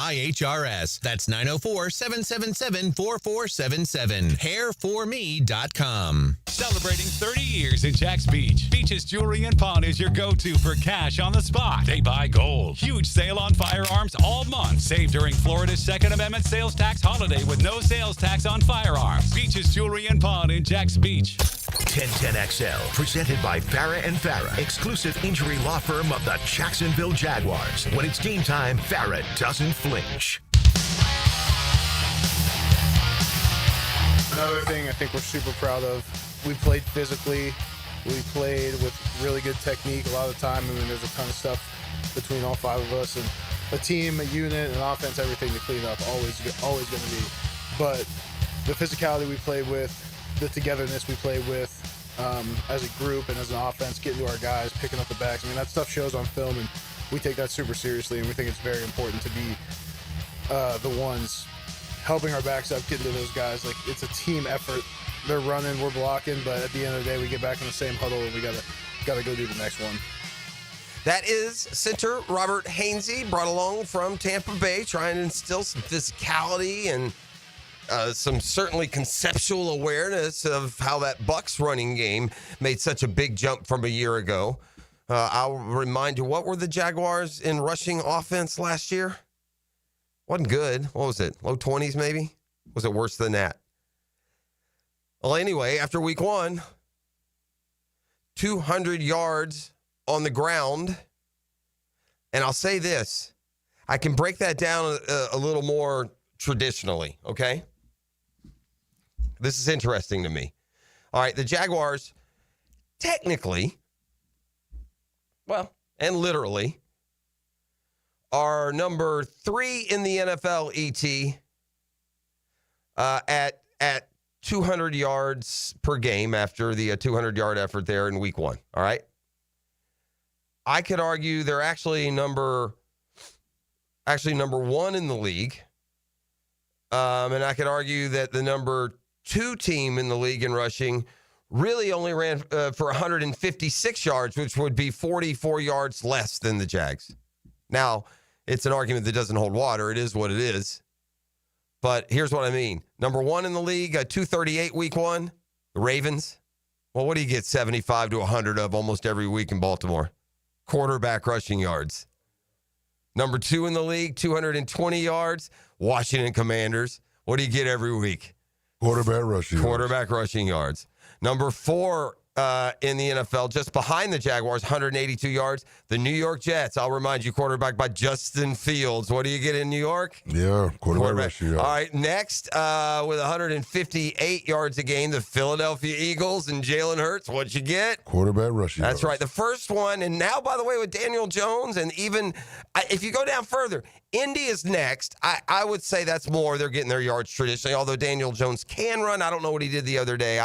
IHRS. That's 904-777-4477. Hairforme.com. Celebrating 30 years in Jack's Beach. Beach's Jewelry and Pawn is your go-to for cash on the spot. They buy gold. Huge sale on firearms all month. Save during Florida's Second Amendment sales tax holiday with no sales tax on firearms. Beach's Jewelry and Pawn in Jack's Beach. 1010XL, presented by Farah & Farah, exclusive injury law firm of the Jacksonville Jaguars. When it's game time, Farah doesn't flinch. Another thing I think we're super proud of, we played physically, we played with really good technique a lot of the time. I mean, there's a ton of stuff between all five of us, and a team, a unit, an offense, everything to clean up, always going to be. But the physicality we play with, the togetherness we play with as a group and as an offense, getting to our guys, picking up the backs. I mean, that stuff shows on film, and we take that super seriously, and we think it's very important to be the ones helping our backs up, getting to those guys. Like, it's a team effort. They're running, we're blocking, but at the end of the day, we get back in the same huddle, and we gotta go do the next one. That is center Robert Hainsey, brought along from Tampa Bay, trying to instill some physicality and some certainly conceptual awareness of how that Bucs running game made such a big jump from a year ago. I'll remind you, what were the Jaguars in rushing offense last year? Wasn't good. What was it? Low 20s maybe? Was it worse than that? Well, anyway, after week one, 200 yards on the ground. And I'll say this, I can break that down a little more traditionally, okay? This is interesting to me. All right, the Jaguars technically, well, and literally, are number 3 in the NFL ET at 200 yards per game after the 200-yard effort there in week one, all right? I could argue they're actually number 1 in the league. And I could argue that the number 2 team in the league in rushing really only ran for 156 yards, which would be 44 yards less than the Jags. Now, it's an argument that doesn't hold water. It is what it is. But here's what I mean. Number 1 in the league, 238 week 1, the Ravens. Well, what do you get 75 to 100 of almost every week in Baltimore? Quarterback rushing yards. Number 2 in the league, 220 yards, Washington Commanders. What do you get every week? Quarterback rushing yards. Number 4 in the NFL, just behind the Jaguars, 182 yards. The New York Jets, I'll remind you, quarterback by Justin Fields. What do you get in New York? Yeah, quarterback rushing yards. All right, next, with 158 yards a game, the Philadelphia Eagles and Jalen Hurts. What'd you get? Quarterback rushing yards. That's right. The first one, and now, by the way, with Daniel Jones, and even if you go down further, Indy is next. I would say that's more. They're getting their yards traditionally, although Daniel Jones can run. I don't know what he did the other day.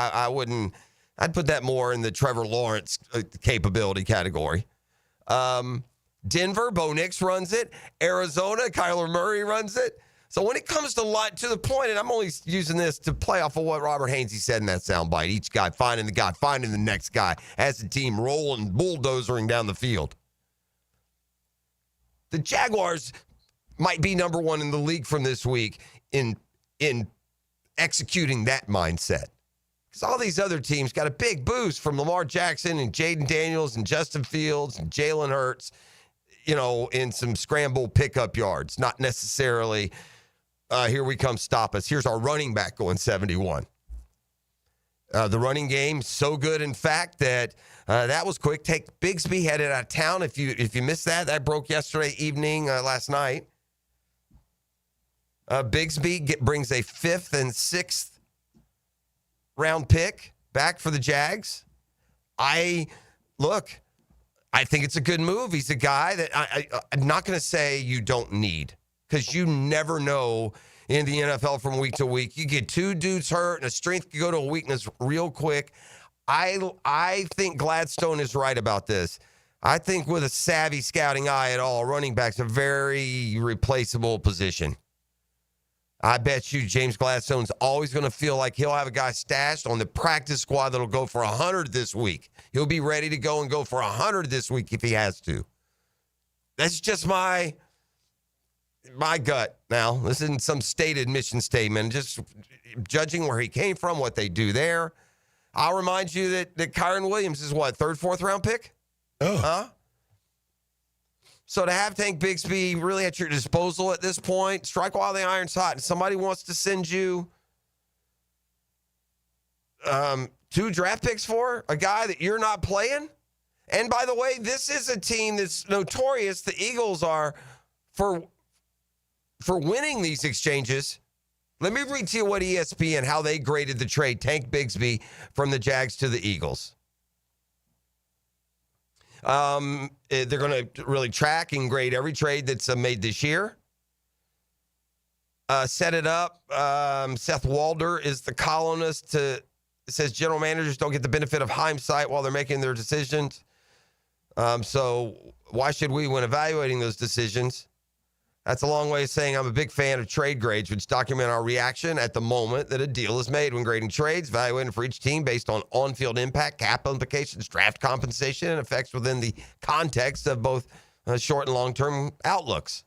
I'd put that more in the Trevor Lawrence capability category. Denver, Bo Nix runs it. Arizona, Kyler Murray runs it. So when it comes to the point, and I'm only using this to play off of what Robert Hainsey said in that soundbite, each guy finding the next guy as the team rolling, bulldozering down the field. The Jaguars might be number 1 in the league from this week in executing that mindset. Because all these other teams got a big boost from Lamar Jackson and Jaden Daniels and Justin Fields and Jalen Hurts, in some scramble pickup yards. Not necessarily, here we come, stop us. Here's our running back going 71. The running game, so good, in fact, that that was quick. Tank Bigsby headed out of town. If you missed that broke yesterday evening, last night. Bigsby brings a 5th and 6th round pick back for the Jags. I think it's a good move. He's a guy that I'm not going to say you don't need, because you never know in the NFL from week to week. You get 2 dudes hurt and a strength could go to a weakness real quick. I think Gladstone is right about this. I think with a savvy scouting eye at all, running back's a very replaceable position. I bet you James Gladstone's always going to feel like he'll have a guy stashed on the practice squad that'll go for 100 this week. He'll be ready to go and go for 100 this week if he has to. That's just my my gut now, this isn't some stated mission statement, just judging where he came from, what they do there. I'll remind you that Kyron Williams is what, third, fourth round pick? Oh. Huh? So to have Tank Bigsby really at your disposal at this point, strike while the iron's hot. And somebody wants to send you 2 draft picks for a guy that you're not playing. And by the way, this is a team that's notorious, the Eagles are, for winning these exchanges. Let me read to you what ESPN, how they graded the trade, Tank Bigsby from the Jags to the Eagles. They're going to really track and grade every trade that's made this year. Set it up. Seth Walder is the columnist. It says general managers don't get the benefit of hindsight while they're making their decisions. So why should we when evaluating those decisions? That's a long way of saying I'm a big fan of trade grades, which document our reaction at the moment that a deal is made. When grading trades, evaluating for each team based on on-field impact, cap implications, draft compensation, and effects within the context of both short and long-term outlooks.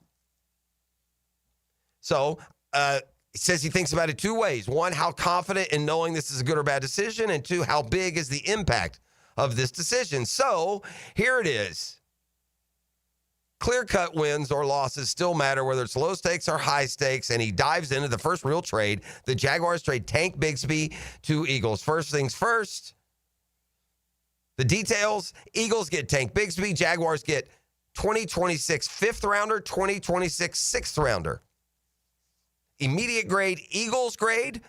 So he says he thinks about it 2 ways. 1, how confident in knowing this is a good or bad decision, and 2, how big is the impact of this decision. So here it is. Clear-cut wins or losses still matter, whether it's low stakes or high stakes, and he dives into the first real trade. The Jaguars trade Tank Bigsby to Eagles. First things first, the details, Eagles get Tank Bigsby, Jaguars get 2026 5th-rounder, 2026 6th-rounder. Immediate grade, Eagles grade.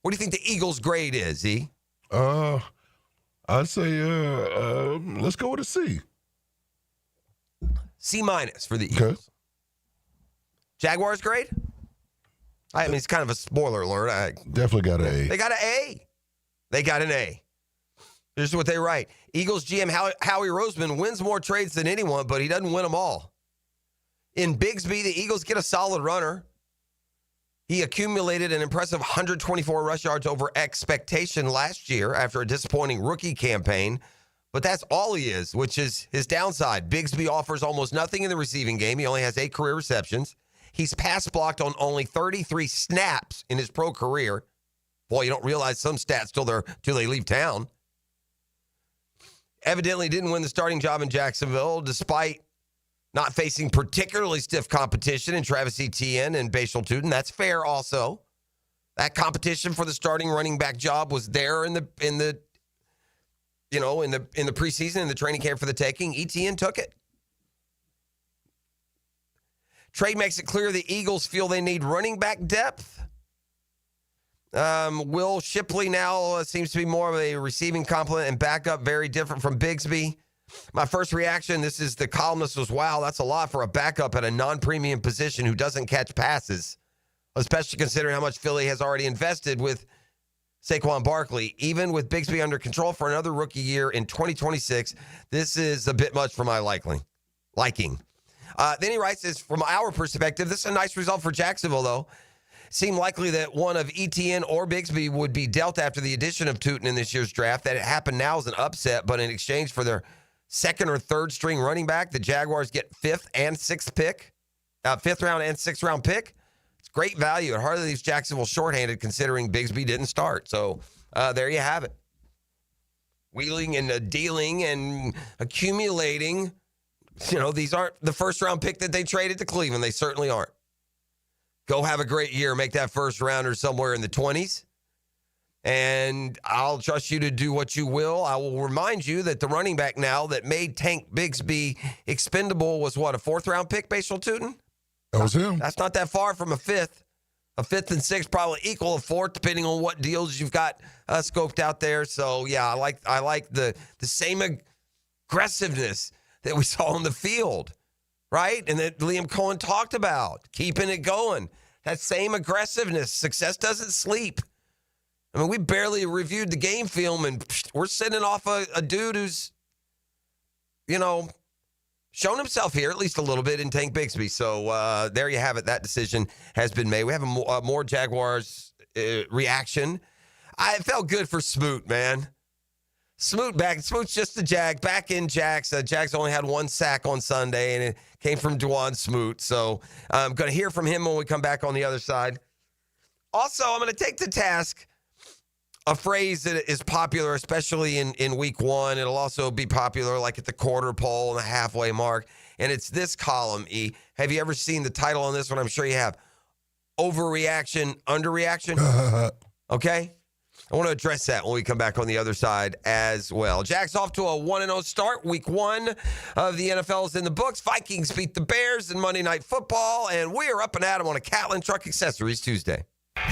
What do you think the Eagles grade is, E? I'd say let's go with a C. C- for the Eagles. Okay. Jaguars grade? I mean, it's kind of a spoiler alert. Definitely got an A. They got an A. They got an A. Here's what they write. Eagles GM Howie Roseman wins more trades than anyone, but he doesn't win them all. In Bigsby, the Eagles get a solid runner. He accumulated an impressive 124 rush yards over expectation last year after a disappointing rookie campaign. But that's all he is, which is his downside. Bigsby offers almost nothing in the receiving game. He only has 8 career receptions. He's pass blocked on only 33 snaps in his pro career. Boy, you don't realize some stats till they leave town. Evidently didn't win the starting job in Jacksonville, despite not facing particularly stiff competition in Travis Etienne and Bashal Tootin. That's fair also. That competition for the starting running back job was there in the preseason, in the training camp for the taking. Etienne took it. Trade makes it clear the Eagles feel they need running back depth. Will Shipley now seems to be more of a receiving complement and backup, very different from Bigsby. My first reaction, this is the columnist, was, wow, that's a lot for a backup at a non-premium position who doesn't catch passes, especially considering how much Philly has already invested with Saquon Barkley. Even with Bigsby under control for another rookie year in 2026, this is a bit much for my liking. Then he writes this, from our perspective, this is a nice result for Jacksonville, though. Seemed likely that one of Etienne or Bigsby would be dealt after the addition of Tootin in this year's draft. That it happened now is an upset, but in exchange for their second or third string running back, the Jaguars get 5th and 6th pick, 5th round and 6th round pick. It's great value. It hardly leaves Jacksonville shorthanded considering Bigsby didn't start. So there you have it. Wheeling and dealing and accumulating. You know, these aren't the first round pick that they traded to Cleveland. They certainly aren't. Go have a great year. Make that first rounder somewhere in the 20s. And I'll trust you to do what you will. I will remind you that the running back now that made Tank Bigsby expendable was what, a 4th round pick, Bashal Tootin? That was him. That's not that far from a 5th. A 5th and 6th probably equal a 4th, depending on what deals you've got scoped out there. So yeah, I like the same aggressiveness that we saw on the field, right? And that Liam Cohen talked about, keeping it going. That same aggressiveness. Success doesn't sleep. I mean, we barely reviewed the game film, and we're sending off a dude who's, shown himself here at least a little bit in Tank Bigsby. So there you have it. That decision has been made. We have a more Jaguars reaction. It felt good for Smoot, man. Smoot back. Smoot's just a Jag. Back in Jags. Jags only had 1 sack on Sunday, and it came from Dwan Smoot. So I'm going to hear from him when we come back on the other side. Also, I'm going to take to task a phrase that is popular, especially in week one. It'll also be popular like at the quarter pole and the halfway mark. And it's this column, E. Have you ever seen the title on this one? I'm sure you have. Overreaction, underreaction? Okay? I want to address that when we come back on the other side as well. Jags off to a 1-0 start. Week one of the NFL is in the books. Vikings beat the Bears in Monday Night Football. And we are up and at 'em on a Catlin Truck Accessories Tuesday.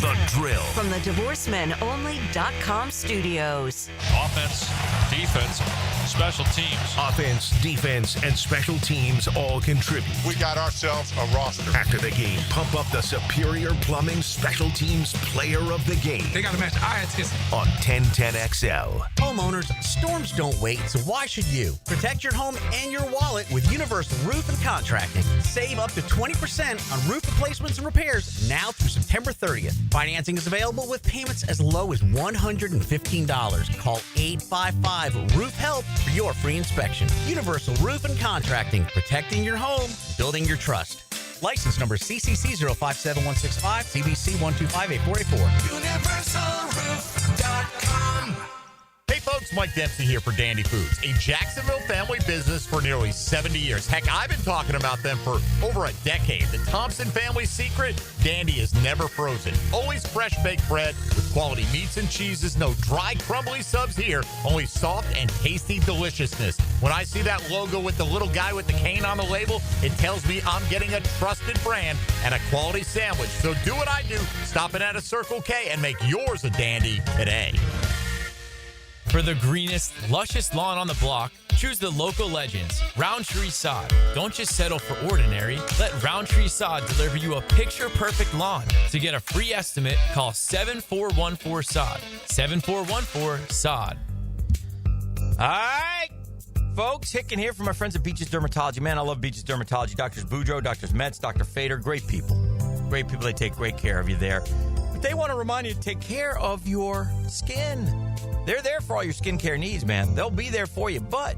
The Drill. From the DivorceMenOnly.com studios. Offense, defense, special teams. Offense, defense, and special teams all contribute. We got ourselves a roster. After the game, pump up the Superior Plumbing Special Teams Player of the Game. They got to match IATIS. On 1010XL. Homeowners, storms don't wait, so why should you? Protect your home and your wallet with Universal Roof and Contracting. Save up to 20% on roof replacements and repairs now through September 30th. Financing is available with payments as low as $115. Call 855-ROOF-HELP for your free inspection. Universal Roof and Contracting, protecting your home, building your trust. License number CCC 057165, CBC 1258484. UniversalRoof.com. Hey folks, Mike Dempsey here for Dandy Foods, a Jacksonville family business for nearly 70 years. Heck, I've been talking about them for over a decade. The Thompson family secret, Dandy is never frozen. Always fresh baked bread with quality meats and cheeses. No dry, crumbly subs here. Only soft and tasty deliciousness. When I see that logo with the little guy with the cane on the label, it tells me I'm getting a trusted brand and a quality sandwich. So do what I do. Stop in at a Circle K and make yours a Dandy today. For the greenest, luscious lawn on the block, choose the local legends, Roundtree Sod. Don't just settle for ordinary. Let Roundtree Sod deliver you a picture-perfect lawn. To get a free estimate, call 7414-SOD. 7414-SOD. All right, folks, Hicken here from my friends at Beaches Dermatology. Man, I love Beaches Dermatology. Doctors Boudreaux, Doctors Metz, Dr. Fader, great people. Great people. They take great care of you there. But they want to remind you to take care of your skin. They're there for all your skincare needs, man. They'll be there for you, but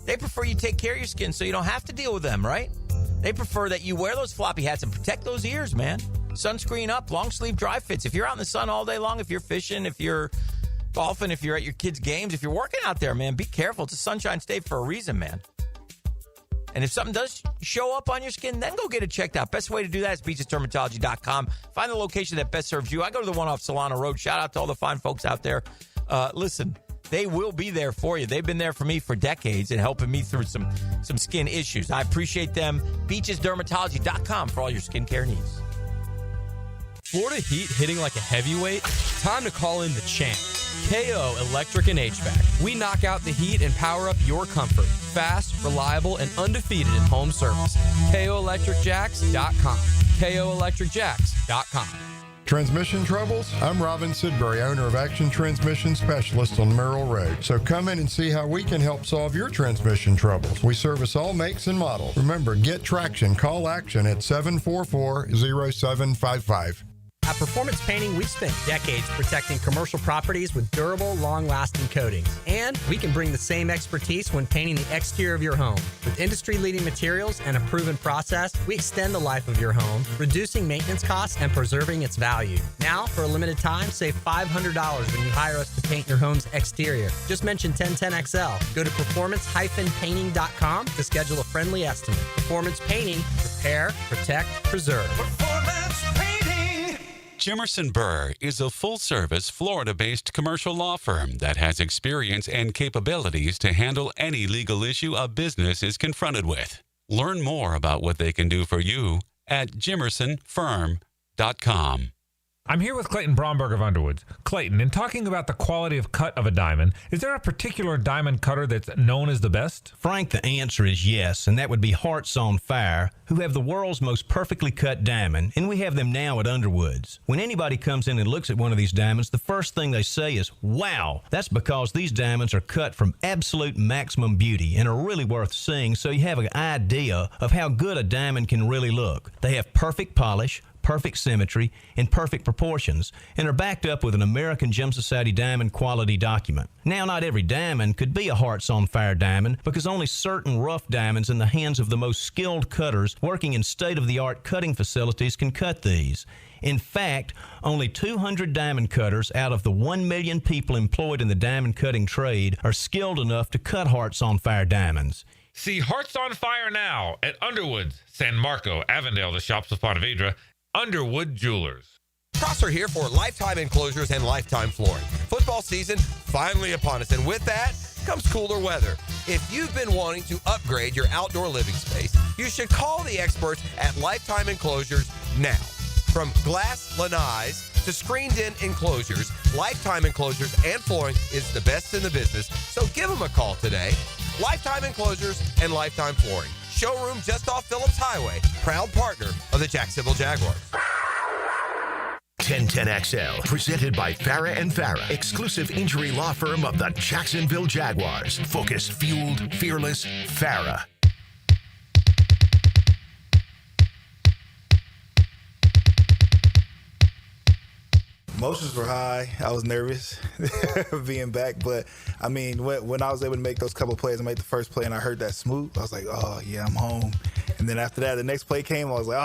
they prefer you take care of your skin so you don't have to deal with them, right? They prefer that you wear those floppy hats and protect those ears, man. Sunscreen up, long sleeve dry fits. If you're out in the sun all day long, if you're fishing, if you're golfing, if you're at your kids' games, if you're working out there, man, be careful. It's a sunshine state for a reason, man. And if something does show up on your skin, then go get it checked out. Best way to do that is beachesdermatology.com. Find the location that best serves you. I go to the one off Solana Road. Shout out to all the fine folks out there. Listen, they will be there for you. They've been there for me for decades and helping me through some skin issues. I appreciate them. Beachesdermatology.com for all your skincare needs. Florida heat hitting like a heavyweight? Time to call in the champ. KO Electric and HVAC. We knock out the heat and power up your comfort. Fast, reliable, and undefeated in home service. KOElectricJacks.com. KOElectricJacks.com. Transmission troubles? I'm Robin Sidbury, owner of Action Transmission Specialist on Merrill Road. So come in and see how we can help solve your transmission troubles. We service all makes and models. Remember, get traction. Call Action at 744-0755. At Performance Painting, we've spent decades protecting commercial properties with durable, long-lasting coatings. And we can bring the same expertise when painting the exterior of your home. With industry-leading materials and a proven process, we extend the life of your home, reducing maintenance costs and preserving its value. Now, for a limited time, save $500 when you hire us to paint your home's exterior. Just mention 1010XL. Go to performancepainting.com to schedule a friendly estimate. Performance Painting. Repair, protect, preserve. Performance Painting. Jimerson Burr is a full-service, Florida-based commercial law firm that has experience and capabilities to handle any legal issue a business is confronted with. Learn more about what they can do for you at jimersonfirm.com. I'm here with Clayton Bromberg of Underwoods. Clayton, in talking about the quality of cut of a diamond, is there a particular diamond cutter that's known as the best? Frank, the answer is yes, and that would be Hearts on Fire, who have the world's most perfectly cut diamond, and we have them now at Underwoods. When anybody comes in and looks at one of these diamonds, the first thing they say is, wow! That's because these diamonds are cut from absolute maximum beauty and are really worth seeing, so you have an idea of how good a diamond can really look. They have perfect polish, perfect symmetry, and perfect proportions, and are backed up with an American Gem Society diamond quality document. Now, not every diamond could be a Hearts on Fire diamond because only certain rough diamonds in the hands of the most skilled cutters working in state-of-the-art cutting facilities can cut these. In fact, only 200 diamond cutters out of the 1 million people employed in the diamond cutting trade are skilled enough to cut Hearts on Fire diamonds. See Hearts on Fire now at Underwood, San Marco, Avondale, the shops of Ponte Vedra, Underwood Jewelers. Cross are here for lifetime enclosures and lifetime flooring. Football season finally upon us, and with that comes cooler weather. If you've been wanting to upgrade your outdoor living space, you should call the experts at Lifetime Enclosures now. From glass lanais to screened-in enclosures, Lifetime Enclosures and Flooring is the best in the business, so give them a call today. Lifetime Enclosures and Lifetime Flooring. Showroom just off Phillips Highway. Proud partner of the Jacksonville Jaguars. 1010XL, presented by Farah and Farah, exclusive injury law firm of the Jacksonville Jaguars. Focused, fueled, fearless, Farah. Emotions were high. I was nervous being back, but I mean, when I was able to make those couple plays, I made the first play and I heard that Smoot, I was like, oh yeah, I'm home. And then after that, the next play came, I was like,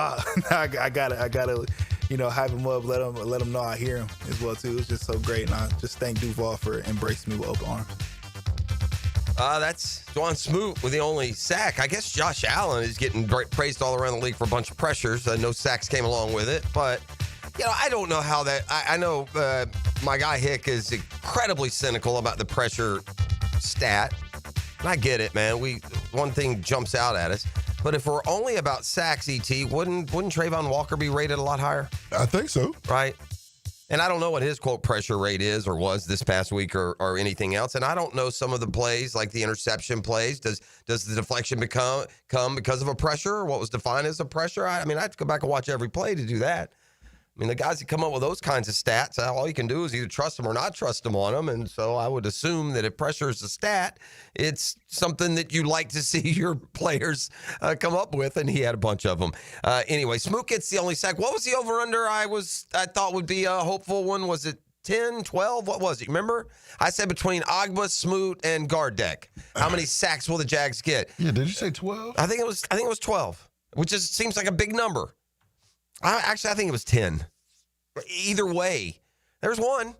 I gotta, hype him up, let him know I hear him as well too. It was just so great, and I just thank Duval for embracing me with open arms. That's Dwan Smoot with the only sack. I guess Josh Allen is getting praised all around the league for a bunch of pressures. No sacks came along with it, but I don't know how that. I know my guy Hick is incredibly cynical about the pressure stat. And I get it, man. One thing jumps out at us. But if we're only about sacks, ET, wouldn't Trayvon Walker be rated a lot higher? I think so. Right. And I don't know what his, quote, pressure rate is or was this past week or anything else. And I don't know some of the plays, like the interception plays. Does the deflection come because of a pressure or what was defined as a pressure? I mean, I have to go back and watch every play to do that. I mean, the guys that come up with those kinds of stats, all you can do is either trust them or not trust them on them. And so I would assume that if pressure is a stat, it's something that you like to see your players come up with, and he had a bunch of them. Anyway, Smoot gets the only sack. What was the over-under I thought would be a hopeful one? Was it 10, 12? What was it? Remember? I said between Agba, Smoot, and Gardeck. How many sacks will the Jags get? Yeah, did you say 12? I think it was 12, which seems like a big number. I think it was 10. Either way, there's one,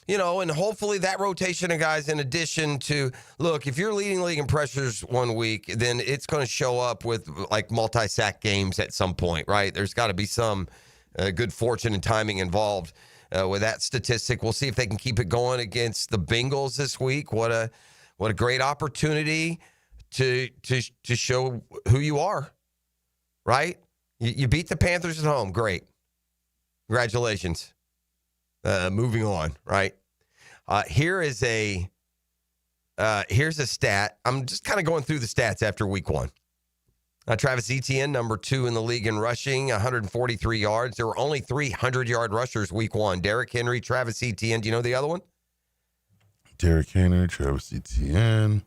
and hopefully that rotation of guys, in addition to, look, if you're leading league in pressures one week, then it's going to show up with like multi-sack games at some point, right? There's got to be some good fortune and timing involved with that statistic. We'll see if they can keep it going against the Bengals this week. What a great opportunity to show who you are, right? You beat the Panthers at home. Great. Congratulations. Moving on, right? Here's a stat. I'm just kind of going through the stats after week one. Travis Etienne, number 2 in the league in rushing, 143 yards. There were only 300-yard rushers week one. Derrick Henry, Travis Etienne. Do you know the other one? Derrick Henry, Travis Etienne.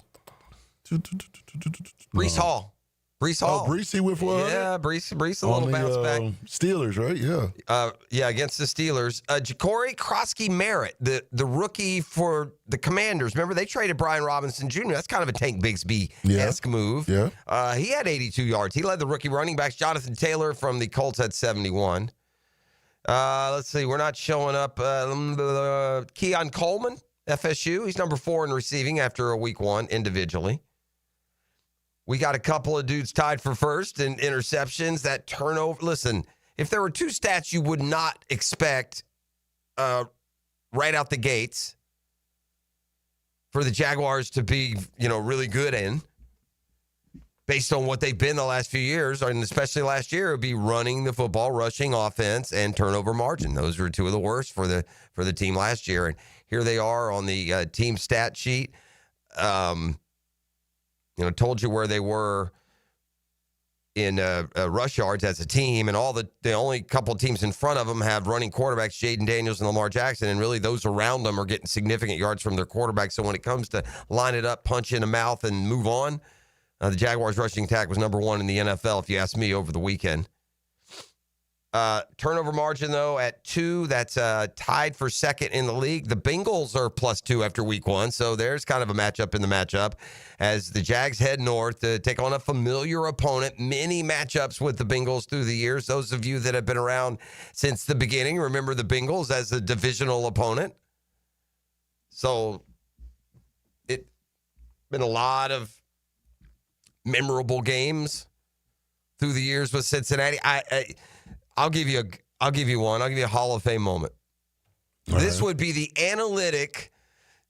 Breece Hall. Breece Hall. Oh, Breece with what? Yeah, Breece a little bounce back. Steelers, right? Yeah. Yeah, against the Steelers. Ja'Cory Krosky-Merritt, the rookie for the Commanders. Remember, they traded Brian Robinson Jr. That's kind of a Tank Bigsby-esque move. Yeah. He had 82 yards. He led the rookie running backs. Jonathan Taylor from the Colts had 71. Let's see. We're not showing up. Keon Coleman, FSU. He's number 4 in receiving after a week one individually. We got a couple of dudes tied for first in interceptions. That turnover. Listen, if there were 2 stats you would not expect right out the gates for the Jaguars to be, really good in, based on what they've been the last few years, and especially last year, it would be running the football, rushing offense, and turnover margin. Those were 2 of the worst for the team last year. And here they are on the team stat sheet. Told you where they were in rush yards as a team, and the only couple of teams in front of them have running quarterbacks, Jaden Daniels and Lamar Jackson, and really those around them are getting significant yards from their quarterbacks. So when it comes to line it up, punch in the mouth, and move on, the Jaguars rushing attack was number 1 in the NFL, if you ask me, over the weekend. Turnover margin, though, at 2. That's tied for second in the league. The Bengals are +2 after week 1, so there's kind of a matchup in the matchup as the Jags head north to take on a familiar opponent. Many matchups with the Bengals through the years. Those of you that have been around since the beginning remember the Bengals as a divisional opponent. So it's been a lot of memorable games through the years with Cincinnati. I'll give you one. I'll give you a Hall of Fame moment. This would be the analytic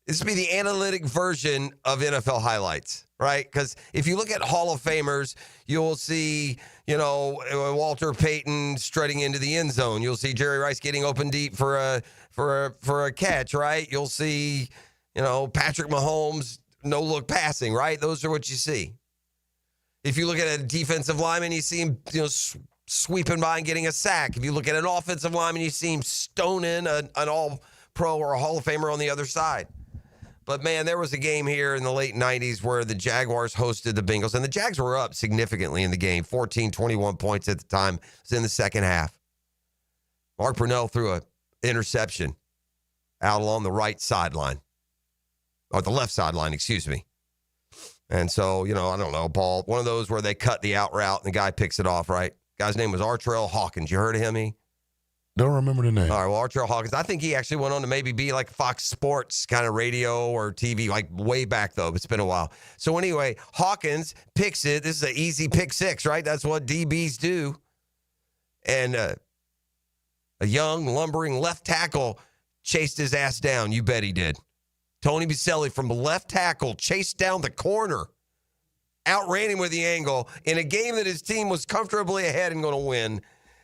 version of NFL highlights, right? Because if you look at Hall of Famers, you'll see, Walter Payton strutting into the end zone. You'll see Jerry Rice getting open deep for a catch, right? You'll see, Patrick Mahomes no look passing, right? Those are what you see. If you look at a defensive lineman, you see him, sweeping by and getting a sack. If you look at an offensive lineman, you see him stoning an all-pro or a Hall of Famer on the other side. But, man, there was a game here in the late 90s where the Jaguars hosted the Bengals, and the Jags were up significantly in the game, 14, 21 points at the time. It was in the second half. Mark Brunell threw an interception out along the right sideline, or the left sideline, excuse me. And so, I don't know, Paul, one of those where they cut the out route and the guy picks it off, right? Guy's name was Artrell Hawkins. You heard of him, Don't remember the name. All right, well, Artrell Hawkins. I think he actually went on to maybe be like Fox Sports kind of radio or TV, like way back, though. It's been a while. So anyway, Hawkins picks it. This is an easy pick 6, right? That's what DBs do. And a young, lumbering left tackle chased his ass down. You bet he did. Tony Baselli from the left tackle chased down the corner, outran him with the angle in a game that his team was comfortably ahead and going to win,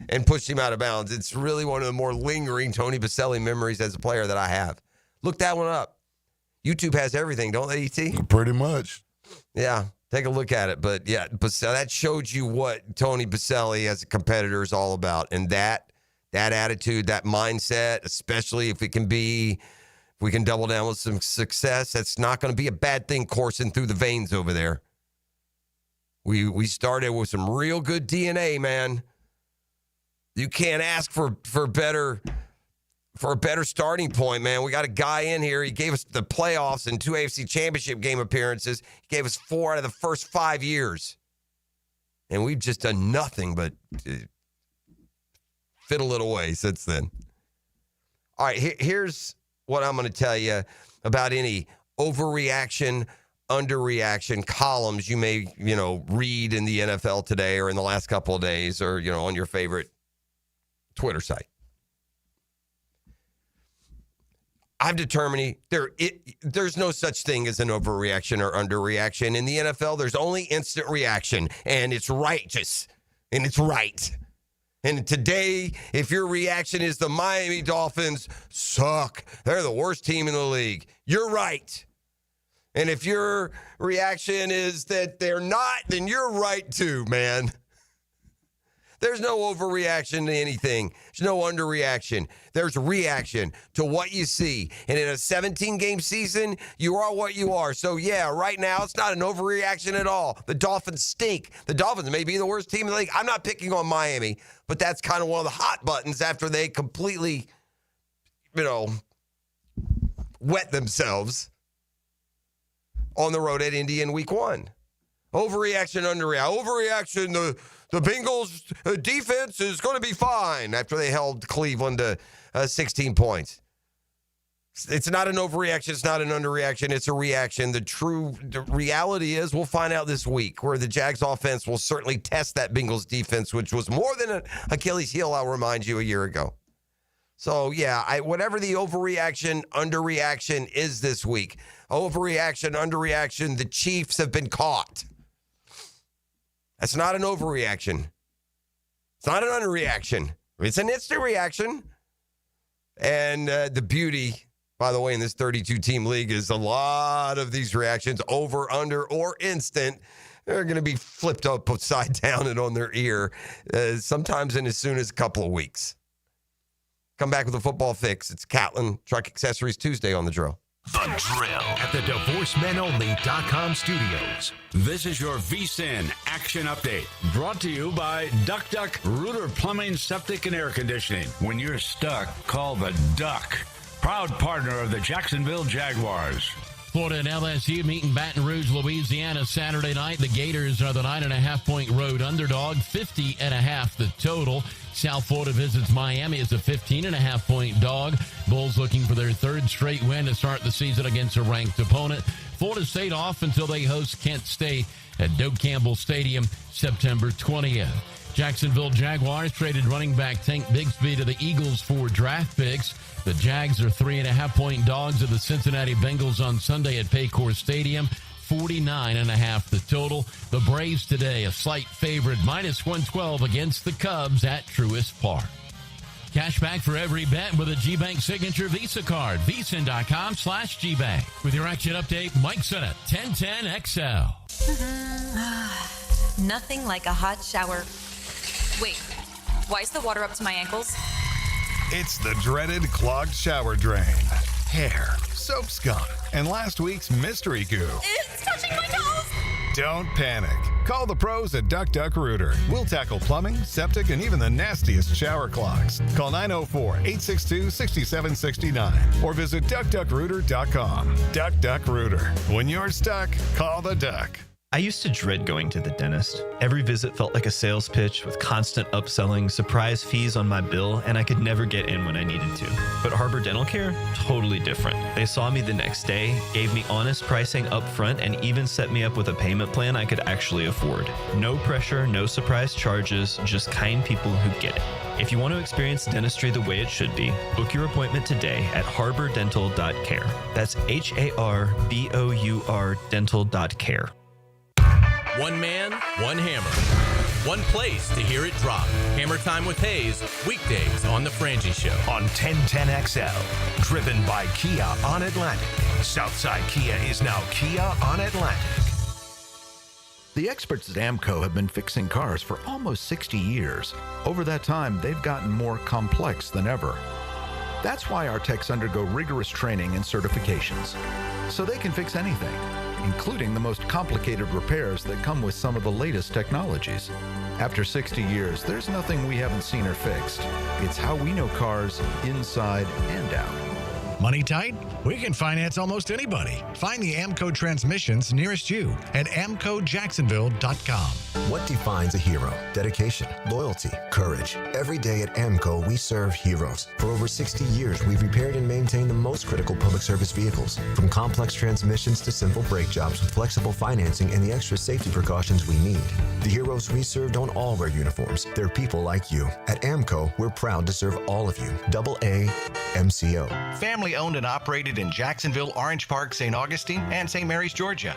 and pushed him out of bounds. It's really one of the more lingering Tony Baselli memories as a player that I have. Look that one up. YouTube has everything, don't they, ET? Pretty much. Yeah, take a look at it. But, yeah, that showed you what Tony Baselli as a competitor is all about. And that attitude, that mindset, especially if we can double down with some success, that's not going to be a bad thing coursing through the veins over there. We started with some real good DNA, man. You can't ask for a better starting point, man. We got a guy in here. He gave us the playoffs and 2 AFC Championship game appearances. He gave us 4 out of the first 5 years. And we've just done nothing but fiddle it away since then. All right, here's what I'm going to tell you about any overreaction, underreaction columns you may, read in the NFL today or in the last couple of days or, on your favorite Twitter site. I've determined there's no such thing as an overreaction or underreaction. In the NFL, there's only instant reaction, and it's righteous, and it's right. And today, if your reaction is the Miami Dolphins suck, they're the worst team in the league, you're right. And if your reaction is that they're not, then you're right too, man. There's no overreaction to anything. There's no underreaction. There's reaction to what you see. And in a 17-game season, you are what you are. So, yeah, right now, it's not an overreaction at all. The Dolphins stink. The Dolphins may be the worst team in the league. I'm not picking on Miami, but that's kind of one of the hot buttons after they completely, wet themselves on the road at Indy in week 1. Overreaction, underreaction. Overreaction, the Bengals defense is going to be fine after they held Cleveland to 16 points. It's not an overreaction. It's not an underreaction. It's a reaction. The reality is we'll find out this week where the Jags offense will certainly test that Bengals defense, which was more than an Achilles heel, I'll remind you, a year ago. So, yeah, whatever the overreaction, underreaction is this week, overreaction, underreaction, the Chiefs have been caught. That's not an overreaction. It's not an underreaction. It's an instant reaction. And the beauty, by the way, in this 32-team league is a lot of these reactions, over, under, or instant, they're going to be flipped up upside down and on their ear, sometimes in as soon as a couple of weeks. Come back with a football fix. It's Catlin Truck Accessories Tuesday on the Drill. The Drill at the DivorceMenOnly.com studios. This is your VSIN Action Update, brought to you by Duck Duck Rooter Plumbing, Septic, and Air Conditioning. When you're stuck, call the Duck, proud partner of the Jacksonville Jaguars. Florida and LSU meet in Baton Rouge, Louisiana Saturday night. The Gators are the 9.5-point road underdog, 50.5 the total. South Florida visits Miami as a 15.5-point dog. Bulls looking for their third straight win to start the season against a ranked opponent. Florida State off until they host Kent State at Doak Campbell Stadium September 20th. Jacksonville Jaguars traded running back Tank Bigsby to the Eagles for draft picks. The Jags are 3.5-point dogs of the Cincinnati Bengals on Sunday at Paycor Stadium. 49.5 the total. The Braves today a slight favorite, -112 against the Cubs at Truist Park. Cash back for every bet with a GBank signature Visa card. VSIN.com/GBank. With your action update, Mike Sennett, 1010XL. Nothing like a hot shower. Wait, why is the water up to my ankles? It's the dreaded clogged shower drain. Hair, soap scum, and last week's mystery goo. It's touching my toes! Don't panic. Call the pros at Duck Duck Rooter. We'll tackle plumbing, septic, and even the nastiest shower clogs. Call 904-862-6769 or visit DuckDuckRooter.com. Duck Duck Rooter. When you're stuck, call the Duck. I used to dread going to the dentist. Every visit felt like a sales pitch with constant upselling, surprise fees on my bill, and I could never get in when I needed to. But Harbor Dental Care? Totally different. They saw me the next day, gave me honest pricing up front, and even set me up with a payment plan I could actually afford. No pressure, no surprise charges, just kind people who get it. If you want to experience dentistry the way it should be, book your appointment today at harbordental.care. That's HARBOUR dental.care. One man, one hammer. One place to hear it drop. Hammer Time with Hayes, weekdays on The Frangie Show. On 1010XL, driven by Kia on Atlantic. Southside Kia is now Kia on Atlantic. The experts at AMCO have been fixing cars for almost 60 years. Over that time, they've gotten more complex than ever. That's why our techs undergo rigorous training and certifications, so they can fix anything, including the most complicated repairs that come with some of the latest technologies. After 60 years, there's nothing we haven't seen or fixed. It's how we know cars inside and out. Money tight? We can finance almost anybody. Find the AMCO transmissions nearest you at amcojacksonville.com. What defines a hero? Dedication, loyalty, courage. Every day at AMCO, we serve heroes. For over 60 years, we've repaired and maintained the most critical public service vehicles. From complex transmissions to simple brake jobs with flexible financing and the extra safety precautions we need. The heroes we serve don't all wear uniforms. They're people like you. At AMCO, we're proud to serve all of you. AA MCO. Family owned and operated in Jacksonville, Orange Park, St. Augustine, and St. Mary's, Georgia.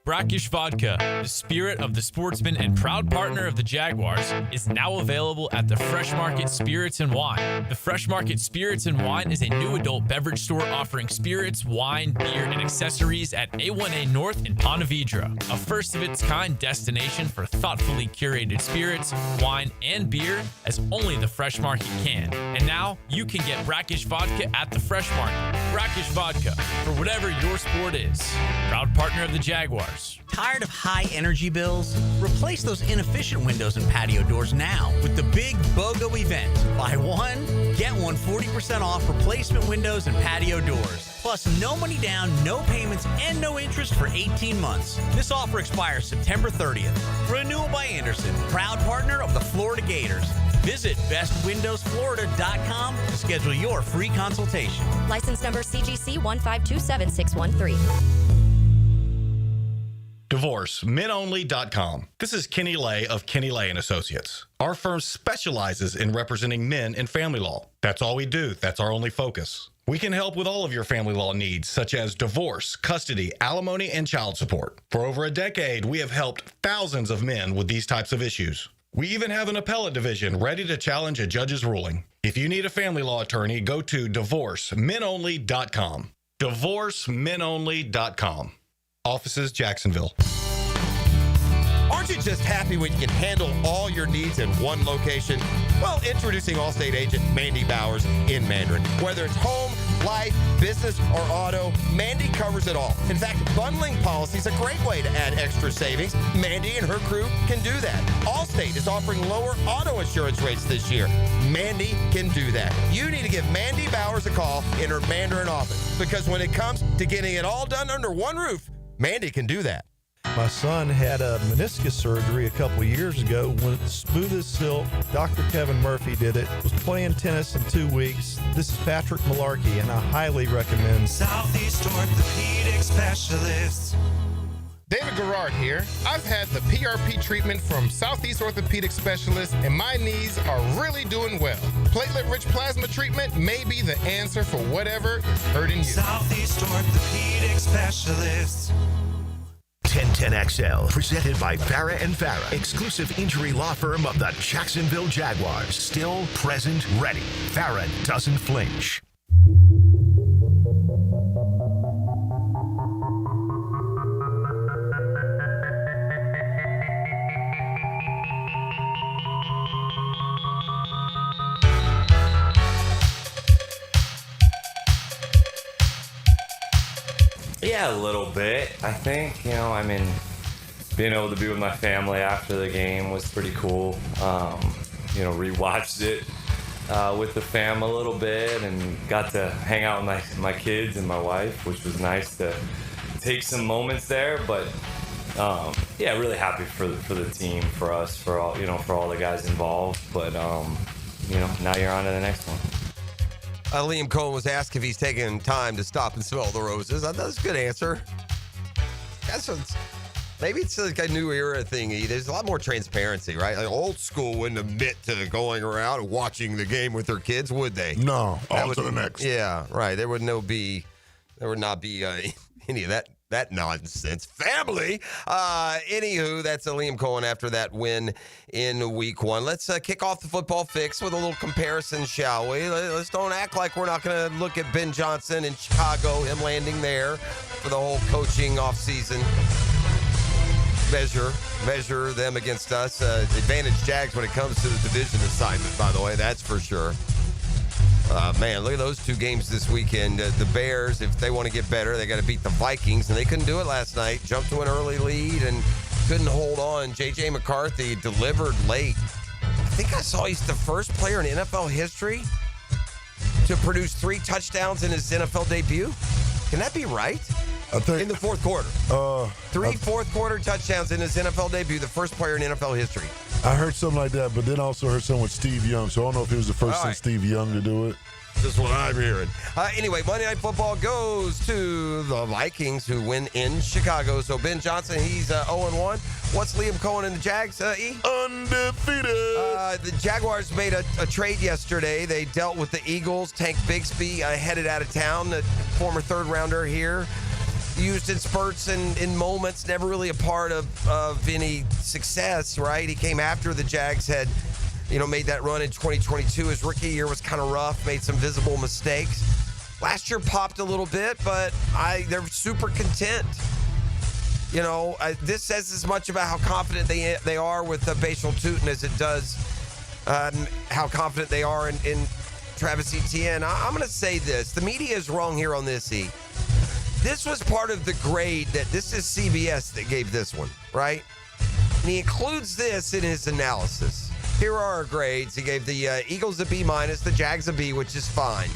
Brackish Vodka, the spirit of the sportsman and proud partner of the Jaguars, is now available at the Fresh Market Spirits and Wine. The Fresh Market Spirits and Wine is a new adult beverage store offering spirits, wine, beer, and accessories at A1A North in Ponte Vedra, a first-of-its-kind destination for thoughtfully curated spirits, wine, and beer as only the Fresh Market can. And now, you can get Brackish Vodka at the Fresh Market. Brackish Vodka, for whatever your sport is. Proud partner of the Jaguars. Tired of high energy bills? Replace those inefficient windows and patio doors now with the big BOGO event. Buy one, get one 40% off replacement windows and patio doors. Plus, no money down, no payments, and no interest for 18 months. This offer expires September 30th. Renewal by Anderson, proud partner of the Florida Gators. Visit bestwindowsflorida.com to schedule your free consultation. License number CGC 1527613. DivorceMenOnly.com. This is Kenny Lay of Kenny Lay & Associates. Our firm specializes in representing men in family law. That's all we do. That's our only focus. We can help with all of your family law needs, such as divorce, custody, alimony, and child support. For over a decade, we have helped thousands of men with these types of issues. We even have an appellate division ready to challenge a judge's ruling. If you need a family law attorney, go to DivorceMenOnly.com. DivorceMenOnly.com. Offices, Jacksonville. Are Aren't you just happy when you can handle all your needs in one location? Well, introducing Allstate agent Mandy Bowers in Mandarin. Whether it's home, life, business, or auto, Mandy covers it all. In fact, bundling policy is a great way to add extra savings. Mandy and her crew can do that. Allstate is offering lower auto insurance rates this year. Mandy can do that. You need to give Mandy Bowers a call in her Mandarin office, because when it comes to getting it all done under one roof, Mandy can do that. My son had a meniscus surgery a couple of years ago. When it's smooth as silk, Dr. Kevin Murphy did it. Was playing tennis in 2 weeks. This is Patrick Malarkey, and I highly recommend Southeast Orthopedic Specialists. David Garrard here. I've had the PRP treatment from Southeast Orthopedic Specialists, and my knees are really doing well. Platelet-rich plasma treatment may be the answer for whatever is hurting you. Southeast Orthopedic Specialists. 1010XL, presented by Farah and Farah, exclusive injury law firm of the Jacksonville Jaguars. Still, present, ready. Farah doesn't flinch. Yeah, a little bit. I think, being able to be with my family after the game was pretty cool. Rewatched it with the fam a little bit and got to hang out with my kids and my wife, which was nice to take some moments there. But really happy for the team, for us, for all the guys involved. But now you're on to the next one. Liam Cohen was asked if he's taking time to stop and smell the roses. I thought that was a good answer. Maybe it's like a new era thing. There's a lot more transparency, right? Like old school wouldn't admit to going around and watching the game with their kids, would they? No, on to the next. Yeah, right. There would not be any of that nonsense. Family. Anywho, that's Liam Cohen after that win in week 1. Let's kick off the football fix with a little comparison, shall we? Let's don't act like we're not going to look at Ben Johnson in Chicago, him landing there for the whole coaching offseason. Measure them against us. Advantage Jags when it comes to the division assignment, by the way, that's for sure. Man, look at those two games this weekend. The Bears, if they want to get better, they got to beat the Vikings, and they couldn't do it last night. Jumped to an early lead and couldn't hold on. J.J. McCarthy delivered late. I think I saw he's the first player in NFL history to produce 3 touchdowns in his NFL debut. Can that be right? I think in the fourth quarter. 3 fourth quarter touchdowns in his NFL debut, the first player in NFL history. I heard something like that, but then I also heard something with Steve Young, so I don't know if he was the first since Steve Young to do it. Just what I'm hearing. Anyway, Monday Night Football goes to the Vikings, who win in Chicago. So Ben Johnson, he's 0-1. What's Liam Cohen and the Jags, E? Undefeated. The Jaguars made a trade yesterday. They dealt with the Eagles. Tank Bigsby headed out of town, the former third-rounder here. Used in spurts and in moments, never really a part of any success, right? He came after the Jags had, made that run in 2022. His rookie year was kind of rough, made some visible mistakes. Last year popped a little bit, but they're super content. This says as much about how confident they are with Bashal Tutin as it does how confident they are in Travis Etienne. I'm going to say this. The media is wrong here on this, E. This was part of the grade this is CBS that gave this one, right? And he includes this in his analysis. Here are our grades. He gave the Eagles a B-, the Jags a B, which is fine.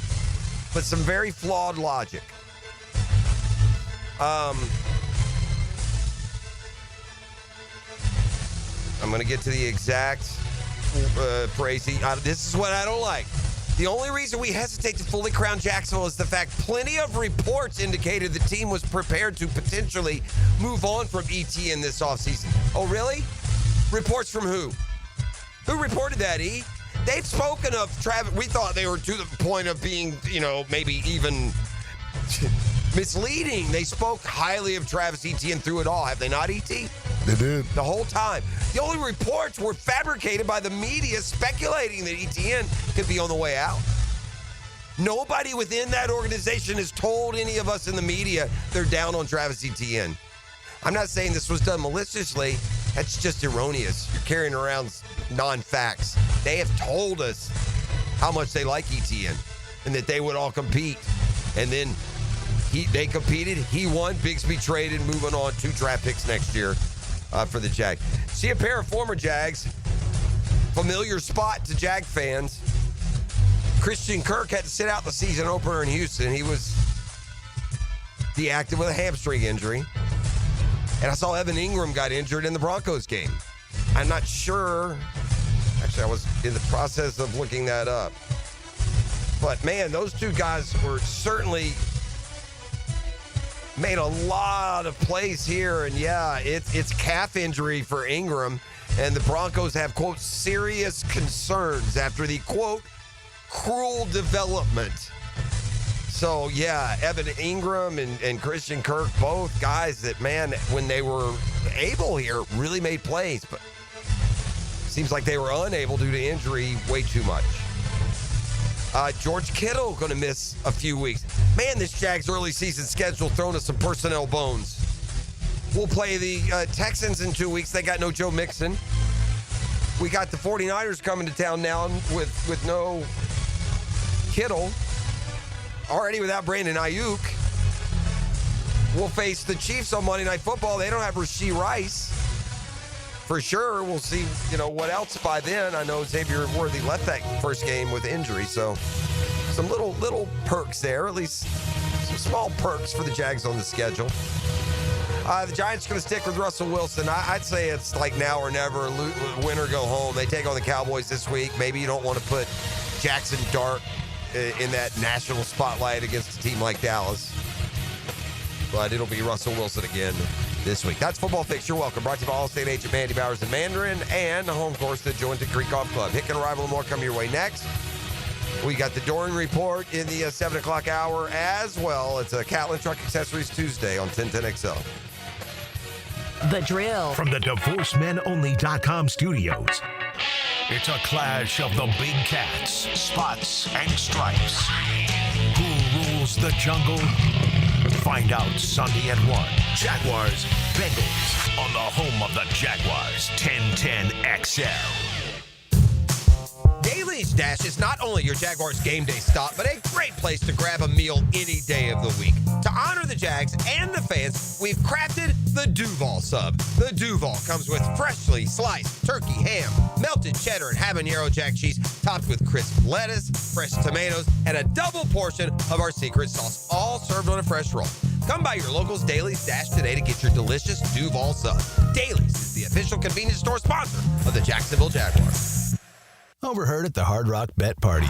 But some very flawed logic. I'm going to get to the exact praise. This is what I don't like. The only reason we hesitate to fully crown Jacksonville is the fact plenty of reports indicated the team was prepared to potentially move on from ETN this offseason. Oh, really? Reports from who? Who reported that, E? They've spoken of Travis. We thought they were to the point of being, maybe even misleading. They spoke highly of Travis Etienne through it all. Have they not, ET? They did. The whole time. The only reports were fabricated by the media speculating that Etienne could be on the way out. Nobody within that organization has told any of us in the media they're down on Travis Etienne. I'm not saying this was done maliciously. That's just erroneous. You're carrying around non-facts. They have told us how much they like ETN and that they would all compete. And then they competed. He won. Bigsby traded, moving on 2 draft picks next year for the Jags. See a pair of former Jags. Familiar spot to Jag fans. Christian Kirk had to sit out the season opener in Houston. He was deactivated with a hamstring injury. And I saw Evan Ingram got injured in the Broncos game. I'm not sure. Actually, I was in the process of looking that up. But, man, those 2 guys were certainly made a lot of plays here. And, yeah, it's calf injury for Ingram. And the Broncos have, quote, serious concerns after the, quote, cruel development. So, yeah, Evan Ingram and Christian Kirk, both guys that, man, when they were able here, really made plays. But seems like they were unable due to injury way too much. George Kittle going to miss a few weeks. Man, this Jags early season schedule throwing us some personnel bones. We'll play the Texans in 2 weeks. They got no Joe Mixon. We got the 49ers coming to town now with no Kittle. Already without Brandon Ayuk. We'll face the Chiefs on Monday Night Football. They don't have Rashee Rice. For sure, we'll see, what else by then. I know Xavier Worthy left that first game with injury, so some little perks there, at least some small perks for the Jags on the schedule. The Giants are going to stick with Russell Wilson. I'd say it's like now or never, win or go home. They take on the Cowboys this week. Maybe you don't want to put Jackson Dart in that national spotlight against a team like Dallas. But it'll be Russell Wilson again this week. That's Football Fix. You're welcome. Brought to you by Allstate agent Mandy Bowers in Mandarin and the home course that joined the Creek Golf Club. Hick and Arrival and more come your way next. We got the Doran Report in the 7 o'clock hour as well. It's a Catlin Truck Accessories Tuesday on 1010XL. The Drill. From the DivorceMenOnly.com studios. It's a clash of the big cats, spots, and stripes. Who rules the jungle? Find out Sunday at 1. Jaguars, Bengals, on the home of the Jaguars, 1010XL. Daly's Dash is not only your Jaguars game day stop, but a great place to grab a meal any day of the week. To honor the Jags and the fans, we've crafted the Duval Sub. The Duval comes with freshly sliced turkey, ham, melted cheddar, and habanero jack cheese, topped with crisp lettuce, fresh tomatoes, and a double portion of our secret sauce, all served on a fresh roll. Come by your local's Daly's Dash today to get your delicious Duval Sub. Daly's is the official convenience store sponsor of the Jacksonville Jaguars. Overheard at the Hard Rock Bet Party.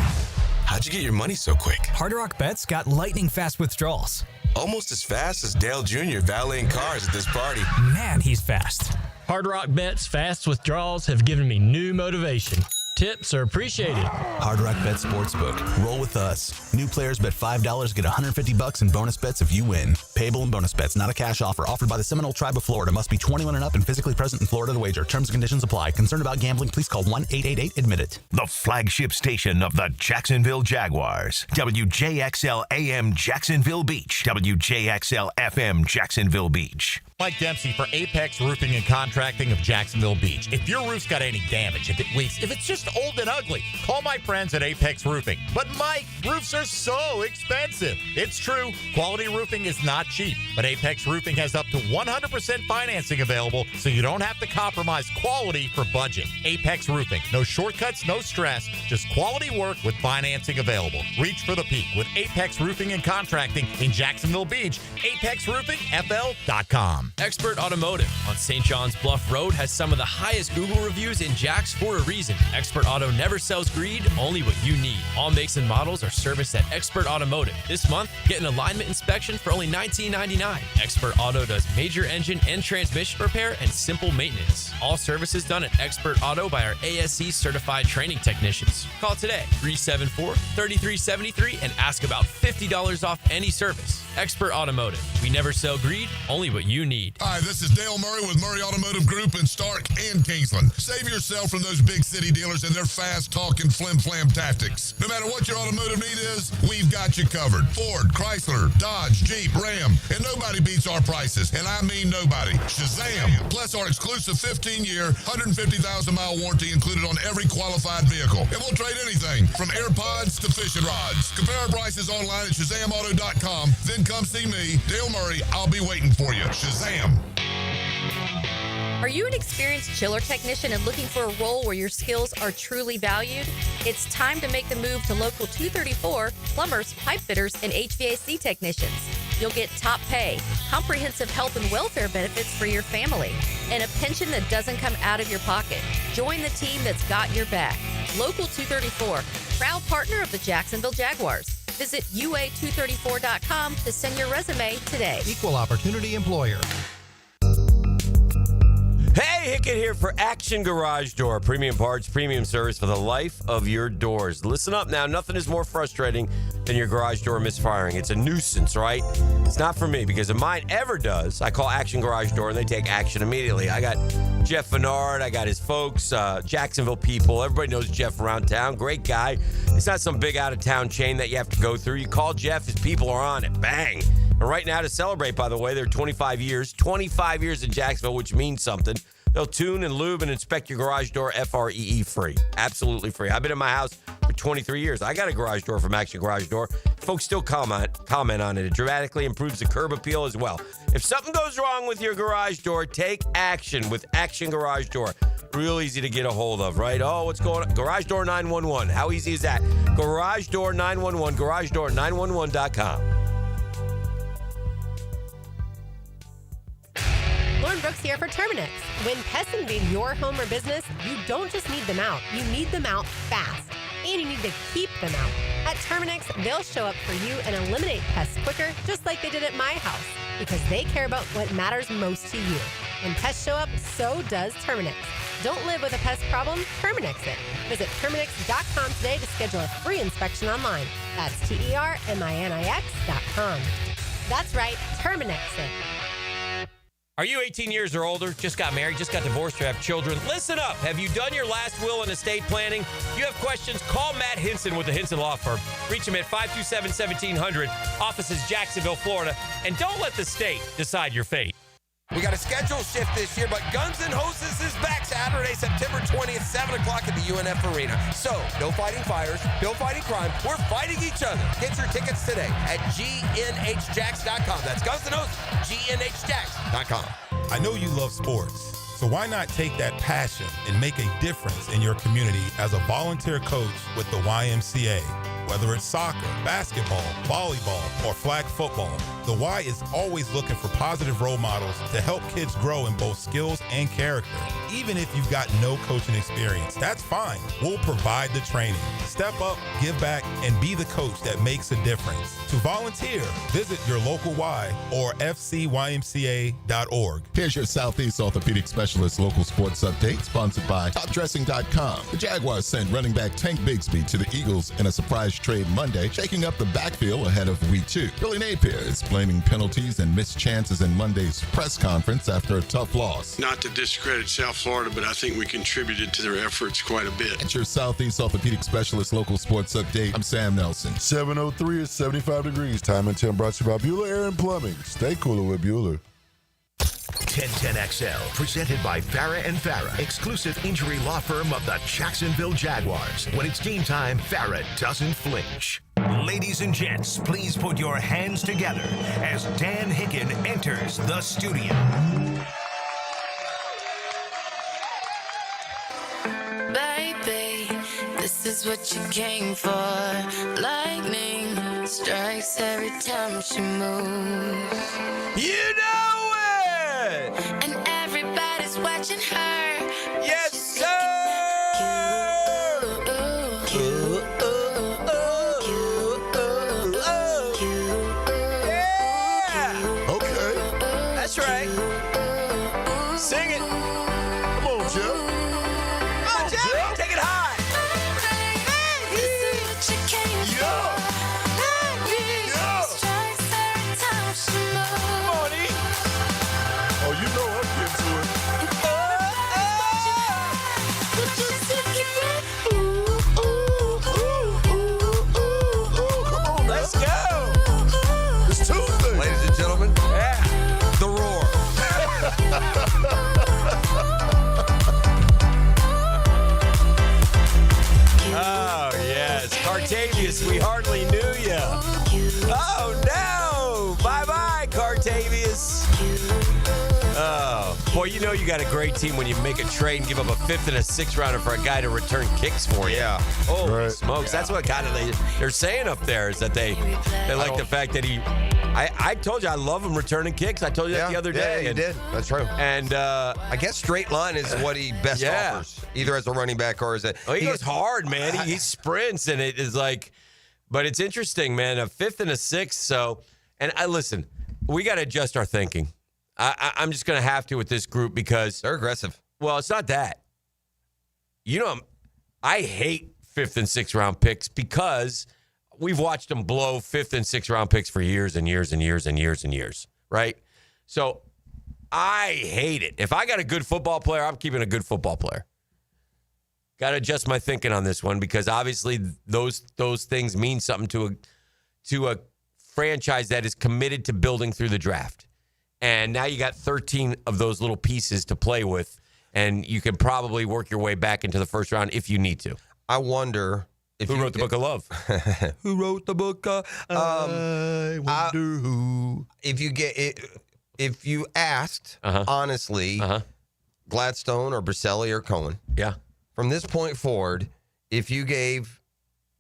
How'd you get your money so quick? Hard Rock Bet's got lightning fast withdrawals. Almost as fast as Dale Jr. valeting cars at this party. Man, he's fast. Hard Rock Bet's fast withdrawals have given me new motivation. Tips are appreciated. Hard Rock Bet Sportsbook. Roll with us. New players bet $5, get $150 in bonus bets if you win. Payable in bonus bets, not a cash offer. Offered by the Seminole Tribe of Florida. Must be 21 and up and physically present in Florida to wager. Terms and conditions apply. Concerned about gambling? Please call 1-888-ADMIT-IT. The flagship station of the Jacksonville Jaguars. WJXL AM Jacksonville Beach. WJXL FM Jacksonville Beach. Mike Dempsey for Apex Roofing and Contracting of Jacksonville Beach. If your roof's got any damage, if it leaks, if it's just old and ugly, call my friends at Apex Roofing. But Mike, roofs are so expensive. It's true, quality roofing is not cheap, but Apex Roofing has up to 100% financing available, so you don't have to compromise quality for budget. Apex Roofing, no shortcuts, no stress, just quality work with financing available. Reach for the peak with Apex Roofing and Contracting in Jacksonville Beach. ApexRoofingFL.com. Expert Automotive on St. John's Bluff Road has some of the highest Google reviews in Jax for a reason. Expert Auto never sells greed, only what you need. All makes and models are serviced at Expert Automotive. This month, get an alignment inspection for only $19.99. Expert Auto does major engine and transmission repair and simple maintenance. All services done at Expert Auto by our ASC certified training technicians. Call today, 374-3373, and ask about $50 off any service. Expert Automotive. We never sell greed, only what you need. Hi, this is Dale Murray with Murray Automotive Group in Stark and Kingsland. Save yourself from those big city dealers and their fast-talking flim-flam tactics. No matter what your automotive need is, we've got you covered. Ford, Chrysler, Dodge, Jeep, Ram, and nobody beats our prices, and I mean nobody. Shazam! Plus our exclusive 15-year, 150,000-mile warranty included on every qualified vehicle. And we'll trade anything from AirPods to fishing rods. Compare our prices online at ShazamAuto.com. Then come see me, Dale Murray. I'll be waiting for you. Shazam! Are you an experienced chiller technician and looking for a role where your skills are truly valued? It's time to make the move to Local 234, plumbers, pipe fitters, and HVAC technicians. You'll get top pay, comprehensive health and welfare benefits for your family, and a pension that doesn't come out of your pocket. Join the team that's got your back. Local 234, proud partner of the Jacksonville Jaguars. Visit UA234.com to send your resume today. Equal opportunity employer. Hey, Hickett here for Action Garage Door. Premium parts, premium service for the life of your doors. Listen up now. Nothing is more frustrating than your garage door misfiring. It's a nuisance, right? It's not for me, because if mine ever does, I call Action Garage Door and they take action immediately. I got Jeff Bernard. I got his folks, Jacksonville people. Everybody knows Jeff around town. Great guy. It's not some big out-of-town chain that you have to go through. You call Jeff, his people are on it. Bang. And right now, to celebrate, by the way, they're 25 years in Jacksonville, which means something. They'll tune and lube and inspect your garage door FREE free. Absolutely free. I've been in my house for 23 years. I got a garage door from Action Garage Door. Folks still comment on it. It dramatically improves the curb appeal as well. If something goes wrong with your garage door, take action with Action Garage Door. Real easy to get a hold of, right? Oh, what's going on? Garage Door 911. How easy is that? Garage Door 911, garagedoor911.com. Lauren Brooks here for Terminix. When pests invade your home or business, you don't just need them out, you need them out fast. And you need to keep them out. At Terminix, they'll show up for you and eliminate pests quicker, just like they did at my house, because they care about what matters most to you. When pests show up, so does Terminix. Don't live with a pest problem, Terminix it. Visit Terminix.com today to schedule a free inspection online. That's TERMINIX.com. That's right, Terminix it. Are you 18 years or older, just got married, just got divorced, or have children? Listen up. Have you done your last will and estate planning? If you have questions, call Matt Hinson with the Hinson Law Firm. Reach him at 527-1700, offices Jacksonville, Florida. And don't let the state decide your fate. We got a schedule shift this year, but Guns N' Hoses is back Saturday, September 20th, 7 o'clock at the UNF Arena. So, no fighting fires, no fighting crime. We're fighting each other. Get your tickets today at GNHJax.com. That's Guns N' Hoses, GNHJax.com. I know you love sports, so why not take that passion and make a difference in your community as a volunteer coach with the YMCA? Whether it's soccer, basketball, volleyball, or flag football, the Y is always looking for positive role models to help kids grow in both skills and character. Even if you've got no coaching experience, that's fine. We'll provide the training. Step up, give back, and be the coach that makes a difference. To volunteer, visit your local Y or fcymca.org. Here's your Southeast Orthopedic Specialist local sports update, sponsored by TopDressing.com. The Jaguars sent running back Tank Bigsby to the Eagles in a surprise trade Monday, shaking up the backfield ahead of Week 2. Billy Napier is blaming penalties and missed chances in Monday's press conference after a tough loss. Not to discredit South Florida, but I think we contributed to their efforts quite a bit. It's your Southeast Orthopedic Specialist local sports update. I'm Sam Nelson. 7:03 is 75 degrees. Time and 10 brought to you by Bueller Air and Plumbing. Stay cooler with Bueller. 1010XL, presented by Farrah & Farrah, exclusive injury law firm of the Jacksonville Jaguars. When it's game time, Farrah doesn't flinch. Ladies and gents, please put your hands together as Dan Hicken enters the studio. Baby, this is what you came for. Lightning strikes every time she moves. You know it! And everybody's watching her. Yes, sir! Yeah! Okay. That's right. Sing it. Come on, Jeff. Come on, Jeff. Take it high. Cartavius, we hardly knew you. Oh, no. Bye-bye, Cartavius. Oh, boy, you know you got a great team when you make a trade and give up a 5th and a 6th rounder for a guy to return kicks for you. Yeah. Holy smokes. That's what kind of they're saying up there is that they like the fact that he... I told you I love him returning kicks. I told you that the other day. Yeah, you did. That's true. And I guess straight line is what he best offers, either as a running back or as a... Oh, he goes hard, man. He sprints, and it is like... But it's interesting, man. A 5th and a 6th, so... And listen, we got to adjust our thinking. I'm just going to have to with this group because... They're aggressive. Well, it's not that. You know, I hate 5th and 6th round picks because we've watched them blow 5th and 6th round picks for years and years and years and years and years, right? So I hate it. If I got a good football player, I'm keeping a good football player. Got to adjust my thinking on this one because obviously those things mean something to a franchise that is committed to building through the draft. And now you got 13 of those little pieces to play with, and you can probably work your way back into the first round if you need to. I wonder who wrote the book of love. Who wrote the book? I wonder who. If you asked honestly, Gladstone or Baselli or Cohen, from this point forward, if you gave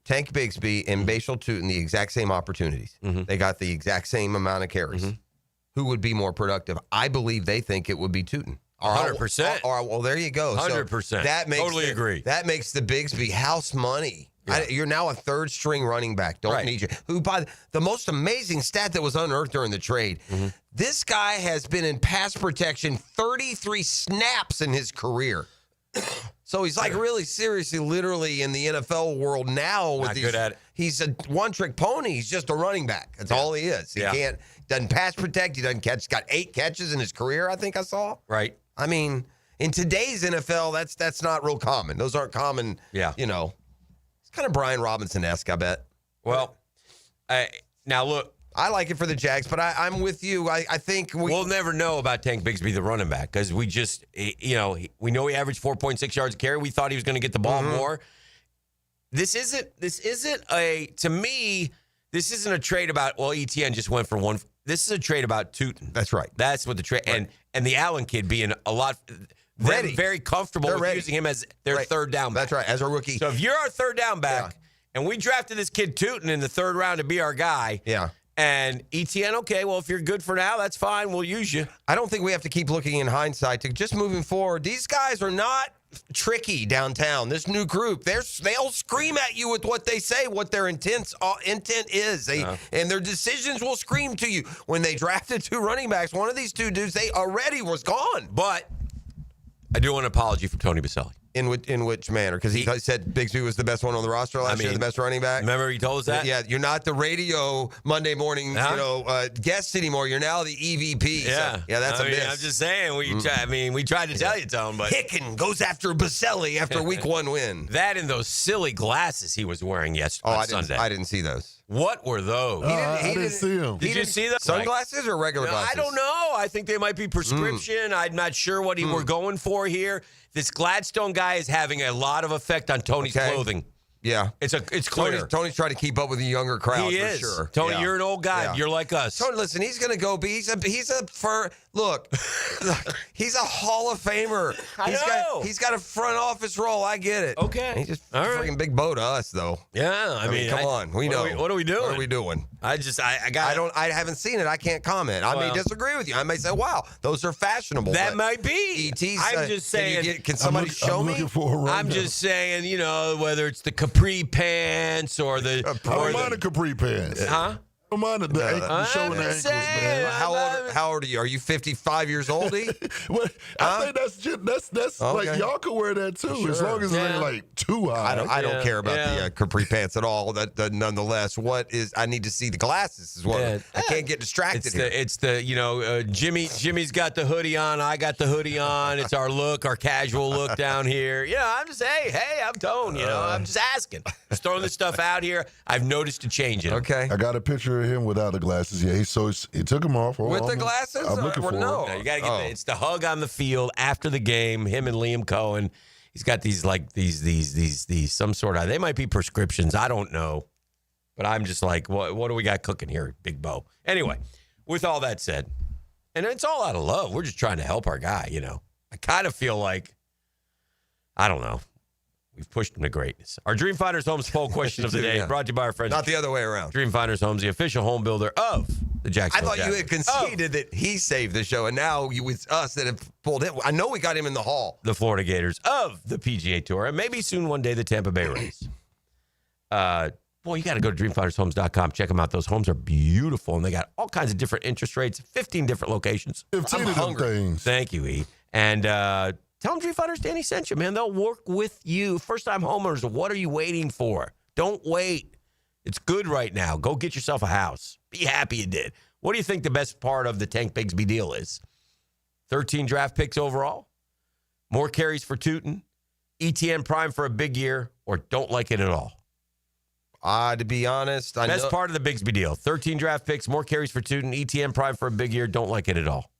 Tank Bigsby and Bashal Tootin the exact same opportunities, they got the exact same amount of carries. Who would be more productive? I believe they think it would be Tootin. 100%. Well, there you go. 100%. So that makes totally agree. That makes the Bigsby house money. Yeah. You're now a third string running back. Don't need you. Who, by the most amazing stat that was unearthed during the trade, this guy has been in pass protection 33 snaps in his career. So he's like really seriously, literally in the NFL world now. With Not good at it. He's a one-trick pony. He's just a running back. That's all he is. He doesn't pass protect. He doesn't catch. He's got 8 catches in his career, I think I saw. Right. I mean, in today's NFL, that's not real common. Those aren't common. Yeah. You know, it's kind of Brian Robinson-esque, I bet. Well, now look. I like it for the Jags, but I'm with you. I think we'll never know about Tank Bigsby, the running back, because we just, we know he averaged 4.6 yards a carry. We thought he was going to get the ball more. This isn't to me, this isn't a trade about, well, ETN just went for one. This is a trade about Tootin. That's right. That's what the trade, and the Allen kid being a lot, ready, very comfortable with using him as their third down back. That's right, as a rookie. So if you're our third down back, and we drafted this kid Tootin in the 3rd round to be our guy. Yeah. And ETN, okay, well, if you're good for now, that's fine. We'll use you. I don't think we have to keep looking in hindsight to just moving forward. These guys are not tricky downtown. This new group, they'll scream at you with what they say, what their intent is. And their decisions will scream to you. When they drafted 2 running backs, one of these 2 dudes, they already was gone. But I do want an apology from Tony Baselli. In which manner? Because he said Bigsby was the best one on the roster last year, the best running back. Remember he told us that? Yeah, you're not the radio Monday morning guest anymore. You're now the EVP. Yeah, so, that's a miss. I'm just saying. We tried to tell you, Tone, but Hicken goes after Baselli after week 1 win. That and those silly glasses he was wearing yesterday. Sunday. I didn't see those. What were those? I didn't see them. Did you see those? Sunglasses or regular glasses? I don't know. I think they might be prescription. I'm not sure what we're going for here. This Gladstone guy is having a lot of effect on Tony's clothing. Yeah. It's clear. Tony's trying to keep up with the younger crowd for sure. Tony, you're an old guy. Yeah. You're like us. Tony, listen, he's going to go be, he's a Hall of Famer. He's got a front office role. I get it. Okay. He's just freaking big bow to us, though. Yeah. I mean, come on. We know. What are we doing? What are we doing? I haven't seen it. I can't comment. I may disagree with you. I may say, wow, those are fashionable. That might be. ET's, I'm just saying. Can somebody show me? I'm just saying, whether it's the capri pants or the. I don't mind the capri pants. Huh? I don't mind the ankles, showing the ankles, man. How old are you? Are you 55 years old? I think that's okay. like y'all can wear that too, as long as it ain't like too high. I don't care about the capri pants at all. That nonetheless, I need to see the glasses as well. I can't get distracted. It's the Jimmy's got the hoodie on. I got the hoodie on. It's our look, our casual look down here. I'm just hey, I'm Tone. I'm just asking, just throwing this stuff out here. I've noticed a change in it. Okay, I got a picture of him without the glasses. Yeah, he took them off. With the glasses? I'm looking for no. You got to get it's the hug on the field after the game. Him and Liam Cohen. He's got these some sort of, they might be prescriptions. I don't know. But I'm just like, what do we got cooking here, Big Bo? Anyway, with all that said, and it's all out of love. We're just trying to help our guy, you know. I kind of feel like, I don't know. We've pushed him to greatness. Our Dream Finders Homes poll question of the day brought to you by our friends. Not the other way around. Dream Finders Homes, the official home builder of the Jacksonville I thought you had conceded that he saved the show, and now it's us that have pulled him. I know we got him in the hall. The Florida Gators of the PGA Tour, and maybe soon one day the Tampa Bay Rays. Boy, you got to go to dreamfindershomes.com. Check them out. Those homes are beautiful, and they got all kinds of different interest rates, 15 different locations. 15 of them things. Thank you, E. And tell them Dream Finders Danny sent you, man. They'll work with you. First-time homeowners, what are you waiting for? Don't wait. It's good right now. Go get yourself a house. Be happy you did. What do you think the best part of the Tank Bigsby deal is? 13 draft picks overall, more carries for Tootin, ETN prime for a big year, or don't like it at all? To be honest, Best part of the Bigsby deal. 13 draft picks, more carries for Tootin, ETN prime for a big year, don't like it at all.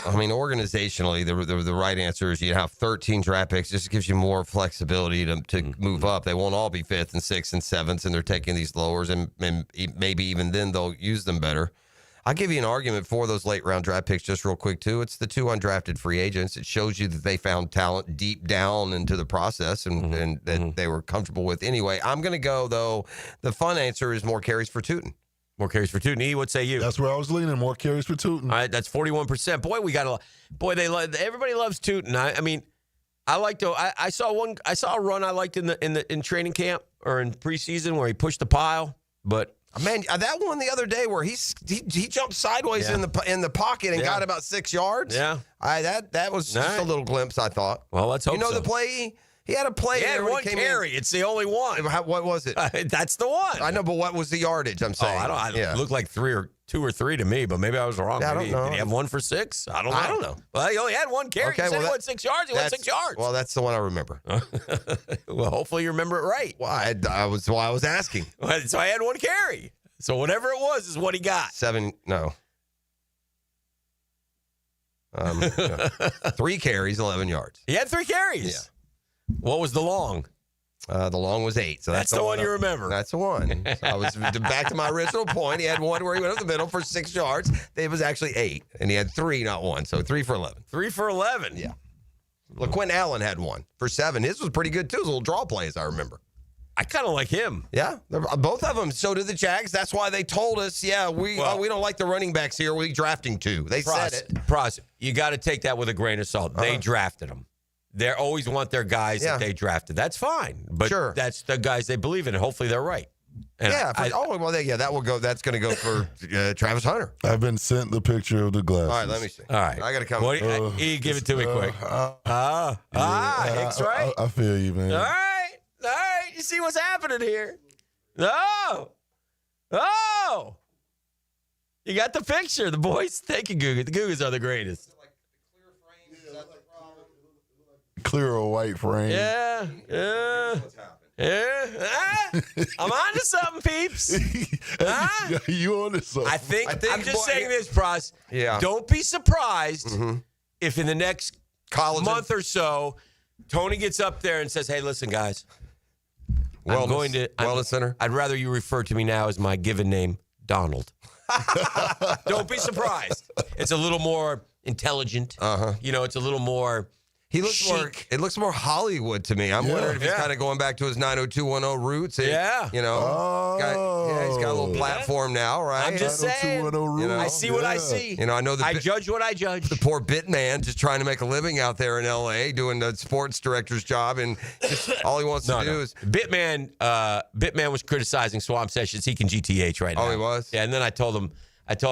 I mean, organizationally, the right answer is you have 13 draft picks. Just gives you more flexibility to move up. They won't all be 5th and 6th and 7th, and they're taking these lowers, and maybe even then they'll use them better. I'll give you an argument for those late-round draft picks just real quick, too. It's the 2 undrafted free agents. It shows you that they found talent deep down into the process and that they were comfortable with anyway. I'm going to go, though, the fun answer is more carries for Tootin. More carries for Tootin. E, what say you? That's where I was leaning. More carries for Tootin. All right, that's 41%. Boy, everybody loves Tootin. I mean, I saw a run I liked in training camp or in preseason where he pushed the pile, but man, that one the other day where he jumped sideways in the pocket and got about 6 yards. Yeah, that was just a little glimpse. I thought. Well, let's hope the play. He had a play. He had one carry. It's the only one. What was it? That's the one. I know, but what was the yardage? I'm saying. It looked like 2 or 3 to me, but maybe I was wrong. I don't know. Did he have 1 for 6? I don't know. Well, he only had 1 carry. Okay, he said he went 6 yards. He went 6 yards. Well, that's the one I remember. Well, hopefully you remember it right. Well, I was asking. So I had 1 carry. So whatever it was is what he got. 7. No. 3 carries, 11 yards. He had 3 carries. Yeah. What was the long? The long was 8. So that's the one you remember. That's the one. So I was back to my original point. He had 1 where he went up the middle for 6 yards. It was actually 8, and he had 3, not 1. So 3 for 11. 3 for 11. Yeah. Look, Quentin Allen had 1 for 7. His was pretty good too. It was a little draw play, as I remember. I kind of like him. Yeah, both of them. So did the Jags. That's why they told us, we don't like the running backs here. We're drafting 2. They said it. You got to take that with a grain of salt. They drafted them. They always want their guys that they drafted. That's fine. But that's the guys they believe in, and hopefully they're right. And that will go. That's going to go for Travis Hunter. I've been sent the picture of the glasses. All right, let me see. All right. I got to come. Give it to me quick. Hicks, right? I feel you, man. All right. You see what's happening here. Oh. You got the picture. The boys. Thank you, Google. The Googles are the greatest. Clear or white frame. Yeah. I'm on to something, peeps. You on to something. I think I'm just saying this, Pros. Yeah. Don't be surprised if in the next month or so, Tony gets up there and says, "Hey, listen, guys. Wellness Center. I'd rather you refer to me now as my given name, Donald." Don't be surprised. It's a little more intelligent. It's a little more. He looks chic. It looks more Hollywood to me. I'm wondering if he's kind of going back to his 90210 roots. He's got a little platform now, right? I'm just saying. I see what I see. I know I judge what I judge. The poor bit man just trying to make a living out there in L.A. doing the sports director's job, and just all he wants to do is Bitman was criticizing Swamp Sessions. He can GTH right now. Oh, he was? Yeah, and then I told him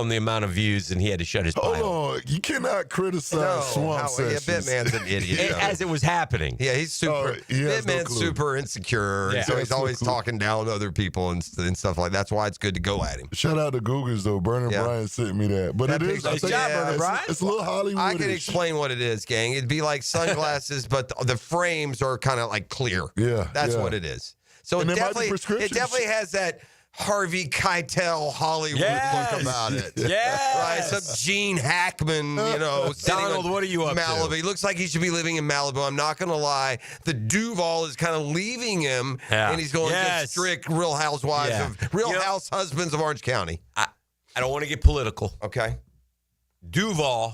the amount of views, and he had to shut his pile. Hold on. You cannot criticize Swamp Sessions. Bitman's an idiot. As it was happening. Yeah, he's super. Bitman's super insecure, and so he's always talking down to other people and stuff like that. That's why it's good to go at him. Shout out to Googles, though. Vernon Bryan sent me that. But it is. Nice job, Vernon Bryan. It's a little Hollywood. I can explain what it is, gang. It'd be like sunglasses, but the frames are kind of like clear. Yeah. That's what it is. So it definitely has that Harvey Keitel Hollywood look about it. Yeah. Right? Some Gene Hackman, sitting Donald, on what are you up Malibu. to? He looks like he should be living in Malibu. I'm not going to lie. The Duval is kind of leaving him, and he's going to strict Real Housewives of House Husbands of Orange County. I don't want to get political. Okay. Duval,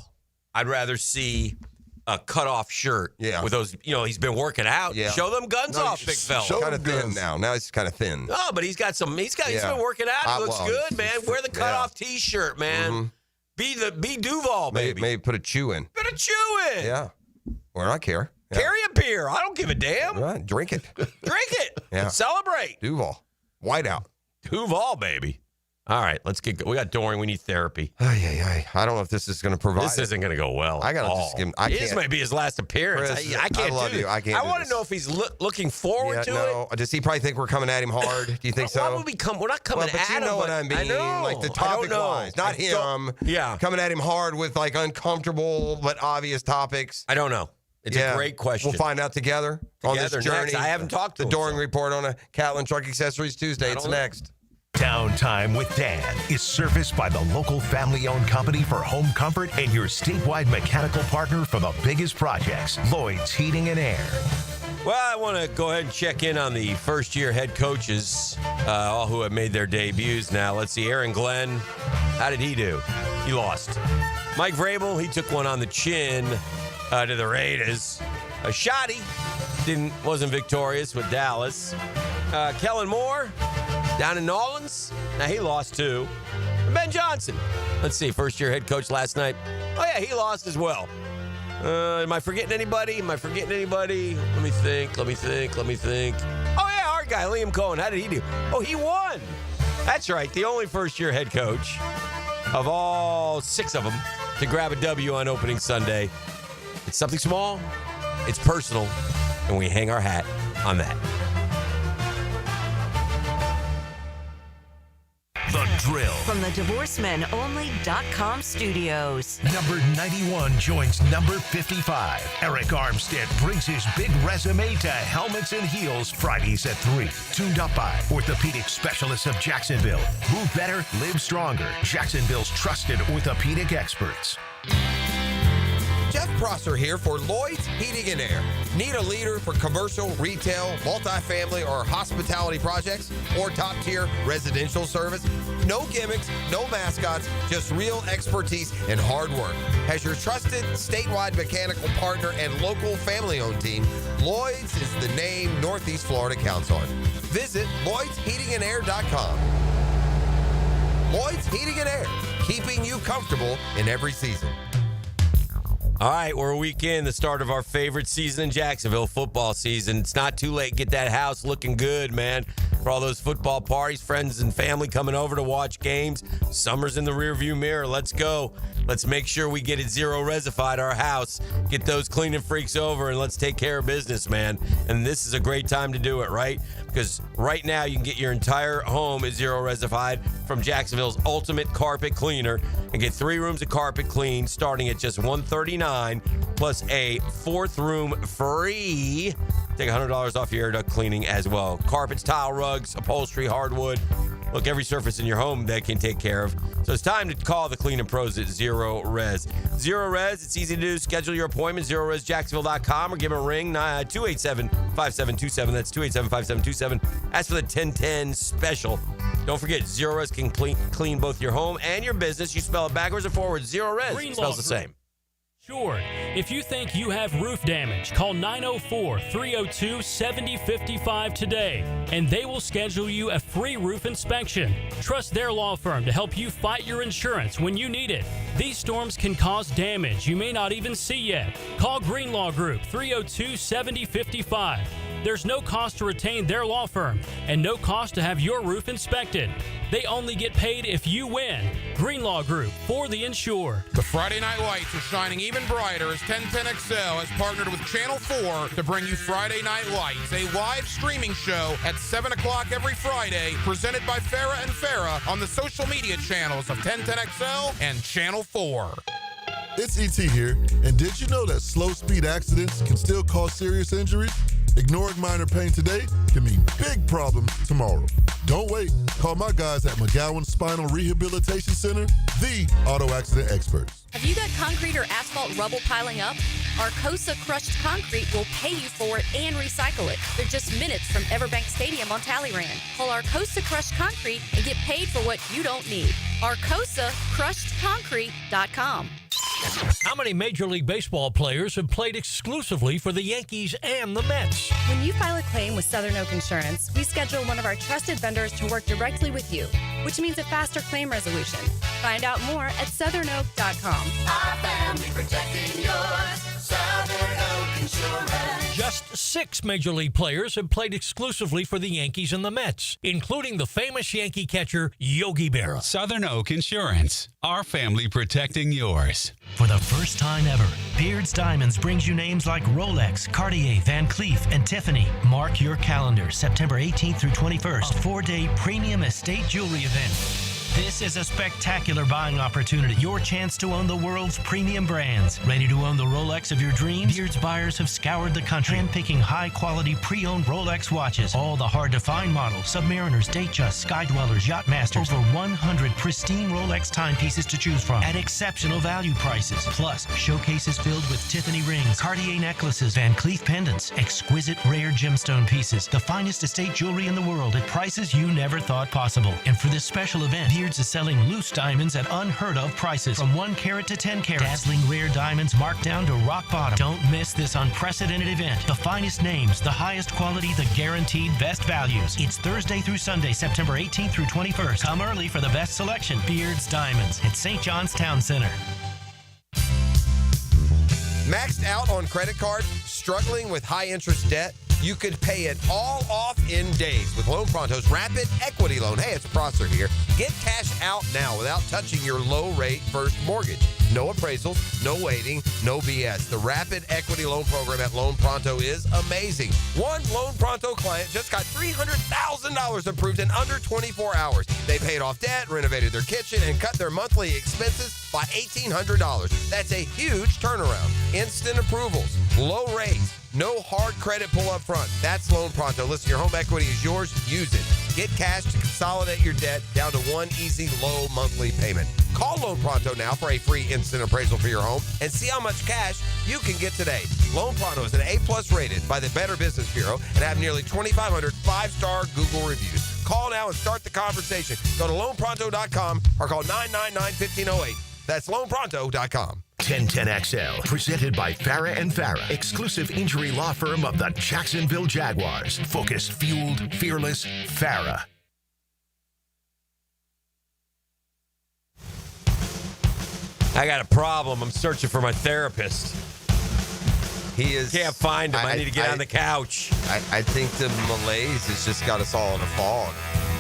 I'd rather see a cutoff shirt with those, he's been working out. Yeah. Show them guns off, big fella. Kind of thin now. Now he's kind of thin. No, but he's been working out. He looks good, man. Wear the cutoff T-shirt, man. Mm-hmm. Be Duval, baby. Maybe put a chew in. Put a chew in. Yeah. Well, I care. Yeah. Carry a beer. I don't give a damn. Right. Drink it. Drink it. Yeah. Celebrate. Duval. Whiteout. Duval, baby. All right, let's get. We got Dorian. We need therapy. I don't know if this is going to provide. This isn't going to go well. I got to just give him. This may be his last appearance. Chris, I can't. I love you. I can't. I want to know if he's looking forward to it. No, does he probably think we're coming at him hard? Do you think so? Why would we come? We're not coming but at him. You know what I mean? I know. Like the topic wise, not him. Yeah, coming at him hard with like uncomfortable but obvious topics. I don't know. It's a great question. We'll find out together on this journey. Next. I haven't talked to the him. Doring Report on a Catlin Truck Accessories Tuesday. It's next. Downtime with Dan is serviced by the local family-owned company for home comfort and your statewide mechanical partner for the biggest projects, Lloyd's Heating and Air. Well, I want to go ahead and check in on the first-year head coaches, all who have made their debuts now. Let's see, Aaron Glenn, how did he do? He lost. Mike Vrabel, he took one on the chin to the Raiders. Shoddy wasn't victorious with Dallas. Kellen Moore down in New Orleans. Now he lost too. Ben Johnson. Let's see, first-year head coach last night. Oh yeah, he lost as well. Am I forgetting anybody? Let me think. Oh yeah, our guy Liam Cohen. How did he do? Oh, he won. That's right. The only first-year head coach of all 6 of them to grab a W on opening Sunday. It's something small. It's personal, and we hang our hat on that. The Drill. From the DivorceMenOnly.com studios. Number 91 joins number 55. Eric Armstead brings his big resume to Helmets and Heels Fridays at 3. Tuned up by orthopedic specialists of Jacksonville. Move better, live stronger. Jacksonville's trusted orthopedic experts. Jeff Prosser here for Lloyd's Heating and Air. Need a leader for commercial, retail, multifamily, or hospitality projects? Or top-tier residential service? No gimmicks, no mascots, just real expertise and hard work. As your trusted statewide mechanical partner and local family-owned team, Lloyd's is the name Northeast Florida counts on. Visit LloydsHeatingandAir.com. Lloyd's Heating and Air, keeping you comfortable in every season. All right, we're a week in, the start of our favorite season in Jacksonville, football season. It's not too late. Get that house looking good, man. For all those football parties, friends and family coming over to watch games. Summer's in the rearview mirror. Let's go. Let's make sure we get it zero resified, our house. Get those cleaning freaks over, and let's take care of business, man. And this is a great time to do it, right? Because right now you can get your entire home at zero resified from Jacksonville's ultimate carpet cleaner and get 3 rooms of carpet clean starting at just $139 plus a 4th room free. Take $100 off your air duct cleaning as well. Carpets, tile, rugs, upholstery, hardwood. Look, every surface in your home they can take care of. So it's time to call the cleaning pros at Zero Res. Zero Res, it's easy to do. Schedule your appointment, ZeroResJacksonville.com, or give them a ring, 287-5727. That's 287-5727. Ask for the 1010 special. Don't forget, Zero Res can clean both your home and your business. You spell it backwards or forwards. Zero Res spells the same. Sure. If you think you have roof damage, call 904-302-7055 today, and they will schedule you a free roof inspection. Trust their law firm to help you fight your insurance when you need it. These storms can cause damage you may not even see yet. Call Greenlaw Group, 302-7055. There's no cost to retain their law firm and no cost to have your roof inspected. They only get paid if you win. Greenlaw Group, for the insured. The Friday night lights are shining even brighter as 1010XL has partnered with Channel 4 to bring you Friday Night Lights, a live streaming show at 7 o'clock every Friday, presented by Farrah and Farrah on the social media channels of 1010XL and Channel 4. It's ET here, and did you know that slow speed accidents can still cause serious injuries? Ignoring minor pain today can mean big problems tomorrow. Don't wait. Call my guys at McGowan Spinal Rehabilitation Center, the auto accident experts. Have you got concrete or asphalt rubble piling up? Arcosa Crushed Concrete will pay you for it and recycle it. They're just minutes from Everbank Stadium on Talleyrand. Call Arcosa Crushed Concrete and get paid for what you don't need. ArcosaCrushedConcrete.com. How many Major League Baseball players have played exclusively for the Yankees and the Mets? When you file a claim with Southern Oak Insurance, we schedule one of our trusted vendors to work directly with you, which means a faster claim resolution. Find out more at southernoak.com. Our family protecting yours. Southern Oak Insurance. Just 6 Major League players have played exclusively for the Yankees and the Mets, including the famous Yankee catcher Yogi Berra. Southern Oak Insurance. Our family protecting yours. For the first time ever, Beards Diamonds brings you names like Rolex, Cartier, Van Cleef, and Tiffany. Mark your calendar, September 18th through 21st, 4-day premium estate jewelry event. This is a spectacular buying opportunity. Your chance to own the world's premium brands. Ready to own the Rolex of your dreams? Beards buyers have scoured the country, handpicking high-quality pre-owned Rolex watches. All the hard-to-find models, Submariners, Datejust, Skydwellers, Yachtmasters. Over 100 pristine Rolex timepieces to choose from at exceptional value prices. Plus, showcases filled with Tiffany rings, Cartier necklaces, Van Cleef pendants, exquisite rare gemstone pieces, the finest estate jewelry in the world at prices you never thought possible. And for this special event, Beards is selling loose diamonds at unheard of prices from 1 carat to 10 carats. Dazzling rare diamonds marked down to rock bottom. Don't miss this unprecedented event. The finest names, the highest quality, the guaranteed best values. It's Thursday through Sunday, September 18th through 21st. Come early for the best selection. Beards Diamonds at St. John's Town Center. Maxed out on credit card, struggling with high interest debt? You could pay it all off in days with Loan Pronto's Rapid Equity Loan. Hey, it's Prosser here. Get cash out now without touching your low-rate first mortgage. No appraisals, no waiting, no BS. The Rapid Equity Loan Program at Loan Pronto is amazing. One Loan Pronto client just got $300,000 approved in under 24 hours. They paid off debt, renovated their kitchen, and cut their monthly expenses by $1,800. That's a huge turnaround. Instant approvals, low rates, no hard credit pull up front. That's Loan Pronto. Listen, your home equity is yours. Use it. Get cash to consolidate your debt down to one easy, low monthly payment. Call Loan Pronto now for a free instant appraisal for your home and see how much cash you can get today. Loan Pronto is an A+ rated by the Better Business Bureau and have nearly 2,500 5-star Google reviews. Call now and start the conversation. Go to loanpronto.com or call 999-1508. That's loanpronto.com. 1010XL, presented by Farah and Farah, exclusive injury law firm of the Jacksonville Jaguars. Focused, fueled, fearless, Farah. I got a problem. I'm searching for my therapist. He is. Can't find him. I need to get on the couch. I think the malaise has just got us all in a fog.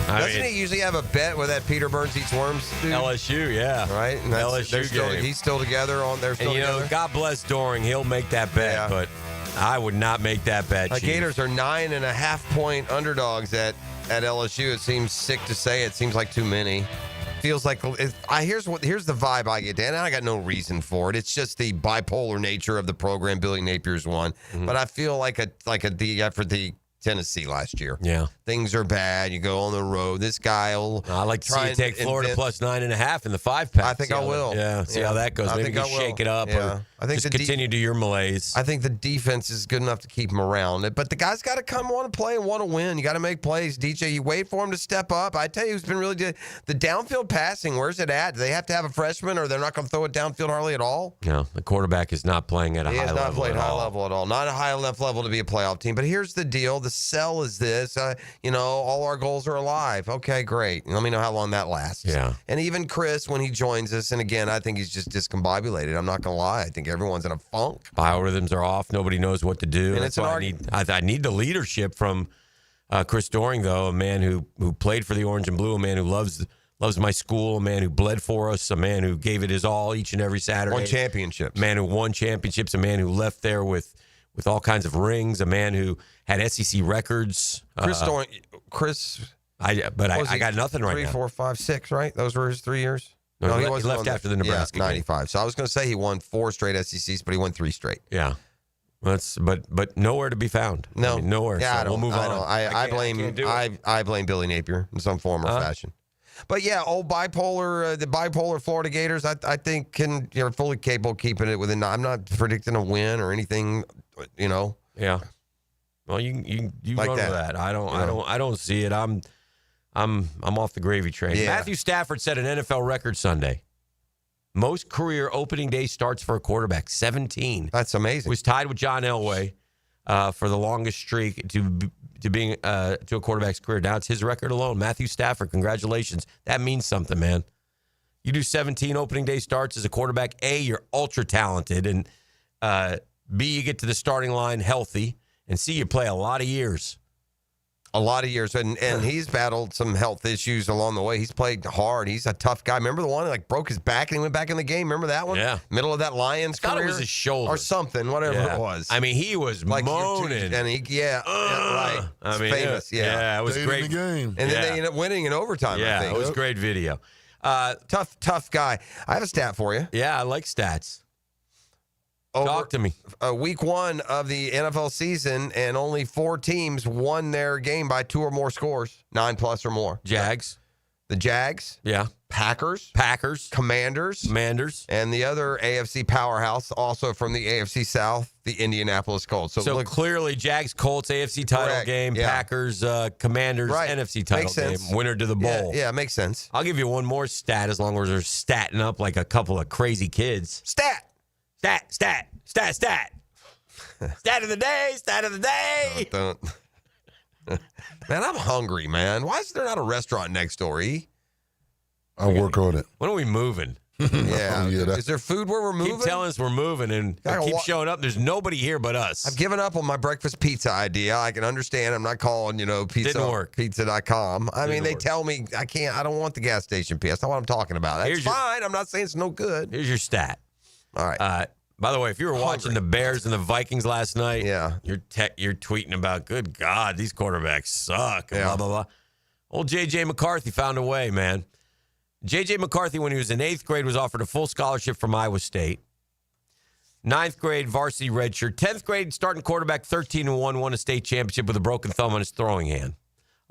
Doesn't he usually have a bet with that Peter Burns eats worms dude? LSU, yeah. Right? And LSU game. He's still together on there. And, God bless Doring. He'll make that bet, but I would not make that bet, The Chief. Gators are 9.5-point underdogs at LSU. It seems sick to say. It seems like too many. Feels like here's the vibe I get, Dan. And I got no reason for it. It's just the bipolar nature of the program. Billy Napier's one, but I feel like after the Tennessee last year. Yeah. Things are bad. You go on the road. This guy will. I like to see you take Florida plus 9.5 in the 5-pack. I think I will. See how that goes. Maybe you shake it up or I think just continue to your malaise. I think the defense is good enough to keep him around. But the guy's got to want to play and want to win. You got to make plays. DJ, you wait for him to step up. I tell you, who's been really good. The downfield passing, where's it at? Do they have to have a freshman or they're not going to throw it downfield hardly at all? No, the quarterback is not playing at a high level. He has not played high level at all. Not a high enough level to be a playoff team. But here's the deal. The sell is this. All our goals are alive. Okay, great. Let me know how long that lasts. Yeah. And even Chris, when he joins us, and again, I think he's just discombobulated. I'm not going to lie. I think everyone's in a funk. Biorhythms are off. Nobody knows what to do. And That's why I need the leadership from Chris Doring, though, a man who played for the Orange and Blue, a man who loves my school, a man who bled for us, a man who gave it his all each and every Saturday. Won championships. A man who won championships, a man who left there with all kinds of rings, a man who had SEC records. Chris Doring, I got nothing right now. 3, 4, 5, 6, right? Those were his 3 years? No, he left after the Nebraska game. 95. So I was going to say he won 4 straight SECs, but he won 3 straight. Yeah. But nowhere to be found. No, I mean, nowhere. Yeah, so we'll move on. I blame Billy Napier in some form or fashion. But yeah, the bipolar Florida Gators, I think are fully capable of keeping it within. I'm not predicting a win or anything, Yeah. Well, you like run with that. I don't see it. I'm off the gravy train. Yeah. Matthew Stafford set an NFL record Sunday. Most career opening day starts for a quarterback, 17. That's amazing. Was tied with John Elway for the longest streak to being to a quarterback's career. Now it's his record alone. Matthew Stafford, congratulations. That means something, man. You do 17 opening day starts as a quarterback. A, you're ultra talented, and B, you get to the starting line healthy, and C, you play a lot of years. A lot of years, and he's battled some health issues along the way. He's played hard. He's a tough guy. Remember the one that broke his back and he went back in the game? Remember that one? Yeah. Middle of that Lions career? It was his shoulder. Or something, whatever it was. I mean, he was moaning. And right. I mean, famous, yeah. It was great. In the game. And then they ended up winning in overtime, I think. It was great video. Tough guy. I have a stat for you. Yeah, I like stats. Talk to me. Week 1 of the NFL season, and only 4 teams won their game by 2 or more scores, 9+ or more. Jags. The Jags. Yeah. Packers. Commanders. And the other AFC powerhouse, also from the AFC South, the Indianapolis Colts. So clearly, Jags, Colts, AFC title game, yeah. Packers, Commanders, NFC title game, winner to the bowl. Yeah, makes sense. I'll give you one more stat as long as they're statting up like a couple of crazy kids. Stat of the day. Man, I'm hungry, man. Why is there not a restaurant next door, E? I'll work on it. When are we moving? Yeah. Is there food where we're moving? Keep telling us we're moving, and keep showing up. There's nobody here but us. I've given up on my breakfast pizza idea. I can understand. I'm not calling, pizza. Didn't work. Pizza.com. I mean, they tell me I can't. I don't want the gas station pizza. That's not what I'm talking about. That's fine. I'm not saying it's no good. Here's your stat. All right. By the way, if you were watching the Bears and the Vikings last night, you're tweeting about, good God, these quarterbacks suck, blah, blah, blah. Old J.J. McCarthy found a way, man. J.J. McCarthy, when he was in 8th grade, was offered a full scholarship from Iowa State. 9th grade, varsity redshirt. 10th grade, starting quarterback, 13-1, won a state championship with a broken thumb on his throwing hand.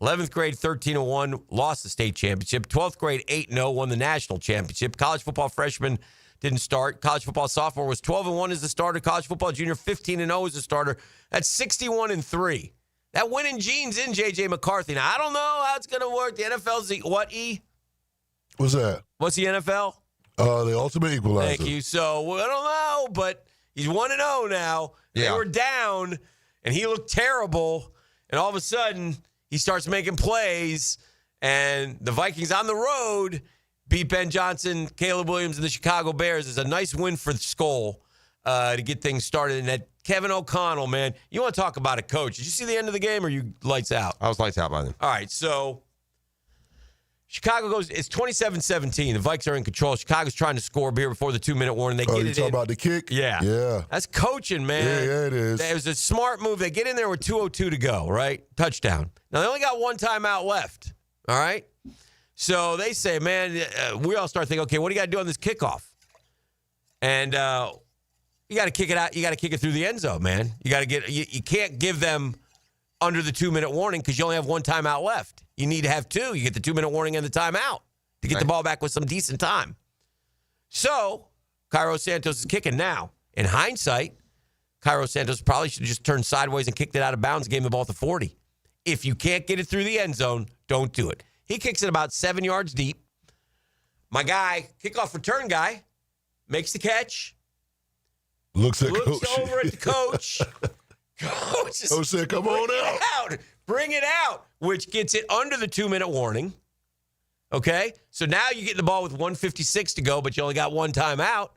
11th grade, 13-1, lost the state championship. 12th grade, 8-0, won the national championship. College football freshman didn't start. College football sophomore was 12-1 as the starter. College football junior 15-0 as a starter. That's 61-3. That winning gene's in J.J. McCarthy. Now, I don't know how it's going to work. The NFL's what, E? What's that? What's the NFL? The ultimate equalizer. Thank you. So, I don't know, but he's 1-0 now. They were down, and he looked terrible. And all of a sudden, he starts making plays, and the Vikings on the road beat Ben Johnson, Caleb Williams, and the Chicago Bears. Is a nice win for the Skull to get things started. And that Kevin O'Connell, man, you want to talk about a coach. Did you see the end of the game, or you lights out? I was lights out by then. All right, so Chicago goes, it's 27-17. The Vikes are in control. Chicago's trying to score here before the 2-minute warning. They get you it talking in. about the kick? Yeah. Yeah. That's coaching, man. Yeah, it is. It was a smart move. They get in there with 2:02 to go, right? Touchdown. Now, they only got one timeout left, all right? So they say, man, we all start thinking, okay, what do you got to do on this kickoff? And you got to kick it out. You got to kick it through the end zone, man. You got to get. You can't give them under the 2-minute warning because you only have one timeout left. You need to have 2. You get the 2-minute warning and the timeout to get the ball back with some decent time. So Cairo Santos is kicking now. In hindsight, Cairo Santos probably should have just turned sideways and kicked it out of bounds and gave the ball to 40. If you can't get it through the end zone, don't do it. He kicks it about 7 yards deep. My guy, kickoff return guy, makes the catch. Looks coach. Over at the coach. Coach said, come on out. Bring it out, which gets it under the 2-minute warning. Okay? So now you get the ball with 1:56 to go, but you only got one timeout.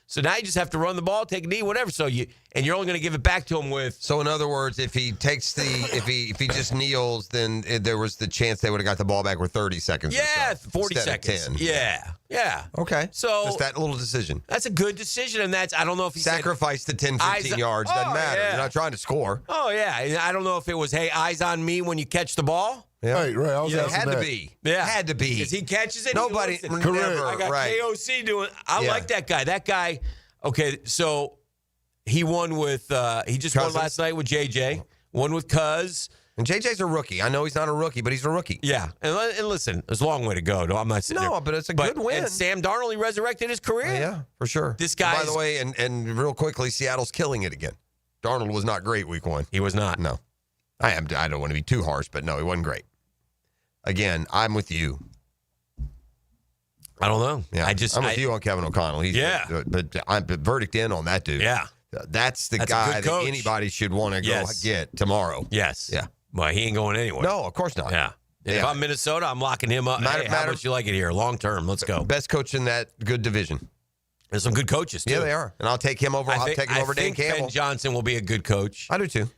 So now you just have to run the ball, take a knee, whatever. And you're only going to give it back to him with. So in other words, if he takes if he just kneels, then there was the chance they would have got the ball back with 30 seconds. Yeah, or so, 40 seconds. 10. Yeah. Okay. So just that little decision. That's a good decision, and I don't know if he sacrificed the 10, 15 yards. Doesn't matter. Yeah. You're not trying to score. Oh yeah. I don't know if it was, hey, eyes on me when you catch the ball. Yeah. Right. I was had to be. Yeah. Had to be. Because he catches it. Nobody. Never. I got KOC doing. I like that guy. That guy. Okay, so He won with he just won last night with JJ. Won with Cuz. And JJ's a rookie. I know he's not a rookie, but he's a rookie. Yeah. And listen, there's a long way to go. No, I'm not sitting there. But it's a good win. And Sam Darnold, he resurrected his career. Yeah, for sure. This guy, by the way, and real quickly, Seattle's killing it again. Darnold was not great week 1. He was not. No. I don't want to be too harsh, but no, he wasn't great. Again, I'm with you. I don't know. Yeah, I'm with you on Kevin O'Connell. But I'm verdict in on that dude. Yeah. That's the guy that anybody should want to go get tomorrow. Yes. Yeah. Well, he ain't going anywhere. No, of course not. Yeah. If I'm Minnesota, I'm locking him up. How much you like it here? Long term. Let's go. Best coach in that good division. There's some good coaches, too. Yeah, they are. And I'll take him over. I'll take him over Dan Campbell. Ben Johnson will be a good coach. I do, too.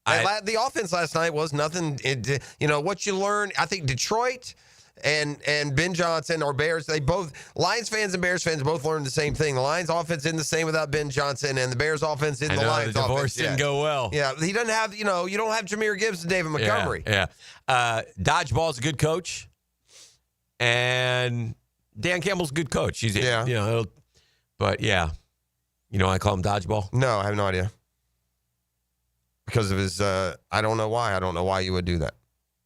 The offense last night was nothing. What you learn, I think Detroit and Ben Johnson or Bears, they both, Lions fans and Bears fans both learned the same thing. The Lions offense isn't the same without Ben Johnson, and the Bears offense isn't the Lions the divorce offense. didn't go well. Yeah, he doesn't have, you don't have Jameer Gibbs and David Montgomery. Yeah. Dodgeball's a good coach, and Dan Campbell's a good coach. But yeah. I call him Dodgeball? No, I have no idea. Because of his, I don't know why. I don't know why you would do that.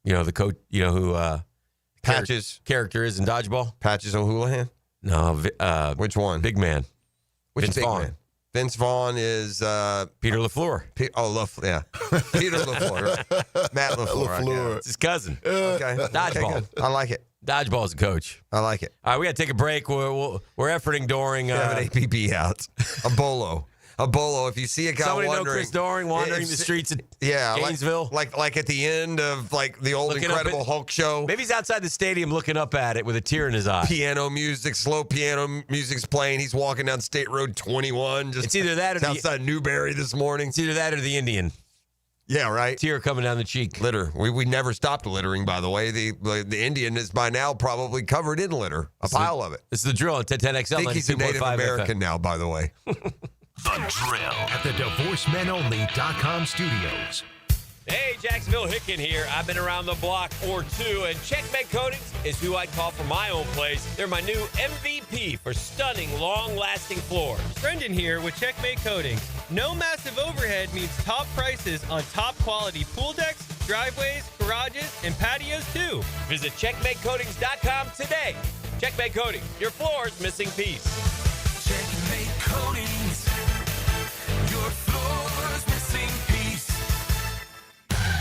The coach, who Patches character is in Dodgeball? Patches O'Houlihan? No. Which one? Big man. Which Vince big Vaughn. man? Vince Vaughn is Peter LaFleur. Peter LaFleur. Matt LaFleur. It's his cousin. Okay. Dodgeball. Okay, I like it. Dodgeball's a coach. I like it. All right, we got to take a break. We're efforting during. Have an APB out. A bolo. If you see a guy somebody wandering, know Chris Doring wandering the streets of Gainesville, like at the end of the old Incredible Hulk show. Maybe he's outside the stadium looking up at it with a tear in his eye. Slow piano music's playing. He's walking down State Road 21. It's either that or outside Newberry this morning. It's either that or the Indian. Yeah, right. Tear coming down the cheek. Litter. We never stopped littering, by the way. The Indian is by now probably covered in litter. A pile of it. This is the drill on 1010XL. I think he's a Native American now, by the way. The Drill at the DivorceMenOnly.com studios. Hey, Jacksonville Hicken here. I've been around the block or two, and Checkmate Coatings is who I call for my own place. They're my new MVP for stunning, long-lasting floors. Brendan here with Checkmate Coatings. No massive overhead means top prices on top-quality pool decks, driveways, garages, and patios, too. Visit CheckmateCoatings.com today. Checkmate Coatings, your floor's missing piece. Checkmate Coatings, your floor's missing piece.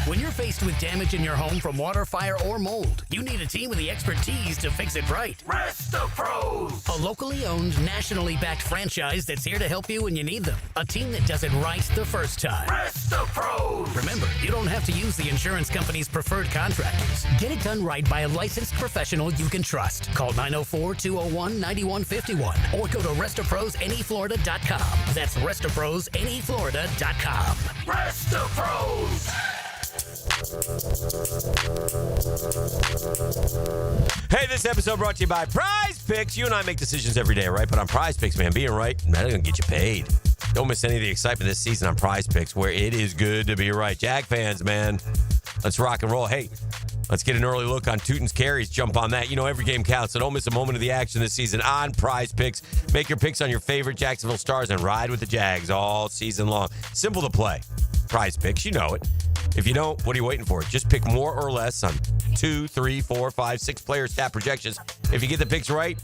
When you're faced with damage in your home from water, fire, or mold, you need a team with the expertise to fix it right. Resto Pros, a locally owned, nationally backed franchise that's here to help you when you need them. A team that does it right the first time. Resto Pros. Remember, you don't have to use the insurance company's preferred contractors. Get it done right by a licensed professional you can trust. Call 904-201-9151 or go to RestoProsAnyFlorida.com. That's RestoProsAnyFlorida.com. Resto Pros. Hey, this episode brought to you by Prize Picks. You and I make decisions every day, right? But on Prize Picks, man, being right, that's going to get you paid. Don't miss any of the excitement this season on Prize Picks, where it is good to be right. Jag fans, man, let's rock and roll. Hey, let's get an early look on Tootin's carries. Jump on that. Every game counts, so don't miss a moment of the action this season on Prize Picks. Make your picks on your favorite Jacksonville Stars and ride with the Jags all season long. Simple to play. Prize Picks, you know it. If you don't, what are you waiting for? Just pick more or less on 2, 3, 4, 5, 6 player stat projections. If you get the picks right,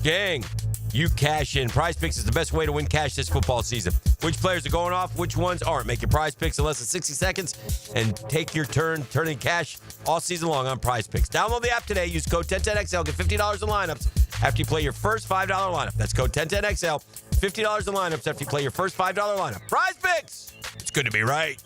gang, you cash in. Prize Picks is the best way to win cash this football season. Which players are going off, which ones aren't. Make your Prize Picks in less than 60 seconds and take your turn turning cash all season long on Prize Picks. Download the app today. Use code 1010XL. Get $50 in lineups after you play your first $5 lineup. That's code 1010XL. $50 in lineups after you play your first $5 lineup. Prize Picks. It's good to be right.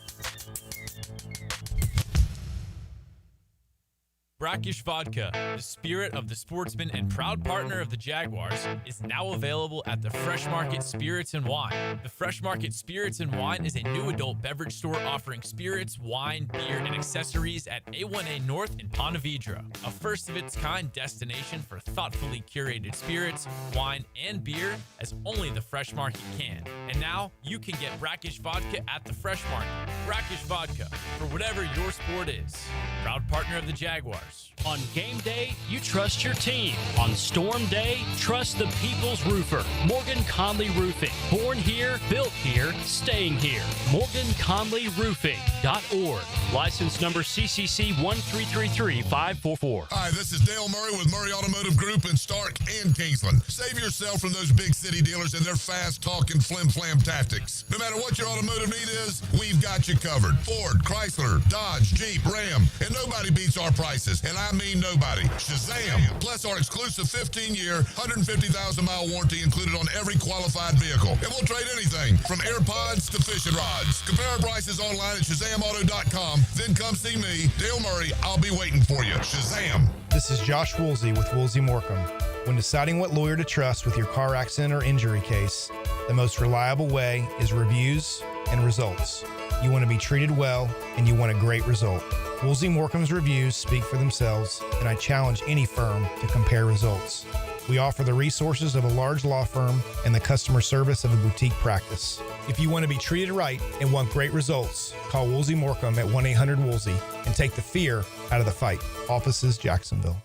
Brackish Vodka, the spirit of the sportsman and proud partner of the Jaguars, is now available at the Fresh Market Spirits and Wine. The Fresh Market Spirits and Wine is a new adult beverage store offering spirits, wine, beer, and accessories at A1A North in Ponte Vedra, a first-of-its-kind destination for thoughtfully curated spirits, wine, and beer as only the Fresh Market can. And now, you can get Brackish Vodka at the Fresh Market. Brackish Vodka, for whatever your sport is. Proud partner of the Jaguars. Roofers. On game day, you trust your team. On storm day, trust the people's roofer. Morgan Conley Roofing. Born here, built here, staying here. MorganConleyRoofing.org. License number CCC 1333544. Hi, this is Dale Murray with Murray Automotive Group in Stark and Kingsland. Save yourself from those big city dealers and their fast-talking flim-flam tactics. No matter what your automotive need is, we've got you covered. Ford, Chrysler, Dodge, Jeep, Ram, and nobody beats our prices, and I mean nobody. Shazam! Plus our exclusive 15-year, 150,000-mile warranty included on every qualified vehicle. And we'll trade anything from AirPods to fishing rods. Compare our prices online at ShazamAuto.com. Then come see me, Dale Murray. I'll be waiting for you. Shazam! This is Josh Woolsey with Woolsey Morecambe. When deciding what lawyer to trust with your car accident or injury case, the most reliable way is reviews and results. You want to be treated well, and you want a great result. Woolsey Morecambe's reviews speak for themselves, and I challenge any firm to compare results. We offer the resources of a large law firm and the customer service of a boutique practice. If you want to be treated right and want great results, call Woolsey Morecambe at 1-800-WOOLSEY and take the fear out of the fight. Offices, Jacksonville.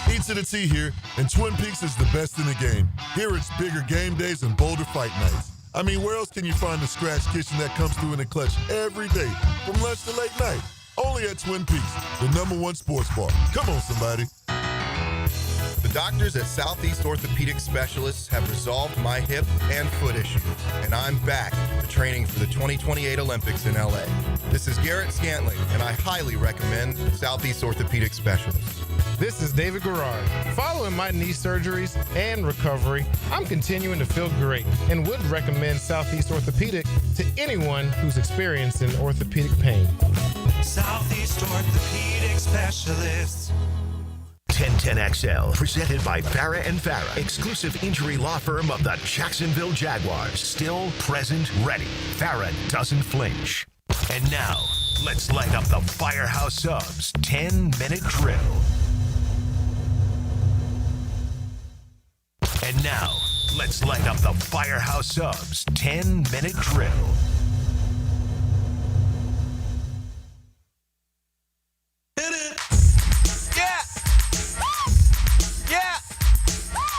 E to the T here, and Twin Peaks is the best in the game. Here it's bigger game days and bolder fight nights. I mean, where else can you find the scratch kitchen that comes through in the clutch every day, from lunch to late night? Only at Twin Peaks, the #1 sports bar. Come on, somebody. The doctors at Southeast Orthopedic Specialists have resolved my hip and foot issues, and I'm back to training for the 2028 Olympics in LA. This is Garrett Scantling, and I highly recommend Southeast Orthopedic Specialists. This is David Garrard. Following my knee surgeries and recovery, I'm continuing to feel great and would recommend Southeast Orthopedic to anyone who's experiencing orthopedic pain. Southeast Orthopedic Specialists. 1010XL, presented by Farah and Farah, exclusive injury law firm of the Jacksonville Jaguars. Still, present, ready. Farah doesn't flinch. And now, let's light up the Firehouse Subs 10-minute drill. And now, let's light up the Firehouse Subs 10-minute drill.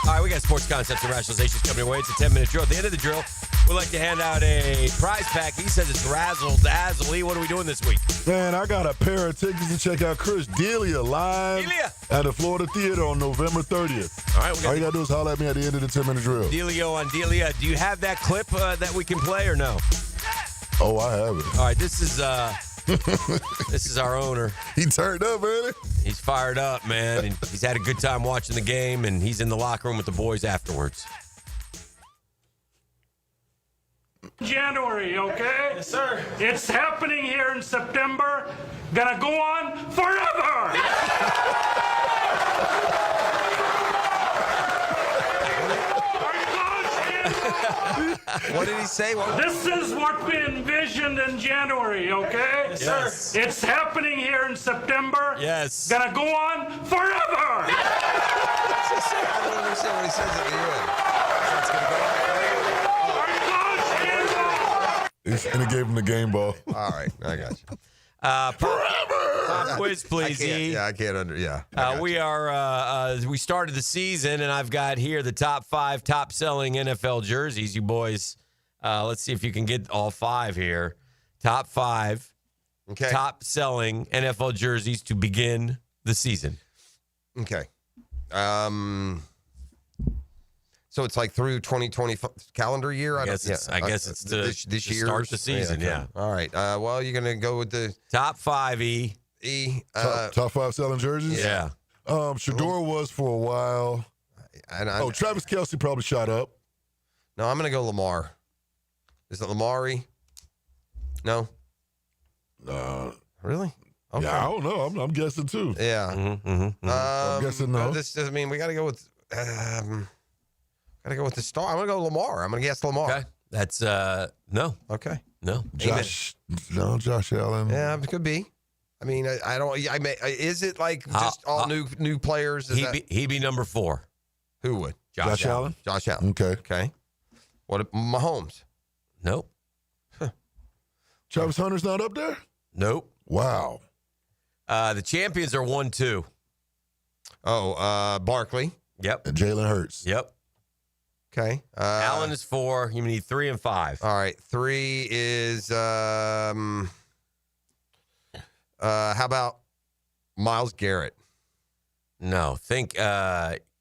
All right, we got sports concepts and rationalizations coming your way. It's a 10-minute drill. At the end of the drill, we'd like to hand out a prize pack. He says it's razzle dazzle. Lee, what are we doing this week? Man, I got a pair of tickets to check out Chris D'Elia live at the Florida Theater on November 30th. All right, all you got to do is holler at me at the end of the 10-minute drill. Delio on Delia. Do you have that clip that we can play or no? Oh, I have it. All right, this is this is our owner. He turned up, man. He's fired up, man. And he's had a good time watching the game, and he's in the locker room with the boys afterwards. January, okay? Yes, sir. It's happening here in September. Gonna go on forever. What did he say? This is what we envisioned in January, okay? Yes, sir. It's happening here in September. Yes. Gonna go on forever. I don't understand what he says at the end. And he gave him the game ball. All right, I got you. Pop quiz, please. I can't under. Yeah. We started the season, and I've got here the top 5 top-selling NFL jerseys. You boys, let's see if you can get all 5 here. Top 5 top-selling NFL jerseys to begin the season. Okay. So it's like through 2020 calendar year? I guess it's this year. Start the season, yeah. All right. Well, you're going to go with the top 5, E. Top 5 selling jerseys? Yeah. Shador was for a while. Travis Kelce probably shot up. No, I'm going to go Lamar. Is it Lamari? No? Really? Okay. Yeah, I don't know. I'm guessing too. Yeah. I'm guessing no. This doesn't mean we got to go with... Gotta go with the star. I'm gonna go Lamar. I'm gonna guess Lamar. Okay. That's no. Okay. No. Josh Allen. Yeah, it could be. I mean, I don't. Is it like just all new players? He'd be number 4. Who would? Josh Allen. Josh Allen. Okay. What? Mahomes. Nope. Travis Hunter's not up there. Nope. Wow. The champions are 1-2. Barkley. Yep. And Jalen Hurts. Yep. Okay. Allen is 4. You need 3 and 5. All right. 3 is how about Myles Garrett? No. Think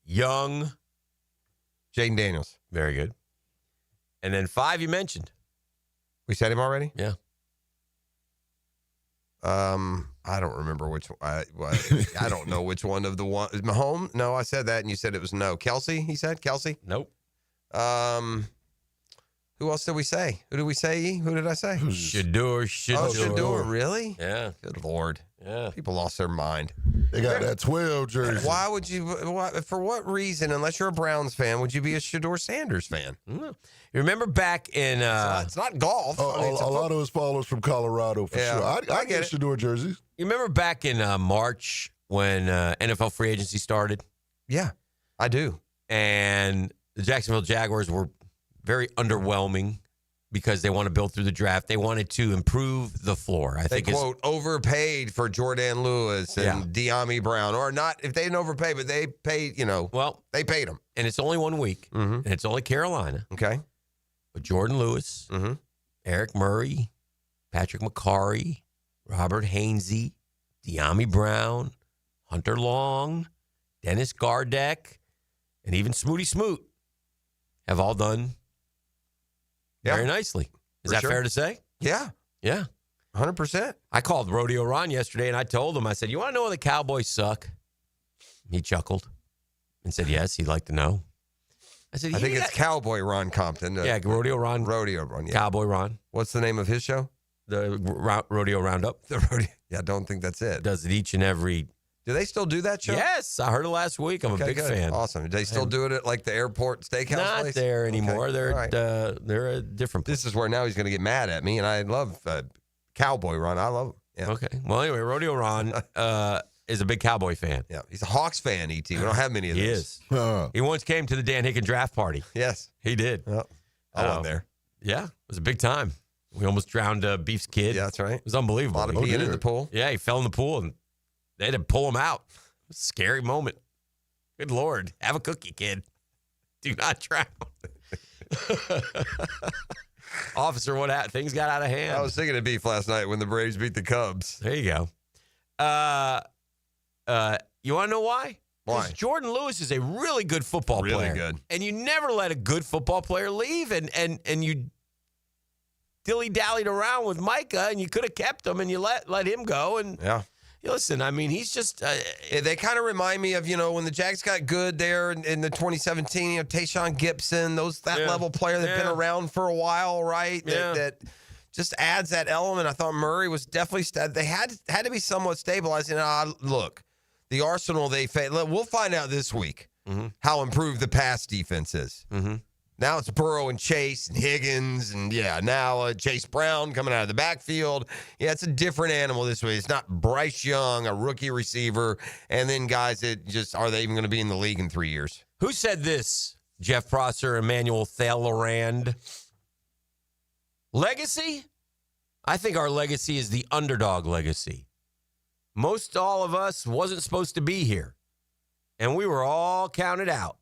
Young. Jaden Daniels. Very good. And then 5 you mentioned. We said him already? Yeah. I don't remember which one. I don't know which one of the one. Is Mahomes? No, I said that, and you said it was no. Kelsey, he said? Kelsey? Nope. Who else did we say? Who did we say? Who did I say? Shador. Oh, Shador, really? Yeah. Good Lord. Yeah. People lost their mind. They got that 12 jersey. Why would you, for what reason, unless you're a Browns fan, would you be a Shador Sanders fan? You remember back in... it's not golf. A lot of us followers from Colorado, for sure. I get Shador jerseys. You remember back in March when NFL free agency started? Yeah, I do. And the Jacksonville Jaguars were very underwhelming because they want to build through the draft. They wanted to improve the floor. I think quote, overpaid for Jordan Lewis and De'Ami Brown. Or not, if they didn't overpay, but they paid, they paid them. And it's only 1 week, and it's only Carolina. Okay. But Jordan Lewis, Eric Murray, Patrick McCarry, Robert Hainsey, De'Ami Brown, Hunter Long, Dennis Gardeck, and even Smooty Smoot have all done very nicely. Is that fair to say? Yeah. Yeah. 100%. I called Rodeo Ron yesterday, and I told him, I said, you want to know why the Cowboys suck? He chuckled and said, yes, he'd like to know. I said, I think it's Cowboy Ron Compton. Rodeo Ron. Rodeo Ron, yeah. Cowboy Ron. What's the name of his show? The Rodeo Roundup. The Rodeo. Yeah, I don't think that's it. Does it each and every... Do they still do that show? Yes, I heard it last week. I'm a big fan. Awesome. Do they still do it at like the airport steakhouse Not place? there anymore. Okay. They're a different place. This is where now he's going to get mad at me, and I love Cowboy Ron. I love him. Yeah. Okay. Well, anyway, Rodeo Ron is a big Cowboy fan. Yeah, he's a Hawks fan, E.T. We don't have many of those. He is. He once came to the Dan Hicken draft party. Yes. He did. Yep. I went there. Yeah, it was a big time. We almost drowned Beef's kid. Yeah, that's right. It was unbelievable. A lot of peeing in the pool. Yeah, he fell in the pool, and they had to pull him out. It was a scary moment. Good Lord. Have a cookie, kid. Do not drown. Officer, what happened? Things got out of hand. I was thinking of Beef last night when the Braves beat the Cubs. There you go. You want to know why? Why? Because Jordan Lewis is a really good football player. Really good. And you never let a good football player leave, and you dilly-dallied around with Micah, and you could have kept him, and you let him go. And yeah. Listen, I mean, he's just... they kind of remind me of, when the Jags got good there in the 2017, Tayshaun Gibson, that level player that's been around for a while, right? Yeah. That just adds that element. I thought Murray was definitely... They had to be somewhat stabilizing. Look, the Arsenal they faced... We'll find out this week how improved the pass defense is. Mm-hmm. Now it's Burrow and Chase and Higgins and, now Chase Brown coming out of the backfield. Yeah, it's a different animal this way. It's not Bryce Young, a rookie receiver, and then guys that just, are they even going to be in the league in 3 years? Who said this? Jeff Prosser, Emmanuel Thalorand. Legacy? I think our legacy is the underdog legacy. Most all of us wasn't supposed to be here, and we were all counted out,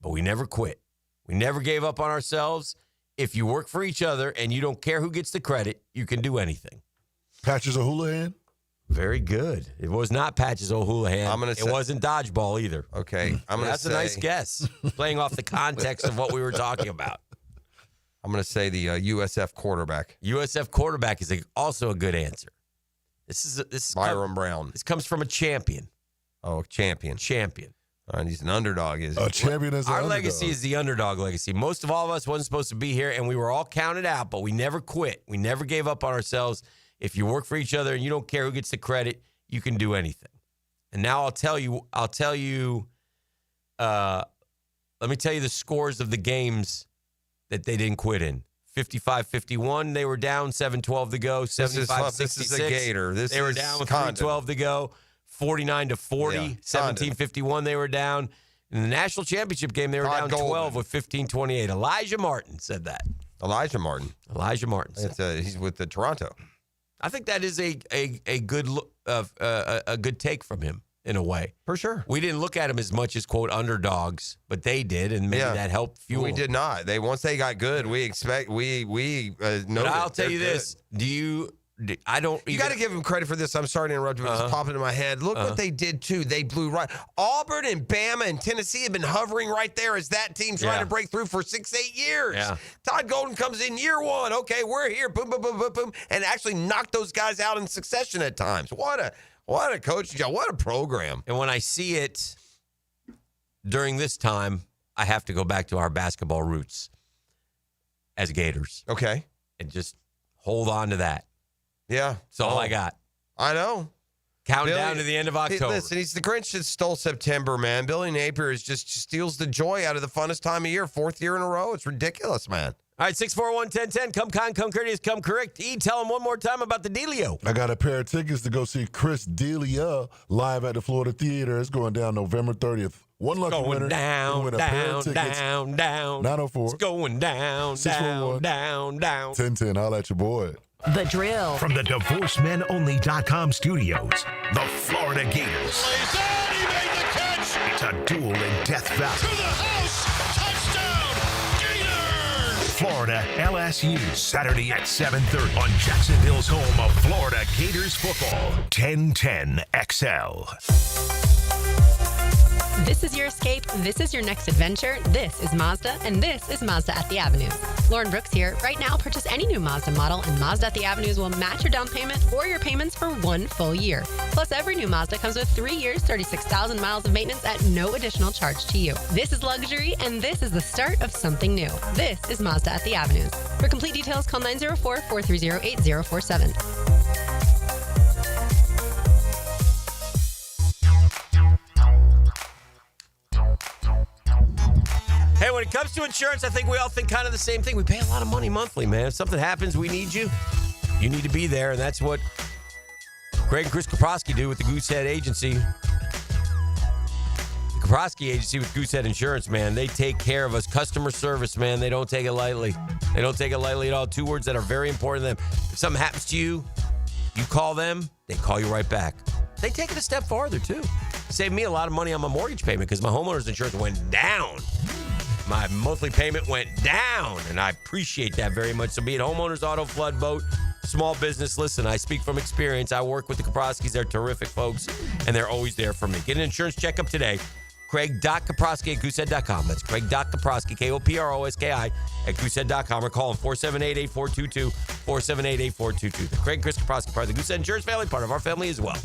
but we never quit. We never gave up on ourselves. If you work for each other and you don't care who gets the credit, you can do anything. Patches O'Houlihan? Very good. It was not Patches O'Houlihan. It wasn't dodgeball either. Okay. That's a nice guess, playing off the context of what we were talking about. I'm going to say the USF quarterback. USF quarterback is also a good answer. This is Byron Brown. This comes from a champion. Oh, champion. Champion. And he's an underdog. A champion is Our an legacy is the underdog legacy. Most of all of us wasn't supposed to be here, and we were all counted out, but we never quit. We never gave up on ourselves. If you work for each other and you don't care who gets the credit, you can do anything. And now let me tell you the scores of the games that they didn't quit in. 55-51, they were down 7-12 to go. 75-66. This is a Gator. They were down with 3-12 to go. 49-40, 17-51 they were down. In the national championship game, they were down 12 with 15-28. Elijah Martin said that. Elijah Martin said. He's with the Toronto. I think that is a good take from him. in a way. For sure. We didn't look at them as much as, quote, underdogs, but they did, and maybe that helped fuel. We did not. Once they got good, we know. But I'll tell you this. You got to give them credit for this. I'm sorry to interrupt, but it's popping in my head. Look what they did, too. They blew right. Auburn and Bama and Tennessee have been hovering right there as that team trying to break through for 6-8 years. Yeah. Todd Golden comes in year one. Okay, we're here. Boom, boom, boom, boom, boom. And actually knocked those guys out in succession at times. What a coaching job. What a program. And when I see it during this time, I have to go back to our basketball roots as Gators. Okay. And just hold on to that. Yeah. That's all I got. I know. Counting down to the end of October. Listen, he's the Grinch that stole September, man. Billy Napier just steals the joy out of the funnest time of year. 4th year in a row. It's ridiculous, man. All right, 641-1010. Come kind, come courteous, come correct. Tell him one more time about the dealio. I got a pair of tickets to go see Chris D'Elia live at the Florida Theater. It's going down November 30th. One lucky winner. Down, win a pair of tickets. down. 904. It's going down, 641. down. 1010. Holla at your boy. The Drill. From the DivorceMenOnly.com studios, the Florida Gators. He made the catch. It's a duel in Death Valley. To the house. Touchdown. Gators. Florida LSU, Saturday at 7:30 on Jacksonville's home of Florida Gators football. 1010 XL. This is your escape. This is your next adventure. This is Mazda, and this is Mazda at the Avenues. Lauren Brooks here. Right now, purchase any new Mazda model, and Mazda at the Avenues will match your down payment or your payments for 1 full year. Plus, every new Mazda comes with 3 years, 36,000 miles of maintenance at no additional charge to you. This is luxury, and this is the start of something new. This is Mazda at the Avenues. For complete details, call 904-430-8047. Hey, when it comes to insurance, I think we all think kind of the same thing. We pay a lot of money monthly, man. If something happens, we need you. You need to be there, and that's what Greg and Chris Kaprosky do with the Goosehead Agency. The Kaprosky Agency with Goosehead Insurance, man. They take care of us. Customer service, man. They don't take it lightly. They don't take it lightly at all. 2 words that are very important to them. If something happens to you, you call them, they call you right back. They take it a step farther, too. Saved me a lot of money on my mortgage payment because my homeowner's insurance went down. My monthly payment went down, and I appreciate that very much. So be it homeowners, auto, flood, boat, small business, listen, I speak from experience. I work with the Kaproskis. They're terrific folks, and they're always there for me. Get an insurance checkup today. Craig.Kaprosky at Goosehead.com. That's Craig.Kaprosky, Koproski at Goosehead.com, or call him 478-8422, 478-8422. The Craig and Chris Kaprosky, part of the Goosehead Insurance family, part of our family as well.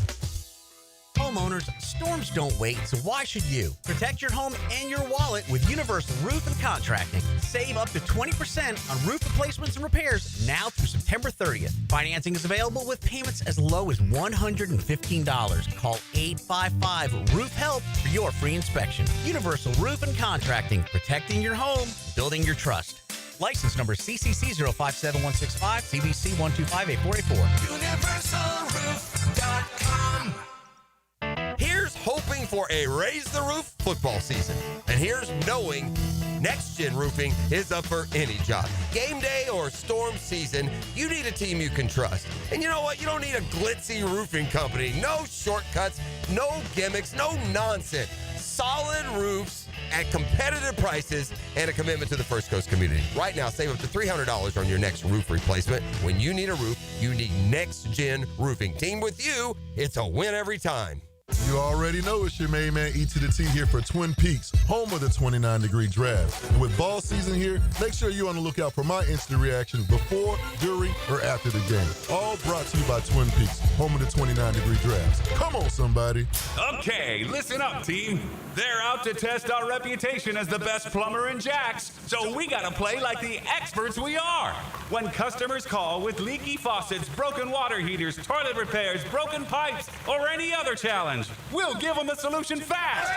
Homeowners, storms don't wait, so why should you? Protect your home and your wallet with Universal Roof and Contracting. Save up to 20% on roof replacements and repairs now through September 30th. Financing is available with payments as low as $115. Call 855-ROOF-HELP for your free inspection. Universal Roof and Contracting, protecting your home, building your trust. License number CCC 057165, CBC 1258484. UniversalRoof.com. Here's hoping for a Raise the Roof football season. And here's knowing Next Gen Roofing is up for any job. Game day or storm season, you need a team you can trust. And you know what? You don't need a glitzy roofing company. No shortcuts, no gimmicks, no nonsense. Solid roofs at competitive prices and a commitment to the First Coast community. Right now, save up to $300 on your next roof replacement. When you need a roof, you need Next Gen Roofing. Team with you, it's a win every time. You already know it's your main man E to the T here for Twin Peaks, home of the 29-degree draft. And with ball season here, make sure you're on the lookout for my instant reactions before, during, or after the game. All brought to you by Twin Peaks, home of the 29-degree drafts. Come on, somebody. Okay, listen up, team. They're out to test our reputation as the best plumber in Jax, so we gotta play like the experts we are. When customers call with leaky faucets, broken water heaters, toilet repairs, broken pipes, or any other challenge, we'll give them the solution fast.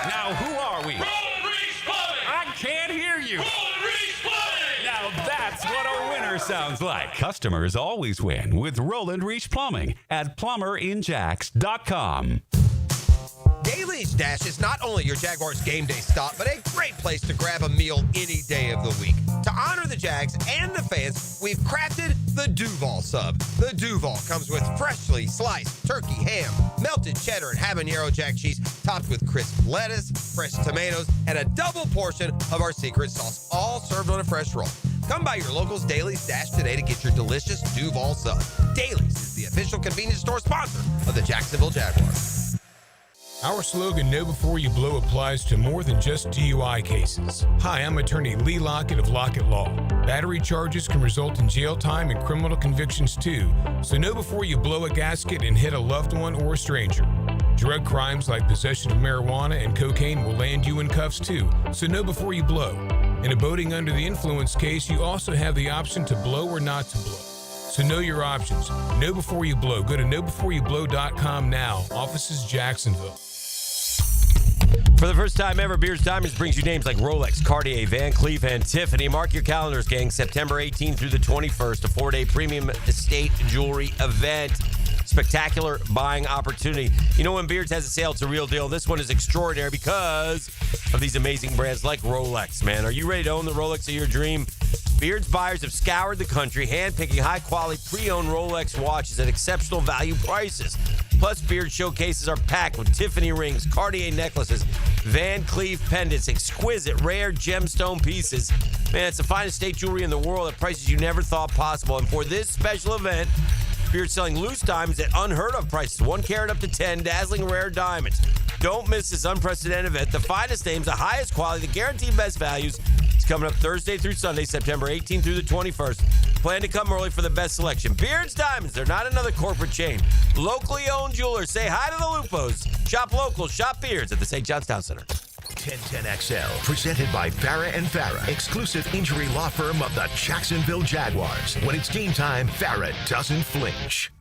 Now, who are we? Roland Reese Plumbing! I can't hear you. Roland Reese Plumbing! Now that's what a winner sounds like. Customers always win with Roland Reese Plumbing at plumberinjax.com. Daly's Dash is not only your Jaguars game day stop, but a great place to grab a meal any day of the week. To honor the Jags and the fans, we've crafted the Duval sub. The Duval comes with freshly sliced turkey, ham, melted cheddar, and habanero jack cheese, topped with crisp lettuce, fresh tomatoes, and a double portion of our secret sauce, all served on a fresh roll. Come by your local's Dailies Dash today to get your delicious Duval sub. Dailies is the official convenience store sponsor of the Jacksonville Jaguars. Our slogan, Know Before You Blow, applies to more than just DUI cases. Hi, I'm attorney Lee Lockett of Lockett Law. Battery charges can result in jail time and criminal convictions too, so know before you blow a gasket and hit a loved one or a stranger. Drug crimes like possession of marijuana and cocaine will land you in cuffs too, so know before you blow. In a boating under the influence case, you also have the option to blow or not to blow. So know your options. Know before you blow. Go to knowbeforeyoublow.com now. Offices Jacksonville. For the first time ever, Beers Diamonds brings you names like Rolex, Cartier, Van Cleef, and Tiffany. Mark your calendars, gang. September 18th through the 21st, a 4-day premium estate jewelry event. Spectacular buying opportunity. You know, when Beards has a sale, it's a real deal. This one is extraordinary because of these amazing brands like Rolex, man. Are you ready to own the Rolex of your dream? Beards buyers have scoured the country, handpicking high-quality pre-owned Rolex watches at exceptional value prices. Plus, Beard showcases are packed with Tiffany rings, Cartier necklaces, Van Cleef pendants, exquisite, rare gemstone pieces. Man, it's the finest state jewelry in the world at prices you never thought possible. And for this special event, Beard's selling loose diamonds at unheard-of prices, 1 carat up to 10, dazzling rare diamonds. Don't miss this unprecedented event. The finest names, the highest quality, the guaranteed best values. It's coming up Thursday through Sunday, September 18th through the 21st. Plan to come early for the best selection. Beard's Diamonds, they're not another corporate chain. Locally owned jewelers. Say hi to the Lupos. Shop local, shop Beards at the St. John's Town Center. 1010XL, presented by Farah and Farah, exclusive injury law firm of the Jacksonville Jaguars. When it's game time, Farah doesn't flinch.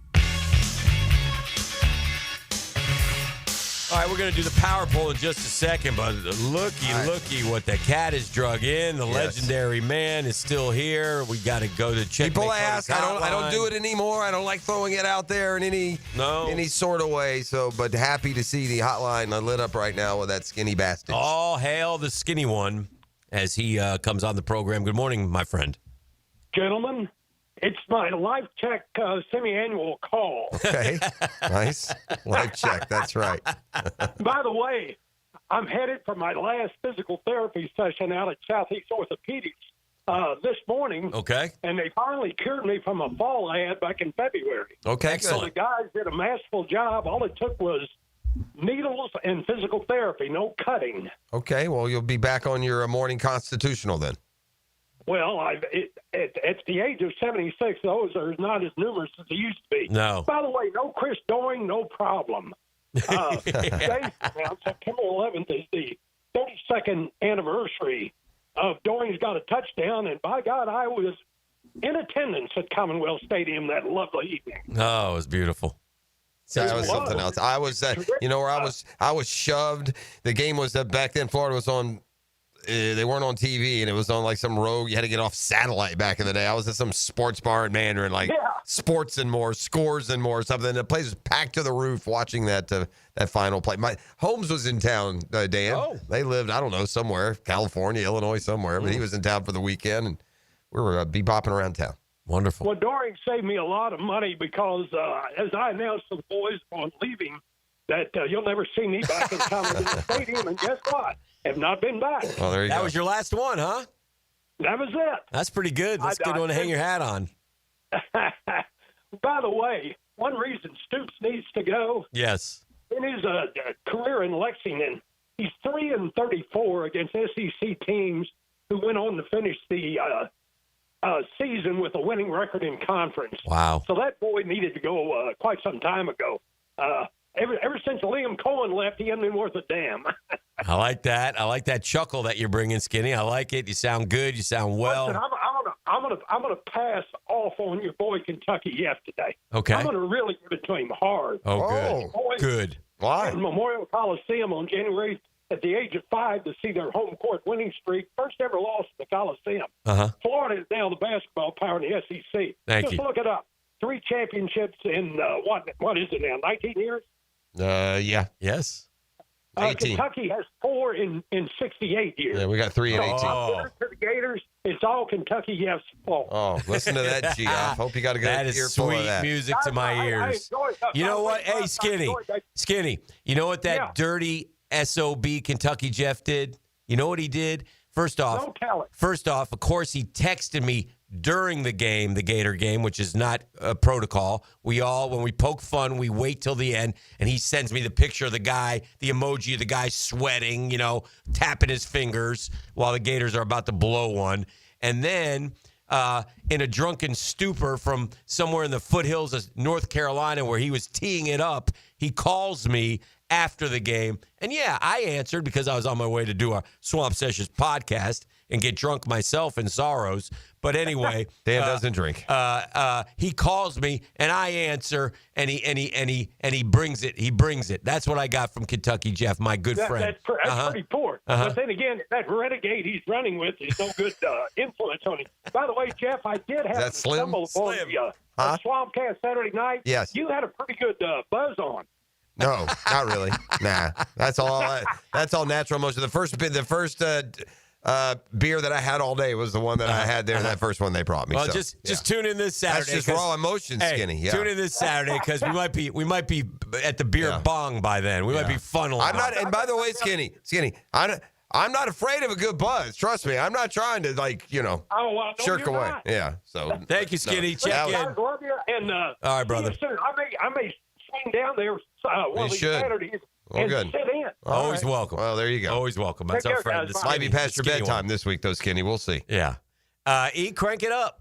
All right, we're going to do the power poll in just a second, but looky what the cat has drug in. The legendary man is still here. We got to go to check. People ask. I don't do it anymore. I don't like throwing it out there in any sort of way. So, but happy to see the hotline lit up right now with that skinny bastard. All hail the skinny one as he comes on the program. Good morning, my friend. Gentlemen, it's my life check semi-annual call. Okay, nice. Life check, that's right. By the way, I'm headed for my last physical therapy session out at Southeast Orthopedics this morning. Okay. And they finally cured me from a fall I had back in February. Okay, excellent. So the guys did a masterful job. All it took was needles and physical therapy, no cutting. Okay, well, you'll be back on your morning constitutional then. Well, at the age of 76, those are not as numerous as they used to be. No. By the way, no Chris Doing, no problem. Today, September 11th, is the 32nd anniversary of Doing's got a touchdown, and by God, I was in attendance at Commonwealth Stadium that lovely evening. Oh, it was beautiful. That was something else. I was, I was shoved. The game was back then. Florida was on. They weren't on TV, and it was on like some road. You had to get off satellite back in the day. I was at some sports bar in Mandarin, like sports and more, scores and more, something. The place was packed to the roof watching that final play. My Holmes was in town, Dan. Oh. They lived, I don't know, somewhere, California, Illinois, somewhere. But he was in town for the weekend, and we were bebopping around town. Wonderful. Well, Doring saved me a lot of money because as I announced to the boys upon leaving that you'll never see me back in Commonwealth Stadium, and guess what? Have not been back. Oh, there you go. That was your last one, huh? That was it. That's pretty good. That's a good one to hang your hat on. By the way, one reason Stoops needs to go. Yes. In his career in Lexington, he's 3-34 against SEC teams who went on to finish the season with a winning record in conference. Wow. So that boy needed to go quite some time ago. Ever since Liam Cohen left, he hasn't been worth a damn. I like that. I like that chuckle that you're bringing, Skinny. I like it. You sound good. You sound well. Listen, I'm gonna pass off on your boy Kentucky yesterday. Okay. I'm gonna really give it to him hard. Oh, good. Boys Good. Why? at Memorial Coliseum on January at the age of 5 to see their home court winning streak, first ever loss at the Coliseum. Uh-huh. Florida is now the basketball power in the SEC. Thank Just you. look it up. 3 championships in what is it now? 19 years. Yeah. Yes. 18. Kentucky has 4 in 68 years. Yeah, we got 3 in 18. To the Gators, it's all Kentucky F's fault. Oh, listen to that, Geoff. Hope you got a good That is earful of sweet that. music to my ears. You know what? Hey, Skinny. You know what that dirty SOB Kentucky Jeff did? You know what he did? First off, of course, he texted me during the game, the Gator game, which is not a protocol. When we poke fun, we wait till the end, and he sends me the picture of the guy, the emoji of the guy sweating, tapping his fingers while the Gators are about to blow one. And then in a drunken stupor from somewhere in the foothills of North Carolina where he was teeing it up, he calls me after the game. And yeah, I answered because I was on my way to do a Swamp Sessions podcast and get drunk myself in sorrows. But anyway, Dan doesn't drink. He calls me and I answer, and he brings it. He brings it. That's what I got from Kentucky Jeff, my good friend. That's pretty poor. But then again, that renegade he's running with is no good influence on him. By the way, Jeff, I did have that Slim? Swampcast Saturday night. Yes. You had a pretty good buzz on. No, not really. Nah, that's all. That's all natural emotion. The first beer that I had all day was the one that I had there. That first one they brought me. Well, just tune in this Saturday. That's just raw emotion, Skinny. Yeah. Tune in this Saturday because we might be at the beer bong by then. We might be funneling. I'm not. And by the way, Skinny, I'm not afraid of a good buzz. Trust me. I'm not trying to shirk away. Not. Yeah. So thank you, Skinny. Check in. And all right, brother. I may swing down there one of these Saturdays. Well, good. Sit in. Always welcome. Well, there you go. Always welcome. That's our friend. Might be past your bedtime this week, though, Skinny. We'll see. Yeah. Crank it up.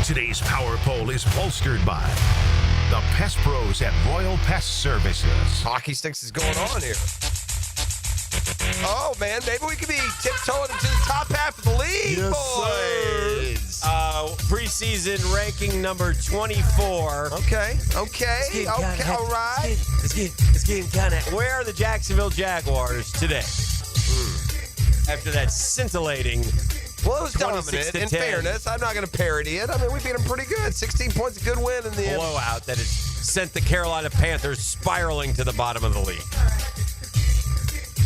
Today's Power Poll is bolstered by the Pest Pros at Royal Pest Services. Hockey sticks is going on here. Oh, man, maybe we could be tiptoeing into the top half of the league, boys. Preseason ranking number 24. Okay, all right. It's getting kind of. Where are the Jacksonville Jaguars today? After that scintillating. Well, it was dominant. In fairness, I'm not going to parody it. I mean, we beat them pretty good. 16 points, a good win in the end. Blowout that has sent the Carolina Panthers spiraling to the bottom of the league.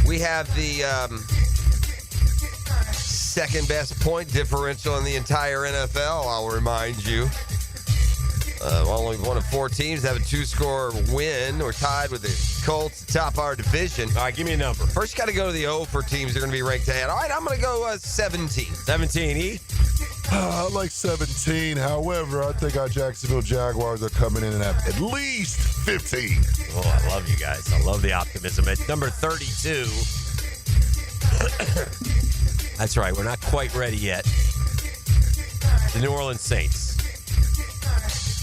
We have the second best point differential in the entire NFL, I'll remind you. Only one of 4 teams have a 2-score win. We're tied with the Colts atop our division. All right, give me a number. First, got to go to the O for teams that are going to be ranked ahead. All right, I'm going to go 17. 17, E? I like 17. However, I think our Jacksonville Jaguars are coming in at least 15. Oh, I love you guys. I love the optimism. At number 32. That's right. We're not quite ready yet. The New Orleans Saints.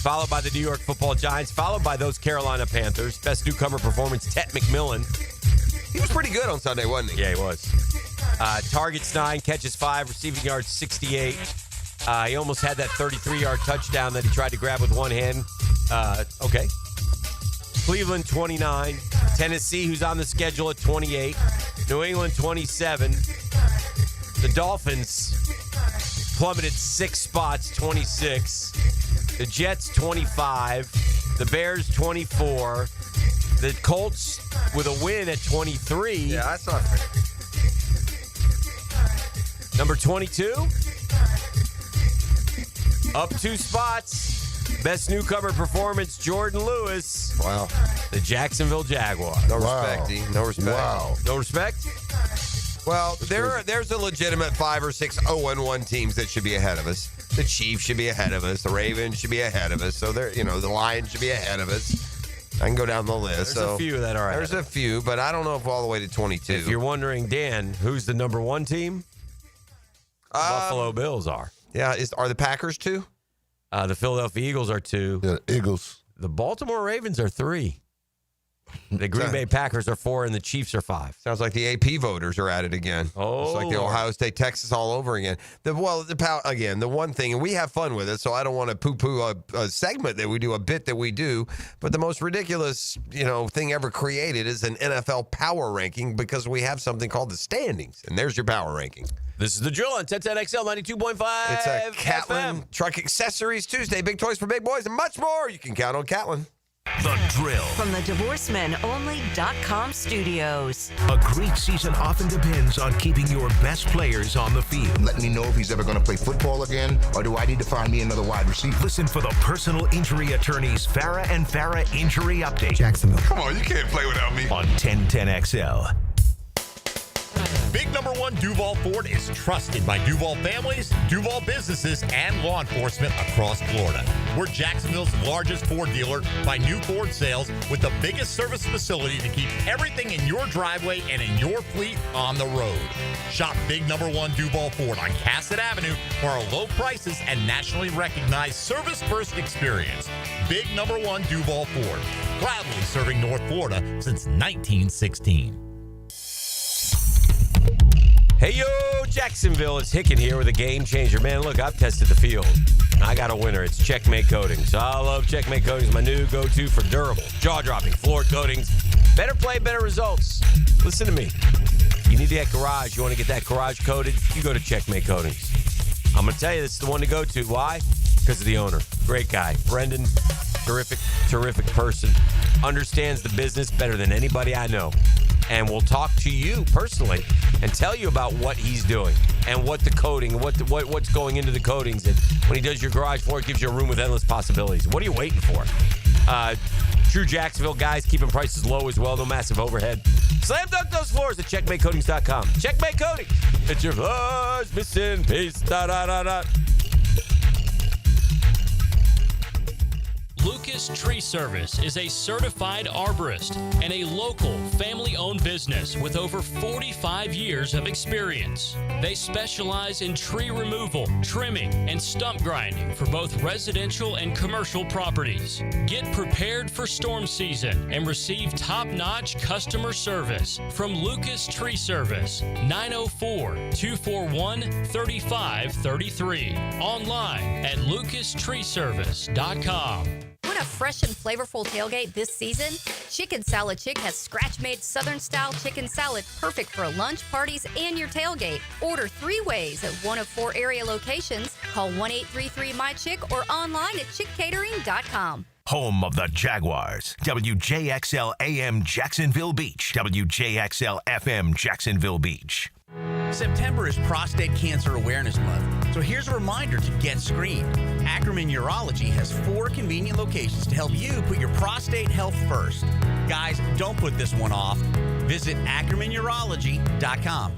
Followed by the New York Football Giants. Followed by those Carolina Panthers. Best newcomer performance, Tet McMillan. He was pretty good on Sunday, wasn't he? Yeah, he was. Targets 9, catches 5, receiving yards 68. He almost had that 33-yard touchdown that he tried to grab with one hand. Okay. Cleveland, 29. Tennessee, who's on the schedule at 28. New England, 27. The Dolphins plummeted 6 spots, 26. The Jets, 25. The Bears, 24. The Colts with a win at 23. Yeah, that's not fair. Number 22. Up 2 spots. Best newcomer performance, Jordan Lewis. Wow. The Jacksonville Jaguars. No respect, E. No respect. Wow. No respect? Well, there's a legitimate 5 or 6 0-1 teams that should be ahead of us. The Chiefs should be ahead of us. The Ravens should be ahead of us. So the Lions should be ahead of us. I can go down the list. There's a few that are ahead. There's a few, but I don't know if all the way to 22. If you're wondering, Dan, who's the number 1 team? Buffalo Bills are. Yeah, are the Packers 2? The Philadelphia Eagles are 2. Yeah, Eagles. The Baltimore Ravens are 3. The Green Bay Packers are 4, and the Chiefs are 5. Sounds like the AP voters are at it again. Oh, it's like the Ohio State, Texas all over again. The one thing, and we have fun with it, so I don't want to poo-poo a segment that we do, a bit that we do, but the most ridiculous, thing ever created is an NFL power ranking because we have something called the standings, and there's your power ranking. This is the drill on 1010XL 92.5. It's a Catlin FM. Truck Accessories Tuesday. Big toys for big boys and much more. You can count on Catlin. The Drill. From the DivorceMenOnly.com studios. A great season often depends on keeping your best players on the field. Let me know if he's ever going to play football again, or do I need to find me another wide receiver? Listen for the personal injury attorneys Farrah and Farrah Injury Update. Jacksonville. Come on, you can't play without me. On 1010XL. Big number one Duval Ford is trusted by Duval families, Duval businesses, and law enforcement across Florida. We're Jacksonville's largest Ford dealer by new Ford sales with the biggest service facility to keep everything in your driveway and in your fleet on the road. Shop Big number one Duval Ford on Cassett Avenue for our low prices and nationally recognized service-first experience. Big number one Duval Ford, proudly serving North Florida since 1916. Hey, yo, Jacksonville. It's Hicken here with a game changer. Man, look, I've tested the field. I got a winner. It's Checkmate Coatings. I love Checkmate Coatings, my new go-to for durable, jaw-dropping floor coatings. Better play, better results. Listen to me. You need that garage. You want to get that garage coated? You go to Checkmate Coatings. I'm going to tell you, this is the one to go to. Why? Because of the owner. Great guy. Brendan, terrific person. Understands the business better than anybody I know. And we'll talk to you personally and tell you about what he's doing and what the coating, what's going into the coatings. And when he does your garage floor, it gives you a room with endless possibilities. What are you waiting for? True Jacksonville guys, keeping prices low as well. No massive overhead. Slam dunk those floors at checkmatecoatings.com. Checkmate Coatings. It's your floors missing piece. Da-da-da-da. Lucas Tree Service is a certified arborist and a local family-owned business with over 45 years of experience. They specialize in tree removal, trimming, and stump grinding for both residential and commercial properties. Get prepared for storm season and receive top-notch customer service from Lucas Tree Service, 904-241-3533. Online at lucastreeservice.com. Want a fresh and flavorful tailgate this season? Chicken Salad Chick has scratch-made Southern-style chicken salad perfect for lunch, parties, and your tailgate. Order 3 ways at one of 4 area locations. Call 1-833-MY-CHICK or online at chickcatering.com. Home of the Jaguars. WJXL AM Jacksonville Beach. WJXL FM Jacksonville Beach. September is Prostate Cancer Awareness Month, so here's a reminder to get screened. Ackerman Urology has 4 convenient locations to help you put your prostate health first. Guys, don't put this one off. Visit AckermanUrology.com.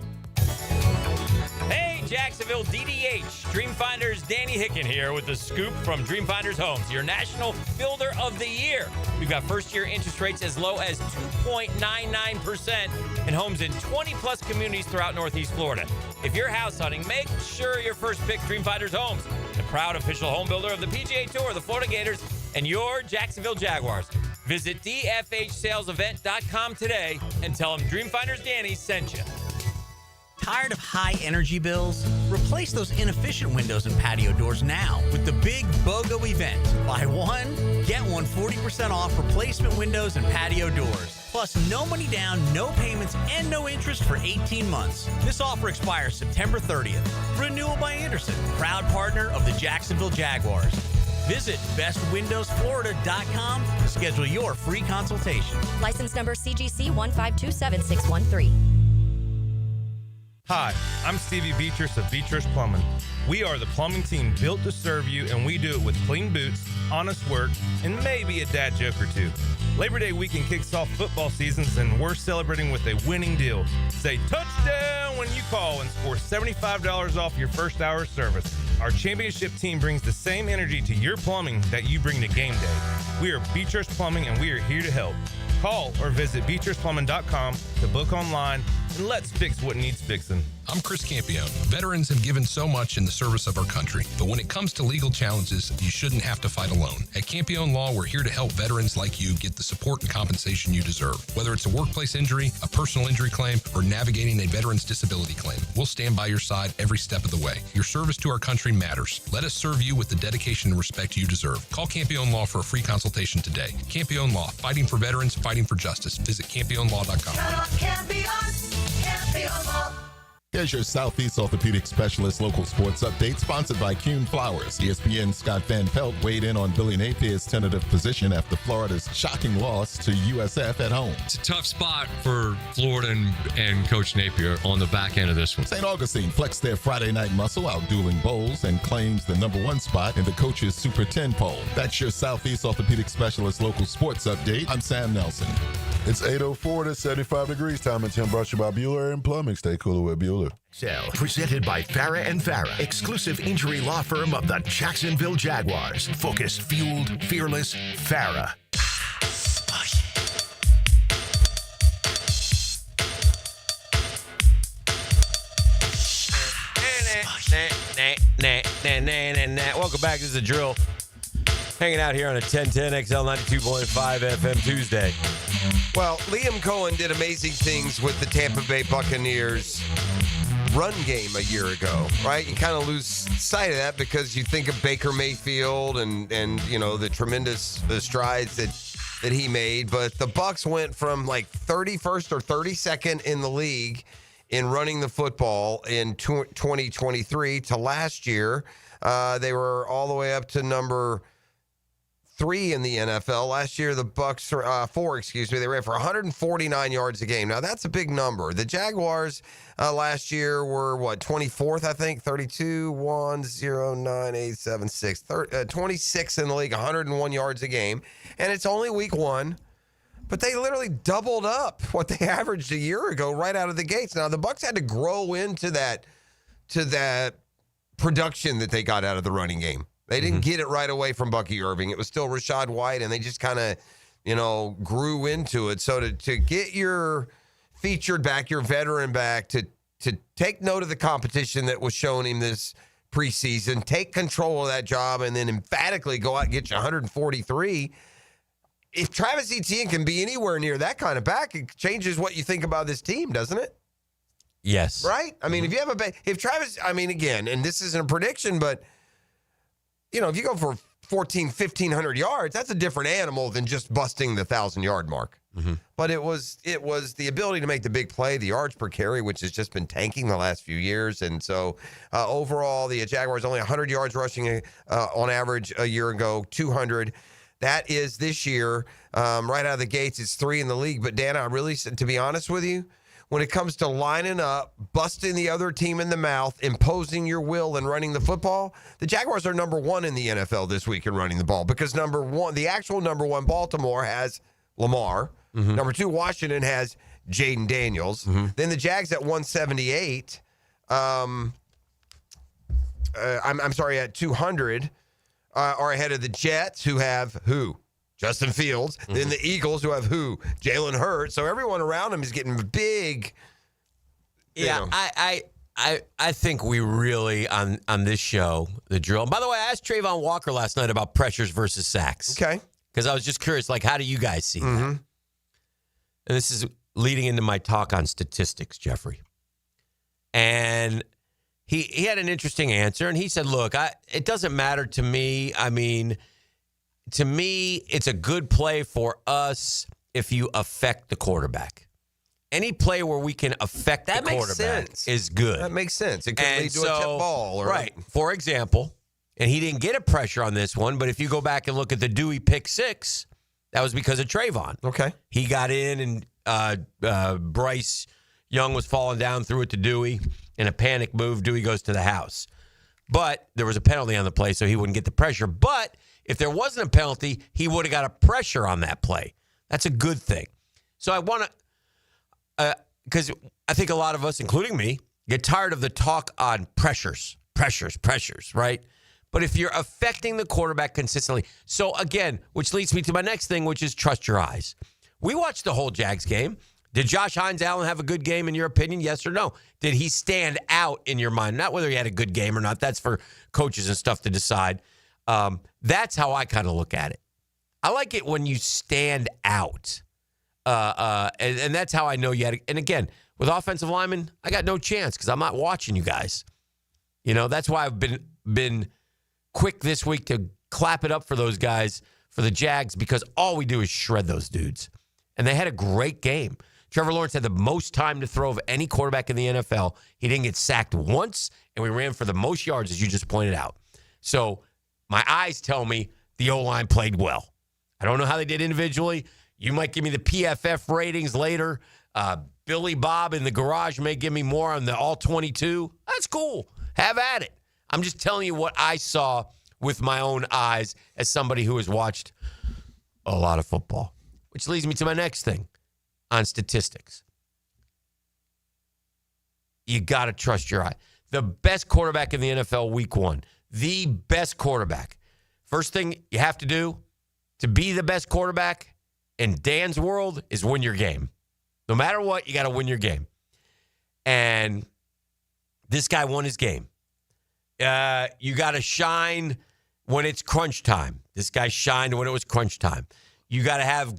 Hey, Jacksonville DDH. Dreamfinders Danny Hicken here with the scoop from Dreamfinders Homes, your national builder of the year. We've got first-year interest rates as low as 2.99% and homes in 20-plus communities throughout Northeast Florida. If you're house hunting, make sure your first pick Dreamfinders Homes, the proud official home builder of the PGA Tour, the Florida Gators, and your Jacksonville Jaguars. Visit dfhsalesevent.com today and tell them Dreamfinders Danny sent you. Tired of high energy bills? Replace those inefficient windows and patio doors now with the big BOGO event. Buy one, get one 40% off replacement windows and patio doors. Plus, no money down, no payments, and no interest for 18 months. This offer expires September 30th. Renewal by Anderson, proud partner of the Jacksonville Jaguars. Visit bestwindowsflorida.com to schedule your free consultation. License number CGC 1527613. Hi, I'm Stevie Beatrice of Beatrice Plumbing. We are the plumbing team built to serve you, and we do it with clean boots, honest work, and maybe a dad joke or two. Labor Day weekend kicks off football seasons, and we're celebrating with a winning deal. Say touchdown when you call and score $75 off your first hour of service. Our championship team brings the same energy to your plumbing that you bring to game day. We are Beatrice Plumbing, and we are here to help. Call or visit beatriceplumbing.com to book online, and let's fix what needs fixing. I'm Chris Campione. Veterans have given so much in the service of our country, but when it comes to legal challenges, you shouldn't have to fight alone. At Campione Law, we're here to help veterans like you get the support and compensation you deserve. Whether it's a workplace injury, a personal injury claim, or navigating a veteran's disability claim, we'll stand by your side every step of the way. Your service to our country matters. Let us serve you with the dedication and respect you deserve. Call Campione Law for a free consultation today. Campione Law, fighting for veterans, fighting for justice. Visit CampioneLaw.com. Campione Law. Yeah, Here's your Southeast Orthopedic Specialist local sports update, sponsored by Kuhn Flowers. ESPN's Scott Van Pelt weighed in on Billy Napier's tentative position after Florida's shocking loss to USF at home. It's a tough spot for Florida and Coach Napier on the back end of this one. St. Augustine flexed their Friday night muscle out dueling Bowls and claims the number 1 spot in the coach's Super 10 poll. That's your Southeast Orthopedic Specialist local sports update. I'm Sam Nelson. It's 8:04 to 75 degrees. Time and 10 brought to you by Bueller and Plumbing. Stay cooler with Bueller. Presented by Farah and Farah, exclusive injury law firm of the Jacksonville Jaguars. Focused, fueled, fearless, Farah. Welcome back. This is The Drill. Hanging out here on a 1010 XL 92.5 FM Tuesday. Well, Liam Cohen did amazing things with the Tampa Bay Buccaneers run game a year ago, right? You kind of lose sight of that because you think of Baker Mayfield and you know, the tremendous strides that he made. But the Bucs went from like 31st or 32nd in the league in running the football in 2023 to last year. They were all the way up to number 3 in the NFL. Last year, the Bucs, 4, they ran for 149 yards a game. Now, that's a big number. The Jaguars last year were, 24th, I think? 32, 1, 0, 9, 8, 7, 6. 26 in the league, 101 yards a game. And it's only week 1. But they literally doubled up what they averaged a year ago right out of the gates. Now, the Bucs had to grow into that production that they got out of the running game. They didn't get it right away from Bucky Irving. It was still Rashad White, and they just kind of, grew into it. So to get your featured back, your veteran back, to take note of the competition that was shown him this preseason, take control of that job, and then emphatically go out and get you 143. If Travis Etienne can be anywhere near that kind of back, it changes what you think about this team, doesn't it? Yes. Right? I mean, if you have if Travis, again, and this isn't a prediction, but if you go for 1,500 yards, that's a different animal than just busting the 1,000-yard mark. Mm-hmm. But it was the ability to make the big play, the yards per carry, which has just been tanking the last few years. And so overall, the Jaguars only 100 yards rushing on average a year ago, 200. That is this year, right out of the gates, it's 3 in the league. But, Dan, to be honest with you, when it comes to lining up, busting the other team in the mouth, imposing your will and running the football, the Jaguars are number 1 in the NFL this week in running the ball because the actual number 1, Baltimore, has Lamar. Mm-hmm. Number 2, Washington has Jaden Daniels. Mm-hmm. Then the Jags at 178. I'm sorry, at 200 are ahead of the Jets, who have who? Justin Fields. Mm-hmm. Then the Eagles, who have who? Jalen Hurts. So everyone around them is getting big. Yeah, I think we really, on this show, The Drill. And by the way, I asked Trayvon Walker last night about pressures versus sacks. Okay. Because I was just curious, how do you guys see that? And this is leading into my talk on statistics, Jeffrey. And he had an interesting answer, and he said, look, it doesn't matter to me. I mean, to me, it's a good play for us if you affect the quarterback. Any play where we can affect the quarterback is good. That makes sense. It could lead to a tip ball. Right. For example, and he didn't get a pressure on this one, but if you go back and look at the Dewey pick 6, that was because of Trayvon. Okay. He got in, and Bryce Young was falling down, threw it to Dewey. In a panic move, Dewey goes to the house. But there was a penalty on the play, so he wouldn't get the pressure. But if there wasn't a penalty, he would have got a pressure on that play. That's a good thing. So I want to, because I think a lot of us, including me, get tired of the talk on pressures, right? But if you're affecting the quarterback consistently. So again, which leads me to my next thing, which is trust your eyes. We watched the whole Jags game. Did Josh Hines-Allen have a good game in your opinion? Yes or no? Did he stand out in your mind? Not whether he had a good game or not. That's for coaches and stuff to decide. That's how I kind of look at it. I like it when you stand out. And that's how I know you had and again, with offensive linemen, I got no chance because I'm not watching you guys. That's why I've been quick this week to clap it up for those guys, for the Jags, because all we do is shred those dudes. And they had a great game. Trevor Lawrence had the most time to throw of any quarterback in the NFL. He didn't get sacked once, and we ran for the most yards, as you just pointed out. So my eyes tell me the O-line played well. I don't know how they did individually. You might give me the PFF ratings later. Billy Bob in the garage may give me more on the all-22. That's cool. Have at it. I'm just telling you what I saw with my own eyes as somebody who has watched a lot of football, which leads me to my next thing on statistics. You got to trust your eye. The best quarterback in the NFL week 1, the best quarterback. First thing you have to do to be the best quarterback in Dan's world is win your game. No matter what, you got to win your game. And this guy won his game. You got to shine when it's crunch time. This guy shined when it was crunch time. You got to have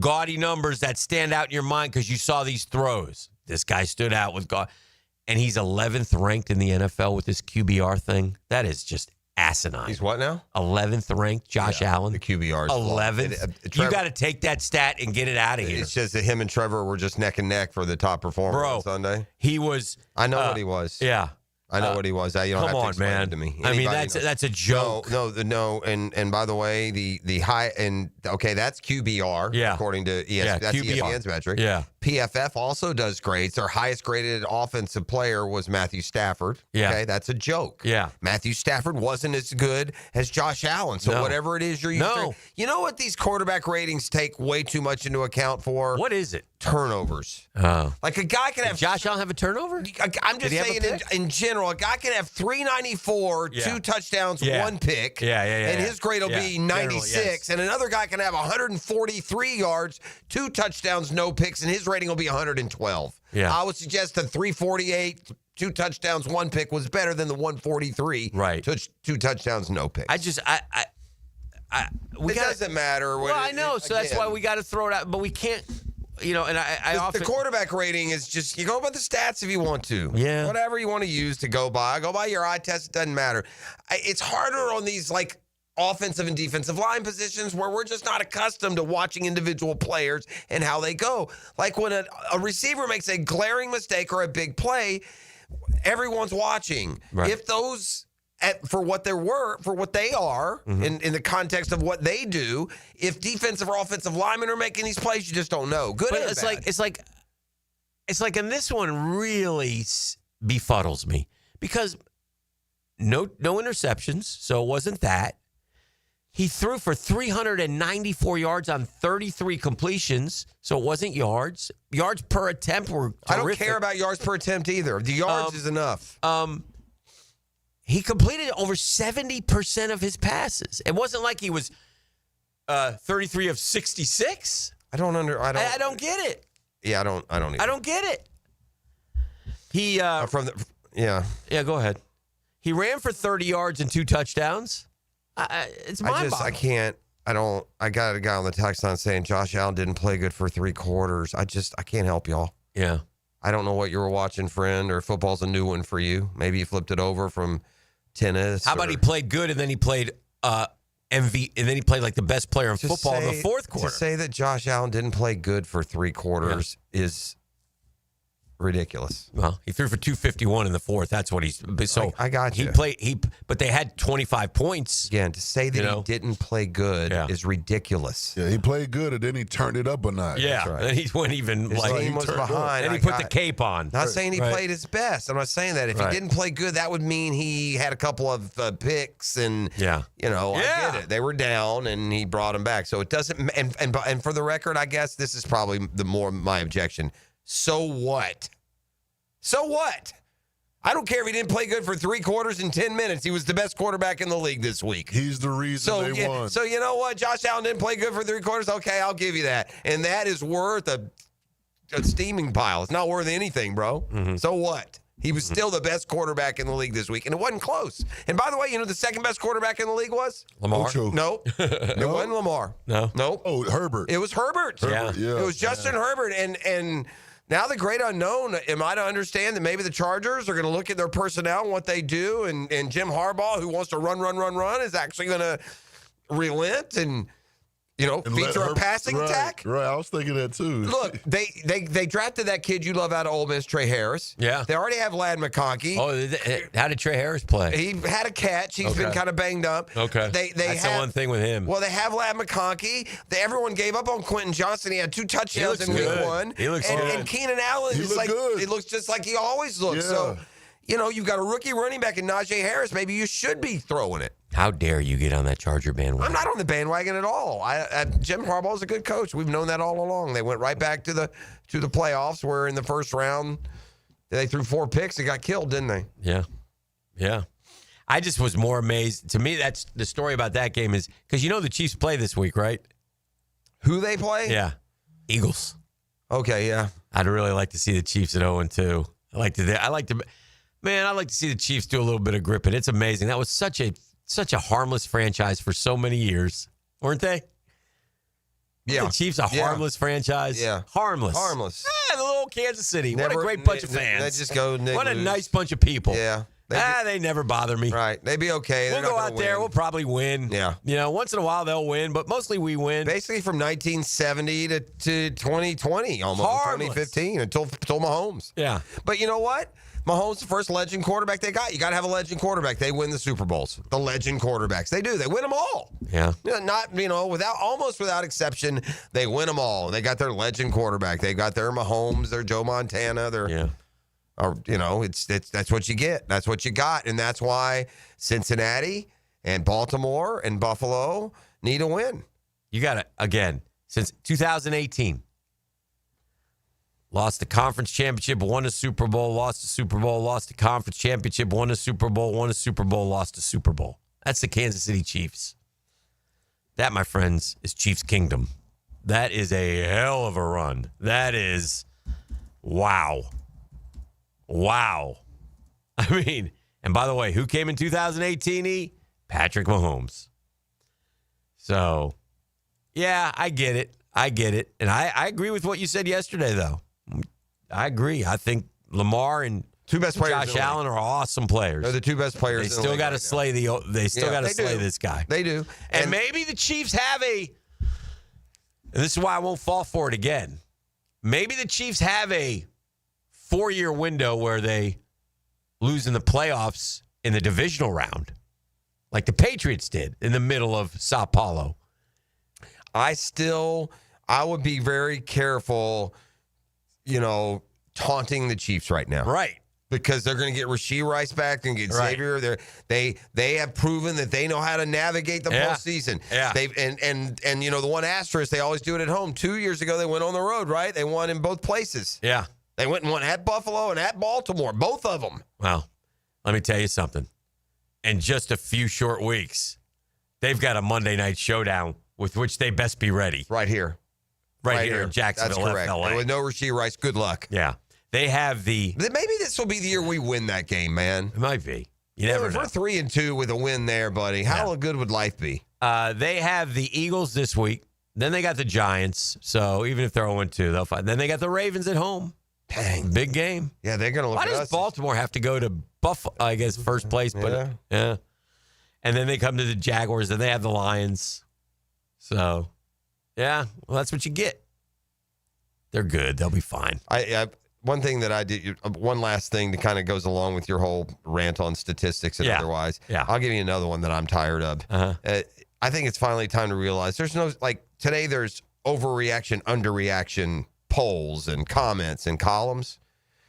gaudy numbers that stand out in your mind because you saw these throws. This guy stood out with and he's 11th ranked in the NFL with this QBR thing. That is just asinine. He's what now? 11th ranked, Josh Allen. The QBR is 11th. You got to take that stat and get it out of here. It's just that him and Trevor were just neck and neck for the top performer on Sunday. He was. I know what he was. Yeah. I know what he was. You don't come have to on, explain man. it to me. I mean, Anybody that's a joke. No. And by the way, the high that's QBR. Yeah. According to ESPN, Yeah, that's QBR. ESPN's metric. Yeah. PFF also does grades. Their highest graded offensive player was Matthew Stafford. Yeah. Okay, that's a joke. Yeah. Matthew Stafford wasn't as good as Josh Allen. So No. whatever it is you're used to. You know what these quarterback ratings take way too much into account for? What is it? Turnovers. Oh. Like a guy can have. Did Josh Allen have a turnover? I'm just Did he have a saying pick? in general, a guy can have 394, Yeah. 2 touchdowns, Yeah. 1 pick. Yeah. And his grade will Yeah. be Generally, 96. yes. And another guy can have 143 yards, 2 touchdowns, no picks, and his rating will be 112. Yeah. I would suggest the 348, 2 touchdowns, 1 pick was better than the 143. Right. 2 touchdowns, no picks. We it doesn't matter. Well, I know, so that's why we got to throw it out, but we can't. And I often. The quarterback rating is just, you go by the stats if you want to. Yeah. Whatever you want to use to go by. Go by your eye test. It doesn't matter. It's harder on these, offensive and defensive line positions where we're just not accustomed to watching individual players and how they go. Like when a receiver makes a glaring mistake or a big play, everyone's watching. Right. If those... for what they are, in the context of what they do, if defensive or offensive linemen are making these plays, you just don't know. Good But and it's bad. like, and this one really befuddles me because no interceptions, so it wasn't that. He threw for 394 yards on 33 completions, so it wasn't yards. Yards per attempt were terrific. I don't care about yards per attempt either. The yards is enough. He completed over 70% of his passes. It wasn't like he was 33 of 66. I don't get it. Yeah, I don't either. I don't get it. He Yeah, go ahead. He ran for 30 yards and 2 touchdowns. It's mind-boggling. I can't. I got a guy on the text line saying Josh Allen didn't play good for 3 quarters. I can't help y'all. Yeah. I don't know what you were watching, friend, or football's a new one for you. Maybe you flipped it over from tennis. How about he played good and then he played and then he played like the best player in football in the fourth quarter. To say that Josh Allen didn't play good for 3 quarters is ridiculous. Well, he threw for 251 in the fourth. That's what he's. So I got you. But they had 25 points. Again, to say that he didn't play good is ridiculous. Yeah, he played good and then he turned it up a notch. Yeah, right. then he went even His team was behind. Then he put the cape on. Not saying he played his best. I'm not saying that. If he didn't play good, that would mean he had a couple of picks and I get it. They were down and he brought them back. So it doesn't. And for the record, I guess this is probably the more my objection. So what? So what? I don't care if he didn't play good for 3 quarters and 10 minutes. He was the best quarterback in the league this week. He's the reason they won. So you know what? Josh Allen didn't play good for 3 quarters. Okay, I'll give you that. And that is worth a steaming pile. It's not worth anything, bro. Mm-hmm. So what? He was still the best quarterback in the league this week, and it wasn't close. And by the way, the second best quarterback in the league was? Lamar. No, it wasn't Lamar. No. Nope. Oh, Herbert. It was Herbert. Yeah. It was Justin Herbert. And now the great unknown, am I to understand that maybe the Chargers are going to look at their personnel and what they do, and Jim Harbaugh, who wants to run, is actually going to relent and feature a passing attack. Right, I was thinking that too. Look, they drafted that kid you love out of Ole Miss, Trey Harris. Yeah. They already have Ladd McConkey. Oh, how did Trey Harris play? He had a catch. He's been kind of banged up. Okay. That's the one thing with him. Well, they have Ladd McConkey. Everyone gave up on Quentin Johnson. He had 2 touchdowns in week 1. He looks good. And Keenan Allen is like good. He looks just like he always looks. Yeah. So, you've got a rookie running back in Najee Harris. Maybe you should be throwing it. How dare you get on that Charger bandwagon? I'm not on the bandwagon at all. Jim Harbaugh is a good coach. We've known that all along. They went right back to the playoffs where in the first round they threw 4 picks. They got killed, didn't they? Yeah. I just was more amazed. To me, that's the story about that game is because the Chiefs play this week, right? Who they play? Yeah. Eagles. Okay, yeah. I'd really like to see the Chiefs at 0-2. I like to see the Chiefs do a little bit of gripping. It's amazing. That was such a harmless franchise for so many years, weren't they? Yeah. The Chiefs a harmless franchise. Yeah. Harmless. Harmless. The little Kansas City. What a great bunch of fans. They just go. What a nice bunch of people. Yeah. They never bother me. Right. They'd be okay. We'll go out there. We'll probably win. Yeah. Once in a while they'll win, but mostly we win. Basically from 1970 to 2020, almost Harmless. 2015 until Mahomes. Yeah. But you know what? Mahomes, the first legend quarterback they got. You got to have a legend quarterback. They win the Super Bowls. The legend quarterbacks. They do. They win them all. Yeah. Almost without exception, they win them all. They got their legend quarterback. They got their Mahomes, their Joe Montana, their that's what you get. That's what you got. And that's why Cincinnati and Baltimore and Buffalo need a win. You got it again since 2018. Lost the conference championship, won a Super Bowl, lost a Super Bowl, lost the conference championship, won a Super Bowl, won a Super Bowl, lost a Super Bowl. That's the Kansas City Chiefs. That, my friends, is Chiefs Kingdom. That is a hell of a run. That is, wow. I mean, and by the way, who came in 2018? Patrick Mahomes. So, yeah, I get it. And I agree with what you said yesterday, though. I agree. I think Lamar and 2 best players Josh Allen are awesome players. They're the 2 best players. They still got to slay this guy. They do. And maybe the Chiefs have and this is why I won't fall for it again. Maybe the Chiefs have a 4-year window where they lose in the playoffs in the divisional round, like the Patriots did in the middle of Sao Paulo. I would be very careful, taunting the Chiefs right now. Right. Because they're going to get Rashee Rice back and get Xavier. They have proven that they know how to navigate the postseason. Yeah. And the one asterisk, they always do it at home. 2 years ago, they went on the road, right? They won in both places. Yeah. They went and won at Buffalo and at Baltimore, both of them. Well, let me tell you something. In just a few short weeks, they've got a Monday night showdown with which they best be ready. Right here. Right here in Jacksonville, That's correct. FLA. And with no Rashee Rice, good luck. Yeah. They have Maybe this will be the year we win that game, man. It might be. You never know. If we're 3-2 with a win there, buddy, how good would life be? They have the Eagles this week. Then they got the Giants. So even if they're 0-2, they'll fight. Then they got the Ravens at home. Dang. Big game. Yeah, they're going to look Why at does us. Baltimore have to go to Buffalo, I guess, first place? But yeah. And then they come to the Jaguars. Then they have the Lions. So, yeah, well, that's what you get. They're good. They'll be fine. One thing that I did, one last thing that kind of goes along with your whole rant on statistics and otherwise. Yeah. I'll give you another one that I'm tired of. I think it's finally time to realize there's no, today there's overreaction, underreaction polls and comments and columns.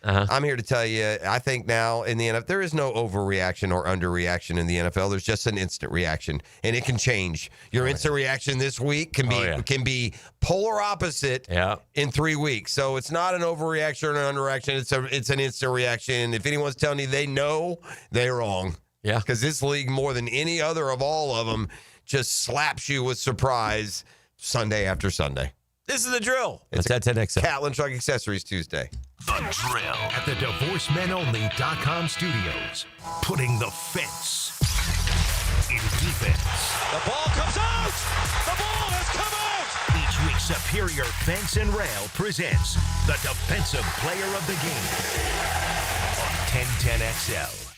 I'm here to tell you, I think now in the NFL, there is no overreaction or underreaction in the NFL. There's just an instant reaction, and it can change. Your instant reaction this week can be polar opposite in 3 weeks. So it's not an overreaction or an underreaction. It's an instant reaction. If anyone's telling you they know, they're wrong. Yeah. Because this league, more than any other of all of them, just slaps you with surprise Sunday after Sunday. This is the drill. It's at 10XL. Catlin Truck Accessories Tuesday. The Drill at the DivorceMenOnly.com studios. Putting the fence in defense. The ball comes out! The ball has come out! Each week, Superior Fence and Rail presents the Defensive Player of the Game on 1010XL.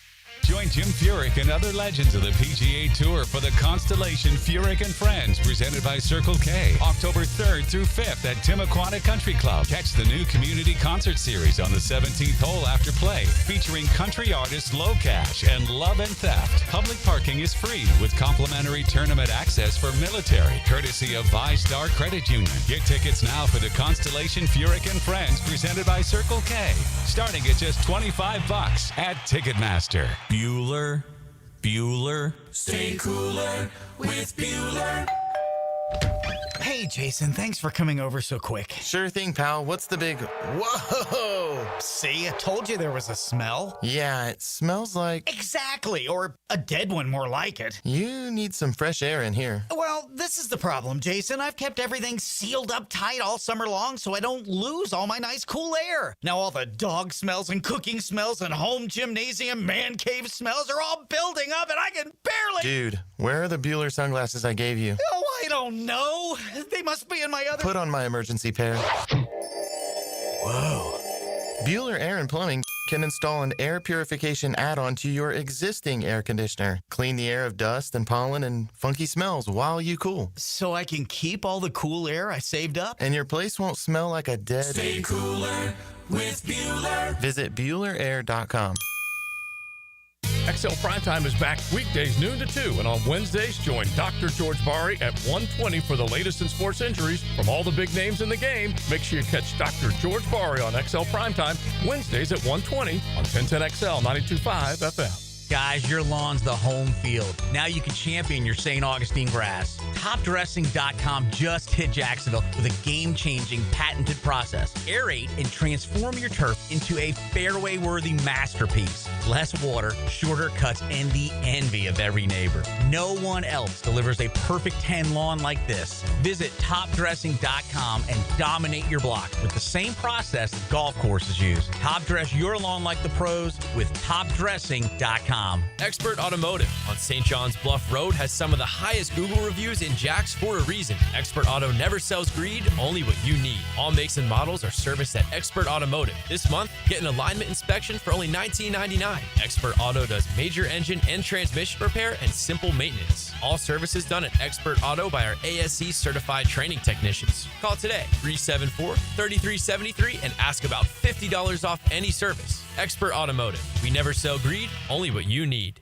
Join Jim Furyk and other legends of the PGA Tour for the Constellation Furyk and Friends, presented by Circle K, October 3rd through 5th at Timuquana Country Club. Catch the new community concert series on the 17th hole after play, featuring country artists Low Cash and Love and Theft. Public parking is free with complimentary tournament access for military, courtesy of ViStar Credit Union. Get tickets now for the Constellation Furyk and Friends, presented by Circle K, starting at just $25 at Ticketmaster. Bueller. Stay cooler with Bueller. Hey, Jason, thanks for coming over so quick. Sure thing, pal. What's the big... Whoa! See, I told you there was a smell. Yeah, it smells like... Exactly, or a dead one more like it. You need some fresh air in here. Well, this is the problem, Jason. I've kept everything sealed up tight all summer long so I don't lose all my nice cool air. Now all the dog smells and cooking smells and home gymnasium man cave smells are all building up and I can barely... Dude, where are the Bueller sunglasses I gave you? Oh, I don't know. They must be in my other... Put on my emergency pair. Whoa. Bueller Air and Plumbing can install an air purification add-on to your existing air conditioner. Clean the air of dust and pollen and funky smells while you cool. So I can keep all the cool air I saved up? And your place won't smell like a dead... Stay cooler with Bueller. Visit BuellerAir.com. XL Primetime is back weekdays noon to 2, and on Wednesdays, join Dr. George Bari at 1:20 for the latest in sports injuries from all the big names in the game. Make sure you catch Dr. George Bari on XL Primetime Wednesdays at 1:20 on 1010XL 92.5 FM. Guys, your lawn's the home field. Now you can champion your St. Augustine grass. TopDressing.com just hit Jacksonville with a game-changing patented process. Aerate and transform your turf into a fairway-worthy masterpiece. Less water, shorter cuts, and the envy of every neighbor. No one else delivers a perfect 10 lawn like this. Visit TopDressing.com and dominate your block with the same process that golf courses use. Top dress your lawn like the pros with TopDressing.com. Expert Automotive on St. John's Bluff Road has some of the highest Google reviews in Jax for a reason. Expert Auto never sells greed, only what you need. All makes and models are serviced at Expert Automotive. This month, get an alignment inspection for only $19.99. Expert Auto does major engine and transmission repair and simple maintenance. All services done at Expert Auto by our ASC certified training technicians. Call today, 374-3373, and ask about $50 off any service. Expert Automotive. We never sell greed, only what you need.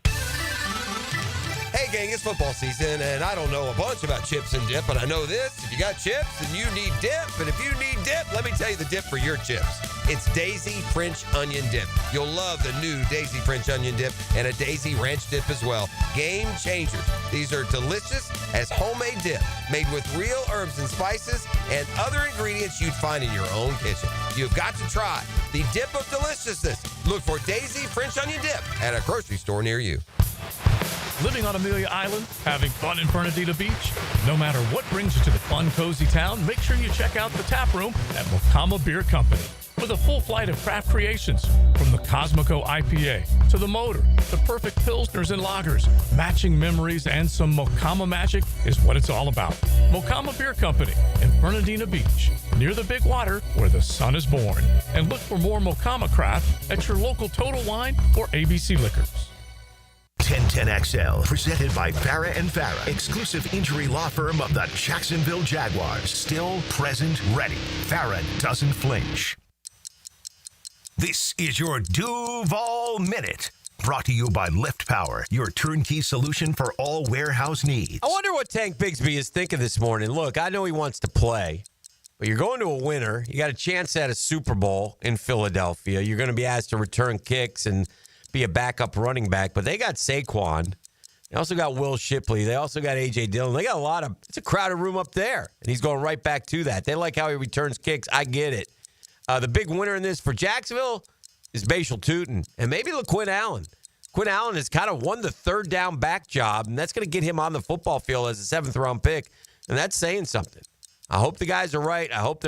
Hey, gang, it's football season, and I don't know a bunch about chips and dip, but I know this. If you got chips, then you need dip. And if you need dip, let me tell you the dip for your chips. It's Daisy French Onion Dip. You'll love the new Daisy French Onion Dip and a Daisy Ranch Dip as well. Game changers. These are delicious as homemade dip, made with real herbs and spices and other ingredients you'd find in your own kitchen. You've got to try the dip of deliciousness. Look for Daisy French Onion Dip at a grocery store near you. Living on Amelia Island, having fun in Fernandina Beach? No matter what brings you to the fun, cozy town, make sure you check out the tap room at Mokama Beer Company. With a full flight of craft creations, from the Cosmico IPA to the Motor, the perfect Pilsners and Lagers, matching memories and some Mokama magic is what it's all about. Mokama Beer Company in Fernandina Beach, near the big water where the sun is born. And look for more Mokama craft at your local Total Wine or ABC Liquors. 1010XL, presented by Farah and Farah, exclusive injury law firm of the Jacksonville Jaguars. Still, present, ready. Farah doesn't flinch. This is your Duval Minute, brought to you by Lift Power, your turnkey solution for all warehouse needs. I wonder what Tank Bigsby is thinking this morning. Look, I know he wants to play, but you're going to a winner. You got a chance at a Super Bowl in Philadelphia. You're going to be asked to return kicks and be a backup running back, but they got Saquon. They also got Will Shipley. They also got A.J. Dillon. They got it's a crowded room up there, and he's going right back to that. They like how he returns kicks. I get it. The big winner in this for Jacksonville is Bashal Tootin and maybe LaQuinn Allen. Quinn Allen has kind of won the third down back job, and that's going to get him on the football field as a 7th-round pick, and that's saying something. I hope the guys are right. I hope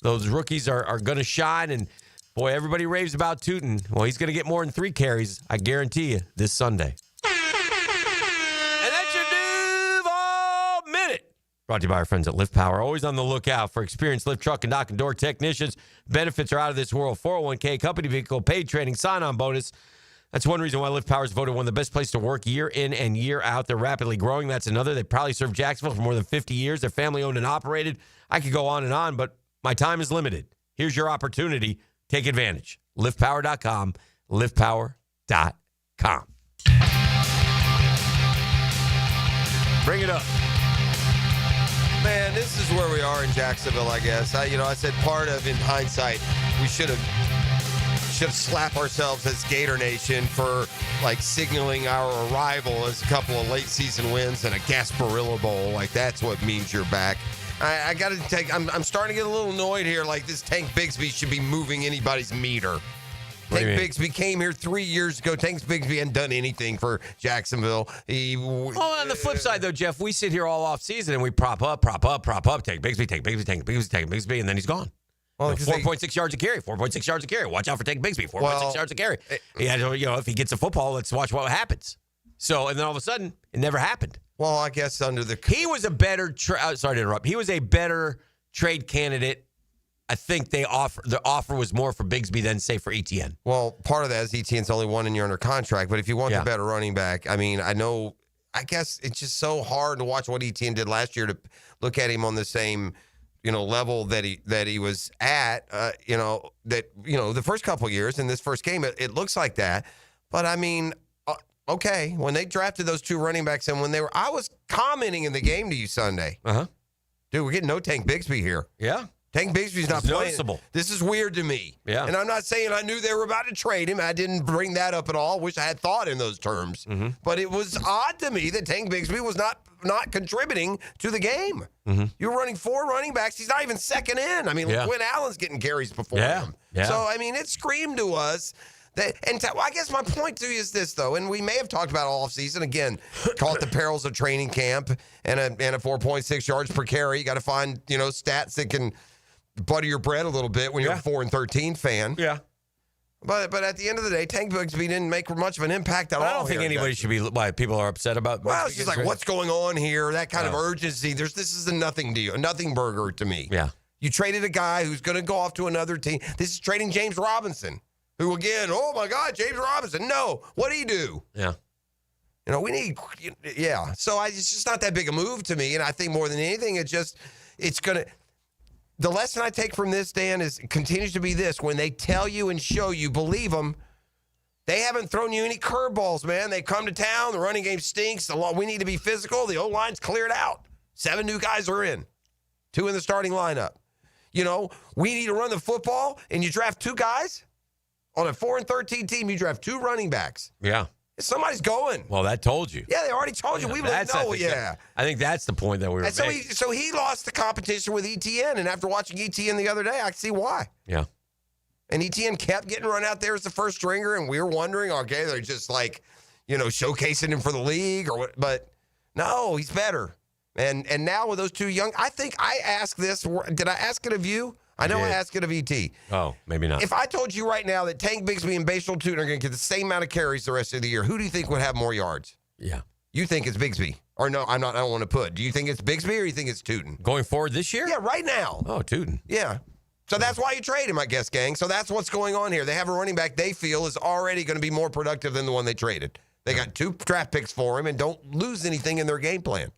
those rookies are going to shine, and boy, everybody raves about Tootin. Well, he's going to get more than 3 carries, I guarantee you, this Sunday. And that's your Duval Minute. Brought to you by our friends at Lift Power. Always on the lookout for experienced lift truck and knock and door technicians. Benefits are out of this world. 401k, company vehicle, paid training, sign-on bonus. That's one reason why Lift Power is voted one of the best places to work year in and year out. They're rapidly growing. That's another. They probably served Jacksonville for more than 50 years. They're family-owned and operated. I could go on, but my time is limited. Here's your opportunity. Take advantage. LiftPower.com. LiftPower.com. Bring it up. Man, this is where we are in Jacksonville, I guess. I said part of, in hindsight, we should have slapped ourselves as Gator Nation for, like, signaling our arrival as a couple of late season wins and a Gasparilla Bowl. Like, that's what means you're back. I got to take, I'm starting to get a little annoyed here. Like, this Tank Bigsby should be moving anybody's meter. Tank Bigsby came here 3 years ago. Tank Bigsby hadn't done anything for Jacksonville. On the flip side, though, Jeff, we sit here all off season and we prop up. Tank Bigsby, and then he's gone. Well, 4.6 yards a carry. 4.6 yards a carry. Watch out for Tank Bigsby. 4.6 yards a carry. If he gets a football, let's watch what happens. So, and then all of a sudden, it never happened. Well, I guess he was a better. Sorry to interrupt. He was a better trade candidate. I think the offer was more for Bigsby than, say, for ETN. Well, part of that is ETN's only 1 year under contract. But if you want the better running back, I guess it's just so hard to watch what ETN did last year to look at him on the same, level that he was at. The first couple of years in this first game, it looks like that. But okay, when they drafted those two running backs and I was commenting in the game to you Sunday. Dude, we're getting no Tank Bigsby here. Yeah. Tank Bigsby's not playing. Noticeable. This is weird to me. Yeah. And I'm not saying I knew they were about to trade him. I didn't bring that up at all. Wish I had thought in those terms. Mm-hmm. But it was odd to me that Tank Bigsby was not contributing to the game. Mm-hmm. You were running 4 running backs. He's not even second in. Quinn Allen's getting carries before him. Yeah. So, it screamed to us. I guess my point to you is this, though, and we may have talked about all offseason. Again, call it the perils of training camp and a 4.6 yards per carry. You got to find, stats that can butter your bread a little bit when you're a 4-13 fan. Yeah. But at the end of the day, Tank Bigsby didn't make much of an impact at all. I don't think anybody should be why people are upset about. Well, it's just like, what's going on here? That kind of urgency. This is a nothing deal, a nothing burger to me. Yeah. You traded a guy who's going to go off to another team. This is trading James Robinson, who again, oh my God, James Robinson. No, what do you do? Yeah. We need, So it's just not that big a move to me. And I think more than anything, the lesson I take from this, Dan, continues to be this. When they tell you and show you, believe them. They haven't thrown you any curveballs, man. They come to town. The running game stinks. We need to be physical. The O-line's cleared out. 7 new guys are in. 2 in the starting lineup. We need to run the football, and you draft 2 guys? On a 4-13 team, you draft 2 running backs. Yeah. Somebody's going. Well, that told you. Yeah, they already told you. We wouldn't know. I think that's the point that we were making. So he lost the competition with ETN, and after watching ETN the other day, I can see why. Yeah. And ETN kept getting run out there as the first stringer, and we were wondering, okay, they're just showcasing him for the league or what? But no, he's better. And now with those 2 young, I think I asked this. Did I ask it of you? I know I asked it of ET. Oh, maybe not. If I told you right now that Tank Bigsby and Bashal Tootin are going to get the same amount of carries the rest of the year, who do you think would have more yards? Yeah. You think it's Bigsby? Or no, I don't want to put. Do you think it's Bigsby or you think it's Tootin? Going forward this year? Yeah, right now. Oh, Tootin. Yeah. So that's why you trade him, I guess, gang. So that's what's going on here. They have a running back they feel is already going to be more productive than the one they traded. They got 2 draft picks for him and don't lose anything in their game plan.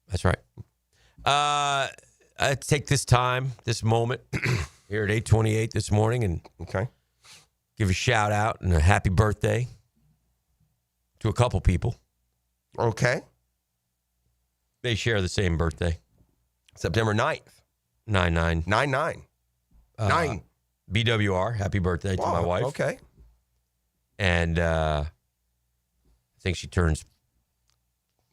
That's right. I take this moment here at 8:28 this morning and give a shout out and a happy birthday to a couple people. Okay. They share the same birthday. September 9th. 9/9. 9/9. 9. BWR, happy birthday to my wife. Okay. And I think she turns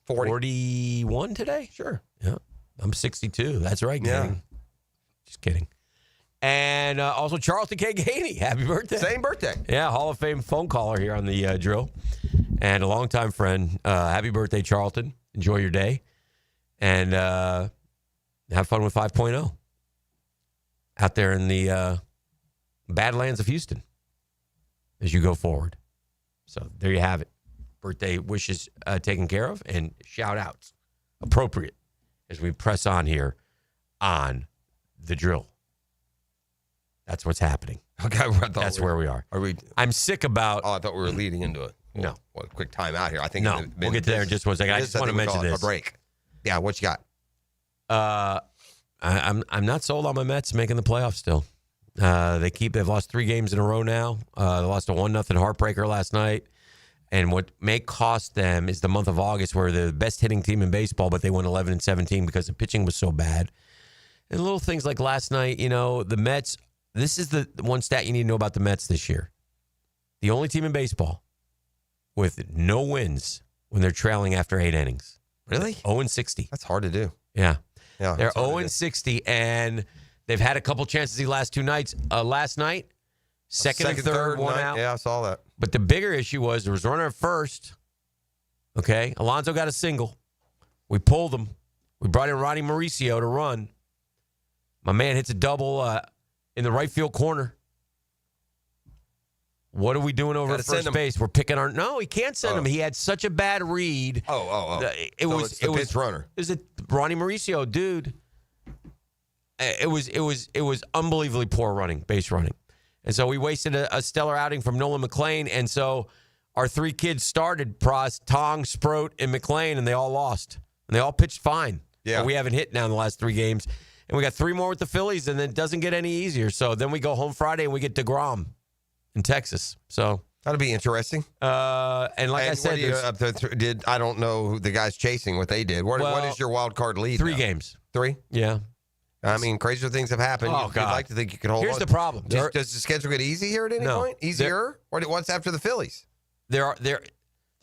41 today? Sure. Yeah. I'm 62. That's right, gang. Yeah. Just kidding. And also Charlton K. Gainey. Happy birthday. Same birthday. Yeah, Hall of Fame phone caller here on the drill. And a longtime friend. Happy birthday, Charlton. Enjoy your day. And have fun with 5.0 out there in the Badlands of Houston as you go forward. So there you have it. Birthday wishes taken care of and shout outs appropriate as we press on here on the drill. That's what's happening. Okay, That's where we are. Are we? I'm sick about. Oh, I thought we were leading into it. No. Well, quick time out here. I think. No, we'll get there in just one second. I just want to mention this. A break. Yeah, what you got? I'm not sold on my Mets making the playoffs still. They've lost 3 games in a row now. They lost a 1-0 heartbreaker last night. And what may cost them is the month of August, where they're the best hitting team in baseball, but they went 11-17 because the pitching was so bad. And little things like last night, the Mets, this is the one stat you need to know about the Mets this year. The only team in baseball with no wins when they're trailing after 8 innings. Really? 0-60. That's hard to do. Yeah. Yeah, they're 0-60, and they've had a couple chances these last 2 nights. Last night, second and third, one out. Yeah, I saw that. But the bigger issue was there was a runner at first. Okay, Alonso got a single. We pulled him. We brought in Ronnie Mauricio to run. My man hits a double in the right field corner. What are we doing over at first base? We're picking our... No, he can't send him. He had such a bad read. It was pitch runner. It was a Ronnie Mauricio, dude. It was unbelievably poor base running. And so we wasted a stellar outing from Nolan McLean. And so our 3 kids started, Prost, Tong, Sproat, and McLean, and they all lost. And they all pitched fine. Yeah. But we haven't hit now in the last 3 games. And we got 3 more with the Phillies, and it doesn't get any easier. So then we go home Friday, and we get DeGrom in Texas. So that'll be interesting. And like I said, I don't know who the guys chasing what they did. What is your wild card lead? 3 now? games. 3? Yeah. I mean, crazier things have happened. Oh, You'd God. like to think you could hold on. Here's the problem. Does the schedule get easy here at any point? Easier? Or what's after the Phillies? There's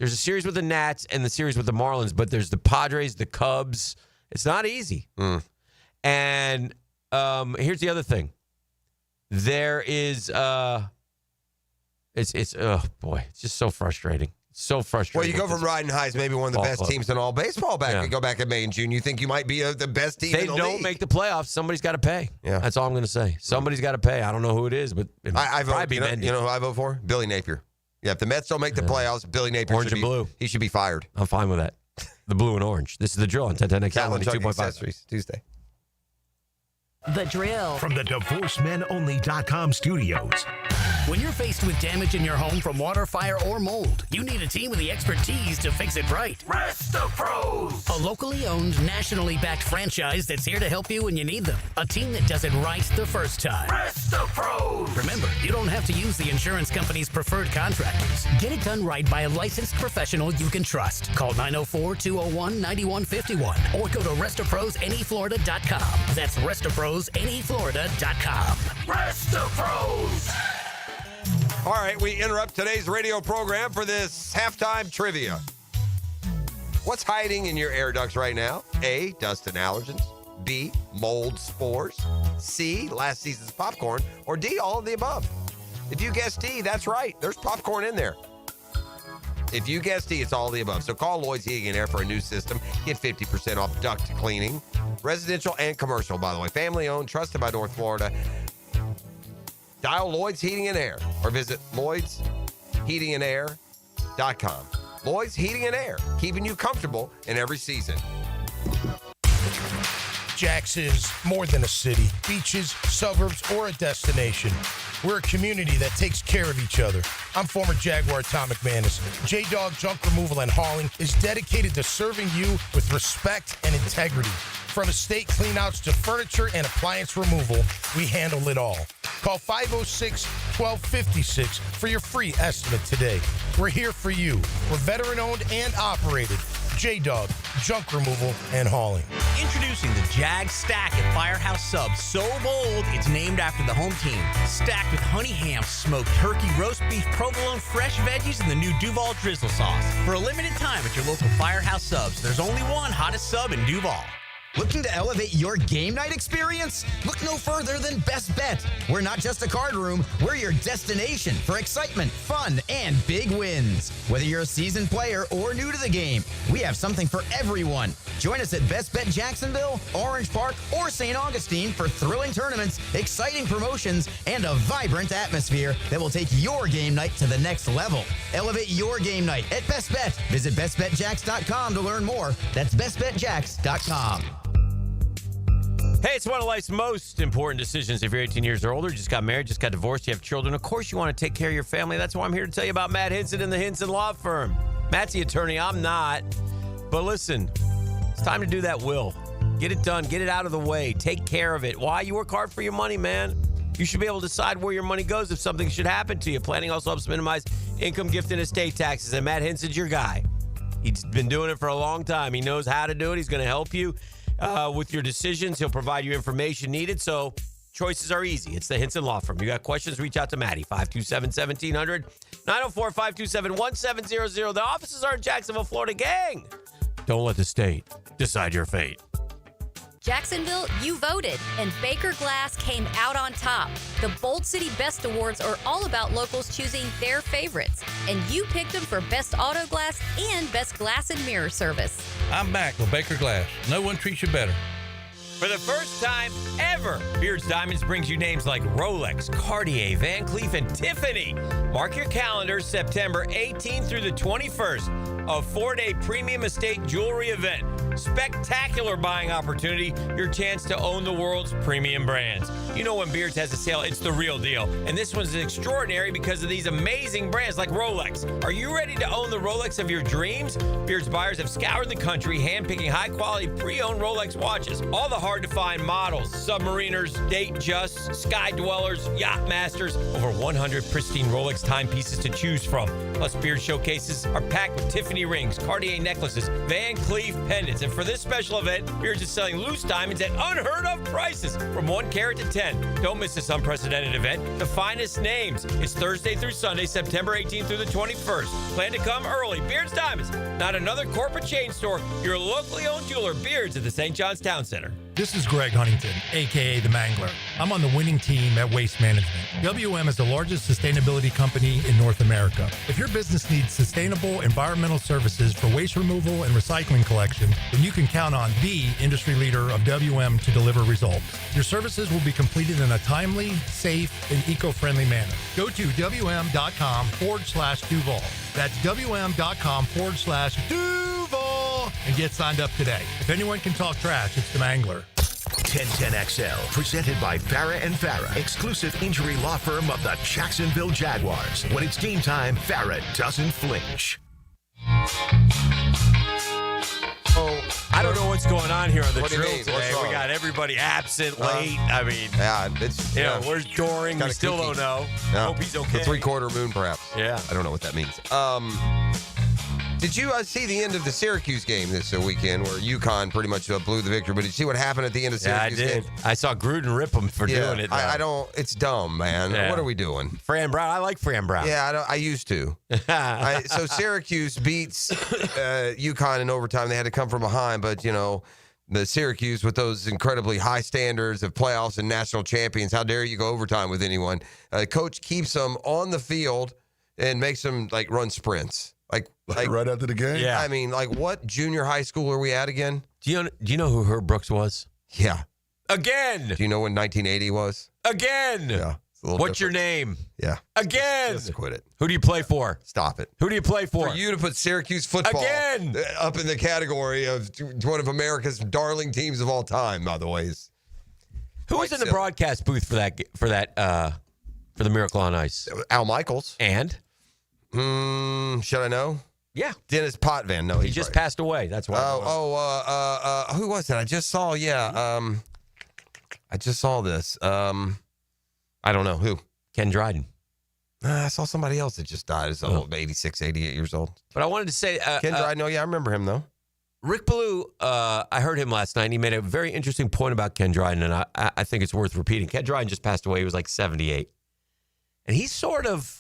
a series with the Nats and the series with the Marlins, but there's the Padres, the Cubs. It's not easy. And here's the other thing. There is it's just so frustrating. So frustrating. Well, you go from riding highs, maybe one of the best teams in all baseball back. You go back in May and June, you think you might be the best team in the league. They don't make the playoffs. Somebody's got to pay. Yeah. That's all I'm going to say. Somebody's got to pay. I don't know who it is, but I vote, probably you know who I vote for? Billy Napier. Yeah, if the Mets don't make the playoffs, Billy Napier Orange and blue. He should be fired. I'm fine with that. The blue and orange. This is the drill on 1010XL 92.5. Tuesday. The Drill. From the DivorceMenOnly.com studios. When you're faced with damage in your home from water, fire, or mold, you need a team with the expertise to fix it right. Resto Pros. A locally owned, nationally backed franchise that's here to help you when you need them. A team that does it right the first time. Resto Pros. Remember, you don't have to use the insurance company's preferred contractors. Get it done right by a licensed professional you can trust. Call 904-201-9151 or go to RestoProsNEFlorida.com. That's RestoProsNEFlorida.com. Resto Pros. All right, we interrupt today's radio program for this halftime trivia. What's hiding in your air ducts right now? A, dust and allergens. B, mold spores. C, last season's popcorn. Or D, all of the above. If you guess D, that's right. There's popcorn in there. If you guess D, it's all of the above. So call Lloyd's Heating and Air for a new system. Get 50% off duct cleaning. Residential and commercial, by the way. Family owned, trusted by North Florida. Dial Lloyd's Heating and Air or visit Lloyd'sHeatingandAir.com. Lloyd's Heating and Air, keeping you comfortable in every season. Jax is more than a city, beaches, suburbs, or a destination. We're a community that takes care of each other. I'm former Jaguar Tom McManus. J-Dog Junk Removal and Hauling is dedicated to serving you with respect and integrity. From estate cleanouts to furniture and appliance removal, we handle it all. Call 506-1256 for your free estimate today. We're here for you. We're veteran-owned and operated. J-Dog, Junk Removal and Hauling. Introducing the Jag Stack at Firehouse Subs. So bold, it's named after the home team. Stacked with honey ham, smoked turkey, roast beef, provolone, fresh veggies, and the new Duval drizzle sauce. For a limited time at your local Firehouse Subs, there's only one hottest sub in Duval. Looking to elevate your game night experience? Look no further than Best Bet. We're not just a card room, we're your destination for excitement, fun, and big wins. Whether you're a seasoned player or new to the game, we have something for everyone. Join us at Best Bet Jacksonville, Orange Park, or St. Augustine for thrilling tournaments, exciting promotions, and a vibrant atmosphere that will take your game night to the next level. Elevate your game night at Best Bet. Visit bestbetjax.com to learn more. That's bestbetjax.com. Hey, it's one of life's most important decisions. If you're 18 years or older, just got married, just got divorced, you have children, of course you want to take care of your family. That's why I'm here to tell you about Matt Hinson and the Hinson Law Firm. Matt's the attorney. I'm not. But listen, it's time to do that will. Get it done. Get it out of the way. Take care of it. Why? You work hard for your money, man. You should be able to decide where your money goes if something should happen to you. Planning also helps minimize income, gift, and estate taxes. And Matt Hinson's your guy. He's been doing it for a long time. He knows how to do it. He's going to help you with your decisions. He'll provide you information needed. So choices are easy. It's the Hinson Law Firm. You got questions, reach out to Maddie. 527-1700, 904-527-1700. The offices are in Jacksonville, Florida. Gang, don't let the state decide your fate. Jacksonville, you voted, and Baker Glass came out on top. The Bold City Best Awards are all about locals choosing their favorites, and you picked them for Best Auto Glass and Best Glass and Mirror Service. I'm back with Baker Glass. No one treats you better. For the first time ever, Beard's Diamonds brings you names like Rolex, Cartier, Van Cleef, and Tiffany. Mark your calendars, September 18th through the 21st, a 4-day premium estate jewelry event. Spectacular buying opportunity, your chance to own the world's premium brands. You know when Beards has a sale, it's the real deal. And this one's extraordinary because of these amazing brands like Rolex. Are you ready to own the Rolex of your dreams? Beards buyers have scoured the country, handpicking high-quality pre-owned Rolex watches. All the hard-to-find models, Submariners, Datejust, Sky Dwellers, Yacht Masters, over 100 pristine Rolex timepieces to choose from. Plus, Beard showcases are packed with Tiffany rings, Cartier necklaces, Van Cleef pendants. And for this special event, Beards is selling loose diamonds at unheard of prices from 1 carat to 10. Don't miss this unprecedented event. The finest names. It's Thursday through Sunday, September 18th through the 21st. Plan to come early. Beards Diamonds, not another corporate chain store. Your locally owned jeweler, Beards at the St. John's Town Center. This is Greg Huntington, a.k.a. The Mangler. I'm on the winning team at Waste Management. WM is the largest sustainability company in North America. If your business needs sustainable environmental services for waste removal and recycling collection, then you can count on the industry leader of WM to deliver results. Your services will be completed in a timely, safe, and eco-friendly manner. Go to WM.com/Duval. That's WM.com/Duval and get signed up today. If anyone can talk trash, it's The Mangler. 1010XL, presented by Farah and Farah, exclusive injury law firm of the Jacksonville Jaguars. When it's game time, Farah doesn't flinch. Oh, I don't know what's going on here on the What do you drill mean? today. What's wrong? We got everybody absent, late. I mean, yeah, it's where's Doring? We still don't know. No. Hope he's okay. The 3/4 moon, perhaps. Yeah, I don't know what that means. Did you see the end of the Syracuse game this weekend where UConn pretty much blew the victory? But did you see what happened at the end of Syracuse? Yeah, I did. Game? I saw Gruden rip him for doing it. I don't. It's dumb, man. Yeah. What are we doing? Fran Brown. I like Fran Brown. Yeah, I used to. So Syracuse beats UConn in overtime. They had to come from behind, but the Syracuse with those incredibly high standards of playoffs and national champions. How dare you go overtime with anyone? Coach keeps them on the field and makes them run sprints. Like right after the game? Yeah. I mean, what junior high school are we at again? Do you know who Herb Brooks was? Yeah. Again. Do you know when 1980 was? Again. Yeah. What's your name? Yeah. Again. Just quit it. Who do you play for? Stop it. Who do you play for? For you to put Syracuse football again up in the category of one of America's darling teams of all time, by the way. Who was in the broadcast booth for the Miracle on Ice? Al Michaels. And? Should I know? Yeah. Dennis Potvin. No, he just passed away. That's why. Who was that? I just saw. Yeah. I just saw this. I don't know who. Ken Dryden. I saw somebody else that just died. Is old, 86, 88 years old. But I wanted to say, Ken Dryden. I remember him though. Rick Ballou. I heard him last night. And he made a very interesting point about Ken Dryden, and I think it's worth repeating. Ken Dryden just passed away. He was 78, and he's sort of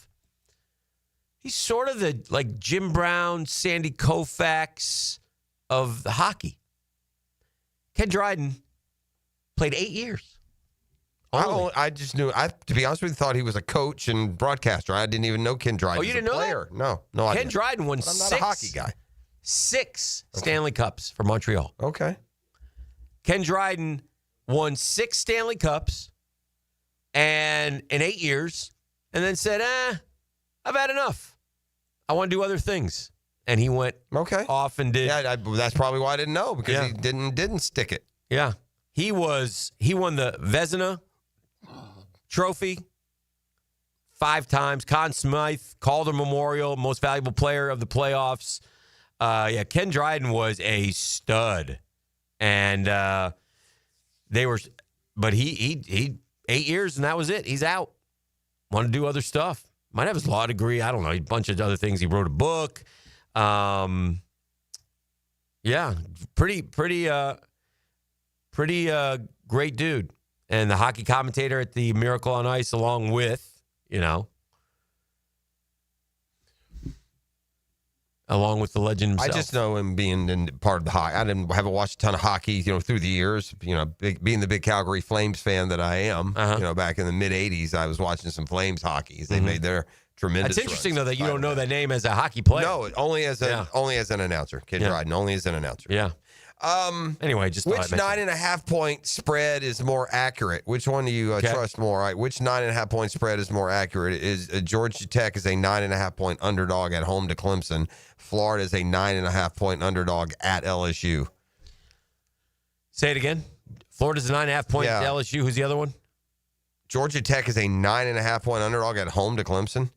the Jim Brown, Sandy Koufax of the hockey. Ken Dryden played 8 years. I just knew. To be honest with you, thought he was a coach and broadcaster. I didn't even know Ken Dryden. Oh, you didn't know player. that? No. Ken Dryden won I'm not a hockey guy. 6 Stanley Cups for Montreal. Okay. Ken Dryden won 6 Stanley Cups and in 8 years, and then said, I've had enough. I want to do other things. And he went off and did. Yeah, that's probably why I didn't know, because he didn't stick it. Yeah. He won the Vezina Trophy 5 times. Conn Smythe, Calder Memorial, Most Valuable Player of the playoffs. Ken Dryden was a stud, and he 8 years and that was it. He's out. Want to do other stuff. Might have his law degree. I don't know. A bunch of other things. He wrote a book. Pretty great dude. And the hockey commentator at the Miracle on Ice, along with, along with the legend himself. I just know him being in part of the hockey. I haven't watched a ton of hockey, through the years. Being the big Calgary Flames fan that I am. Back in the mid '80s, I was watching some Flames hockey. They made their tremendous. That's interesting though that you don't know that name as a hockey player. No, only as an announcer. Ken Dryden, only as an announcer. Yeah. Anyway, just which 9.5 point spread is more accurate? Which one do you trust more? Right? Which 9.5 point spread is more accurate? Is Georgia Tech is a 9.5 point underdog at home to Clemson. Florida is a 9.5 point underdog at LSU. Say it again. Florida's a 9.5 point at LSU. Who's the other one? Georgia Tech is a 9.5 point underdog at home to Clemson.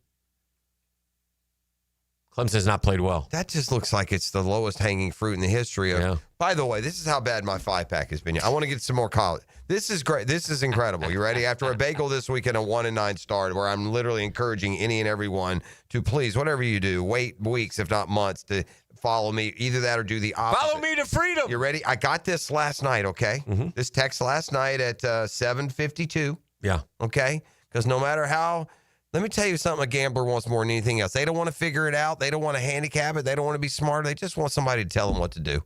Clemson's not played well. That just looks like it's the lowest hanging fruit in the history of. Yeah. By the way, this is how bad my 5-pack has been. I want to get some more college. This is great. This is incredible. You ready? After a bagel this week and a 1-9 start, where I'm literally encouraging any and everyone to please, whatever you do, wait weeks, if not months, to follow me. Either that or do the opposite. Follow me to freedom. You ready? I got this last night. Okay. Mm-hmm. This text last night at 7:52. Yeah. Okay. Because no matter how. Let me tell you something a gambler wants more than anything else. They don't want to figure it out. They don't want to handicap it. They don't want to be smart. They just want somebody to tell them what to do.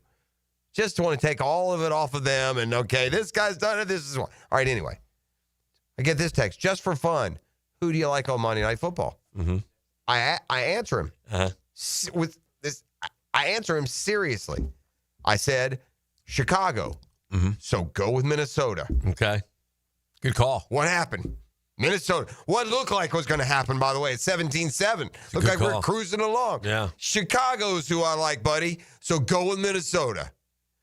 Just want to take all of it off of them and, okay, this guy's done it. This is what. All right, anyway. I get this text. Just for fun, who do you like on Monday Night Football? Mm-hmm. I answer him. With this, I answer him seriously. I said, Chicago. Mm-hmm. So go with Minnesota. Okay. Good call. What happened? Minnesota. What looked like was going to happen, by the way, at 17-7. Looked like we're cruising along. Yeah. Chicago's who I like, buddy. So go with Minnesota.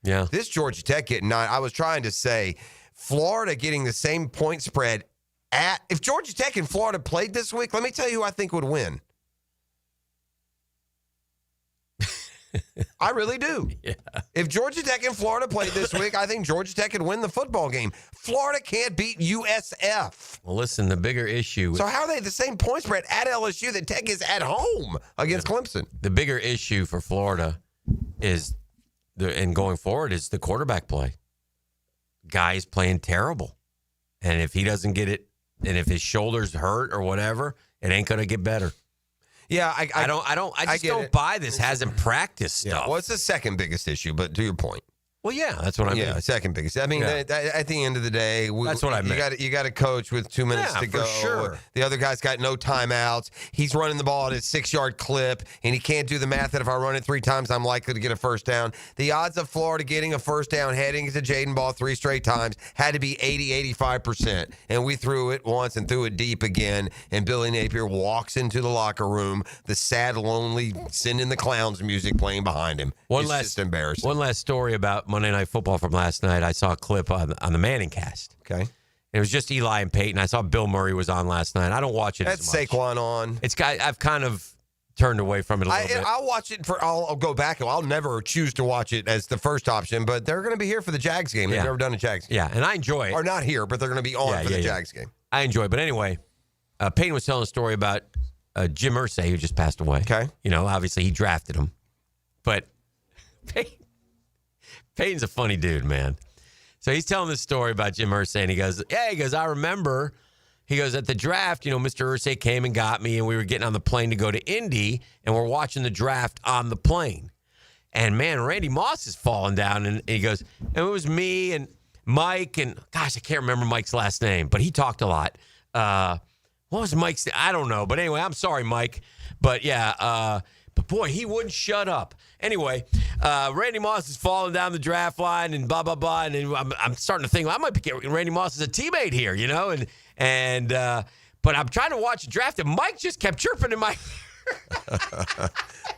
Yeah. This Georgia Tech getting 9. I was trying to say Florida getting the same point spread at. If Georgia Tech and Florida played this week, let me tell you who I think would win. I really do. Yeah. If Georgia Tech and Florida played this week, I think Georgia Tech could win the football game. Florida can't beat USF. Well, listen, the bigger issue. So how are they the same point spread at LSU that Tech is at home against Clemson? The bigger issue for Florida is, and going forward, is the quarterback play. Guy is playing terrible. And if he doesn't get it, and if his shoulder's hurt or whatever, it ain't going to get better. Yeah, I just don't buy this. Hasn't practiced stuff. Yeah, well, it's the second biggest issue, but to your point. Well, yeah, that's what I mean. Yeah, second biggest. I mean, at the end of the day, that's what I meant. You got to coach with 2 minutes to go. For sure. The other guy's got no timeouts. He's running the ball at a 6-yard clip, and he can't do the math that if I run it 3 times, I'm likely to get a first down. The odds of Florida getting a first down heading to Jaden Ball 3 straight times had to be 80-85%. And we threw it once and threw it deep again. And Billy Napier walks into the locker room, the sad, lonely, sending the clowns music playing behind him. It's just embarrassing. One last story about Monday Night Football from last night. I saw a clip on the Manning cast. Okay. It was just Eli and Peyton. I saw Bill Murray was on last night. I don't watch it as much. That's Saquon on. I've kind of turned away from it a little bit. I'll watch it I'll go back. I'll never choose to watch it as the first option, but they're going to be here for the Jags game. They've never done a Jags game. Yeah, and I enjoy it. Or not here, but they're going to be on for the Jags game. I enjoy it. But anyway, Peyton was telling a story about Jim Irsay, who just passed away. Okay. Obviously he drafted him. But Peyton's a funny dude, man. So he's telling this story about Jim Irsay, and he goes, I remember, at the draft, Mr. Irsay came and got me, and we were getting on the plane to go to Indy, and we're watching the draft on the plane. And, man, Randy Moss is falling down, and he goes, and it was me and Mike, and, gosh, I can't remember Mike's last name, but he talked a lot. What was Mike's name? I don't know. But anyway, I'm sorry, Mike. But, yeah, but, boy, he wouldn't shut up. Anyway, Randy Moss is falling down the draft line and blah, blah, blah. And I'm starting to think, I might be getting Randy Moss as a teammate here, but I'm trying to watch the draft, and Mike just kept chirping in my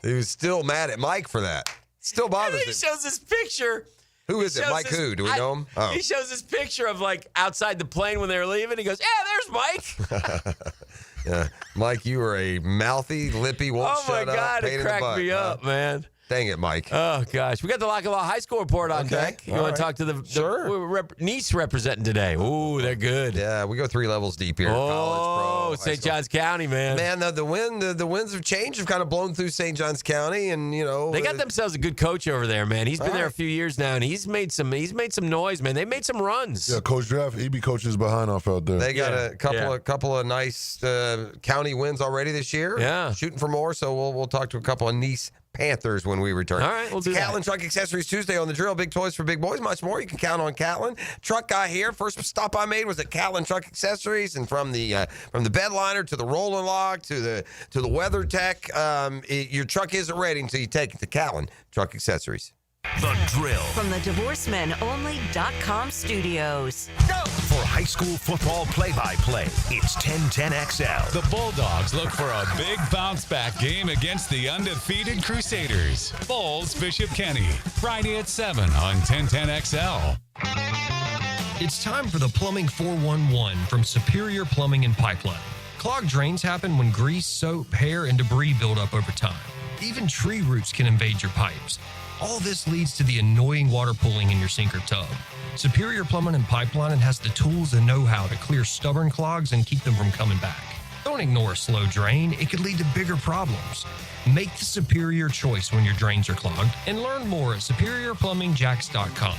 He was still mad at Mike for that. Still bothers him. He shows this picture Who is it? Mike who? Do we know him? Oh. He shows this picture of like outside the plane when they were leaving. He goes, yeah, there's Mike. Yeah. Mike, you are a mouthy, lippy, won't Oh, my shut up. God, pain it in the cracked butt, me huh? up, man. Dang it, Mike. Oh, gosh. We got the Lock of Law High School report on deck. You All want to right. talk to the Nice representing today? Ooh, they're good. Yeah, we go 3 levels deep here. Oh, St. John's County, man. Man, the winds of change have kind of blown through St. John's County, and you know They got themselves a good coach over there, man. He's been there a few years now, and he's made some noise, man. They made some runs. Yeah, Coach Draft, he be coaching his behind off out there. They got a couple of nice county wins already this year. Yeah, shooting for more. So we'll talk to a couple of Nice Panthers when we return. All right, we'll do Catlin that. Truck Accessories Tuesday on the drill. Big toys for big boys. Much more. You can count on Catlin. Truck guy here. First stop I made was at Catlin Truck Accessories, and from the bed liner to the rolling log to the WeatherTech, your truck isn't ready until you take it to Catlin Truck Accessories. The Drill. From the DivorcemenOnly.com studios. For high school football play-by-play, it's 1010XL. The Bulldogs look for a big bounce-back game against the undefeated Crusaders. Bulls Bishop Kenny, Friday at 7 on 1010XL. It's time for the Plumbing 411 from Superior Plumbing and Pipeline. Clogged drains happen when grease, soap, hair, and debris build up over time. Even tree roots can invade your pipes. All this leads to the annoying water pooling in your sink or tub. Superior Plumbing and Pipeline has the tools and know-how to clear stubborn clogs and keep them from coming back. Don't ignore a slow drain. It could lead to bigger problems. Make the superior choice when your drains are clogged and learn more at superiorplumbingjacks.com.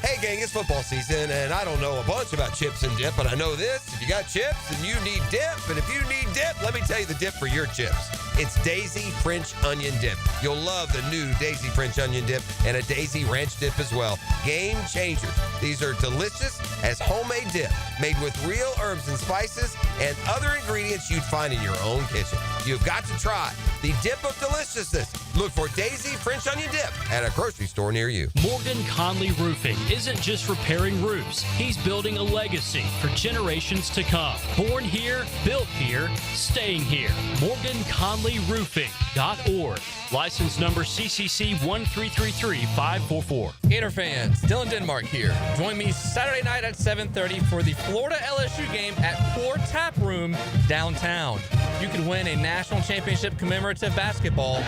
Hey, gang, it's football season, and I don't know a bunch about chips and dip, but I know this. If you got chips, then you need dip. And if you need dip, let me tell you the dip for your chips. It's Daisy French Onion Dip. You'll love the new Daisy French Onion Dip and a Daisy Ranch Dip as well. Game changers. These are delicious as homemade dip, made with real herbs and spices and other ingredients you'd find in your own kitchen. You've got to try the dip of deliciousness. Look for Daisy French Onion Dip at a grocery store near you. Morgan Conley Roofing isn't just repairing roofs. He's building a legacy for generations to come. Born here, built here, staying here. MorganConleyRoofing.org. License number CCC 1333544. Gator fans, Dylan Denmark here. Join me Saturday night at 7:30 for the Florida LSU game at Poor Tap Room downtown. You could win a national championship commemorative basketball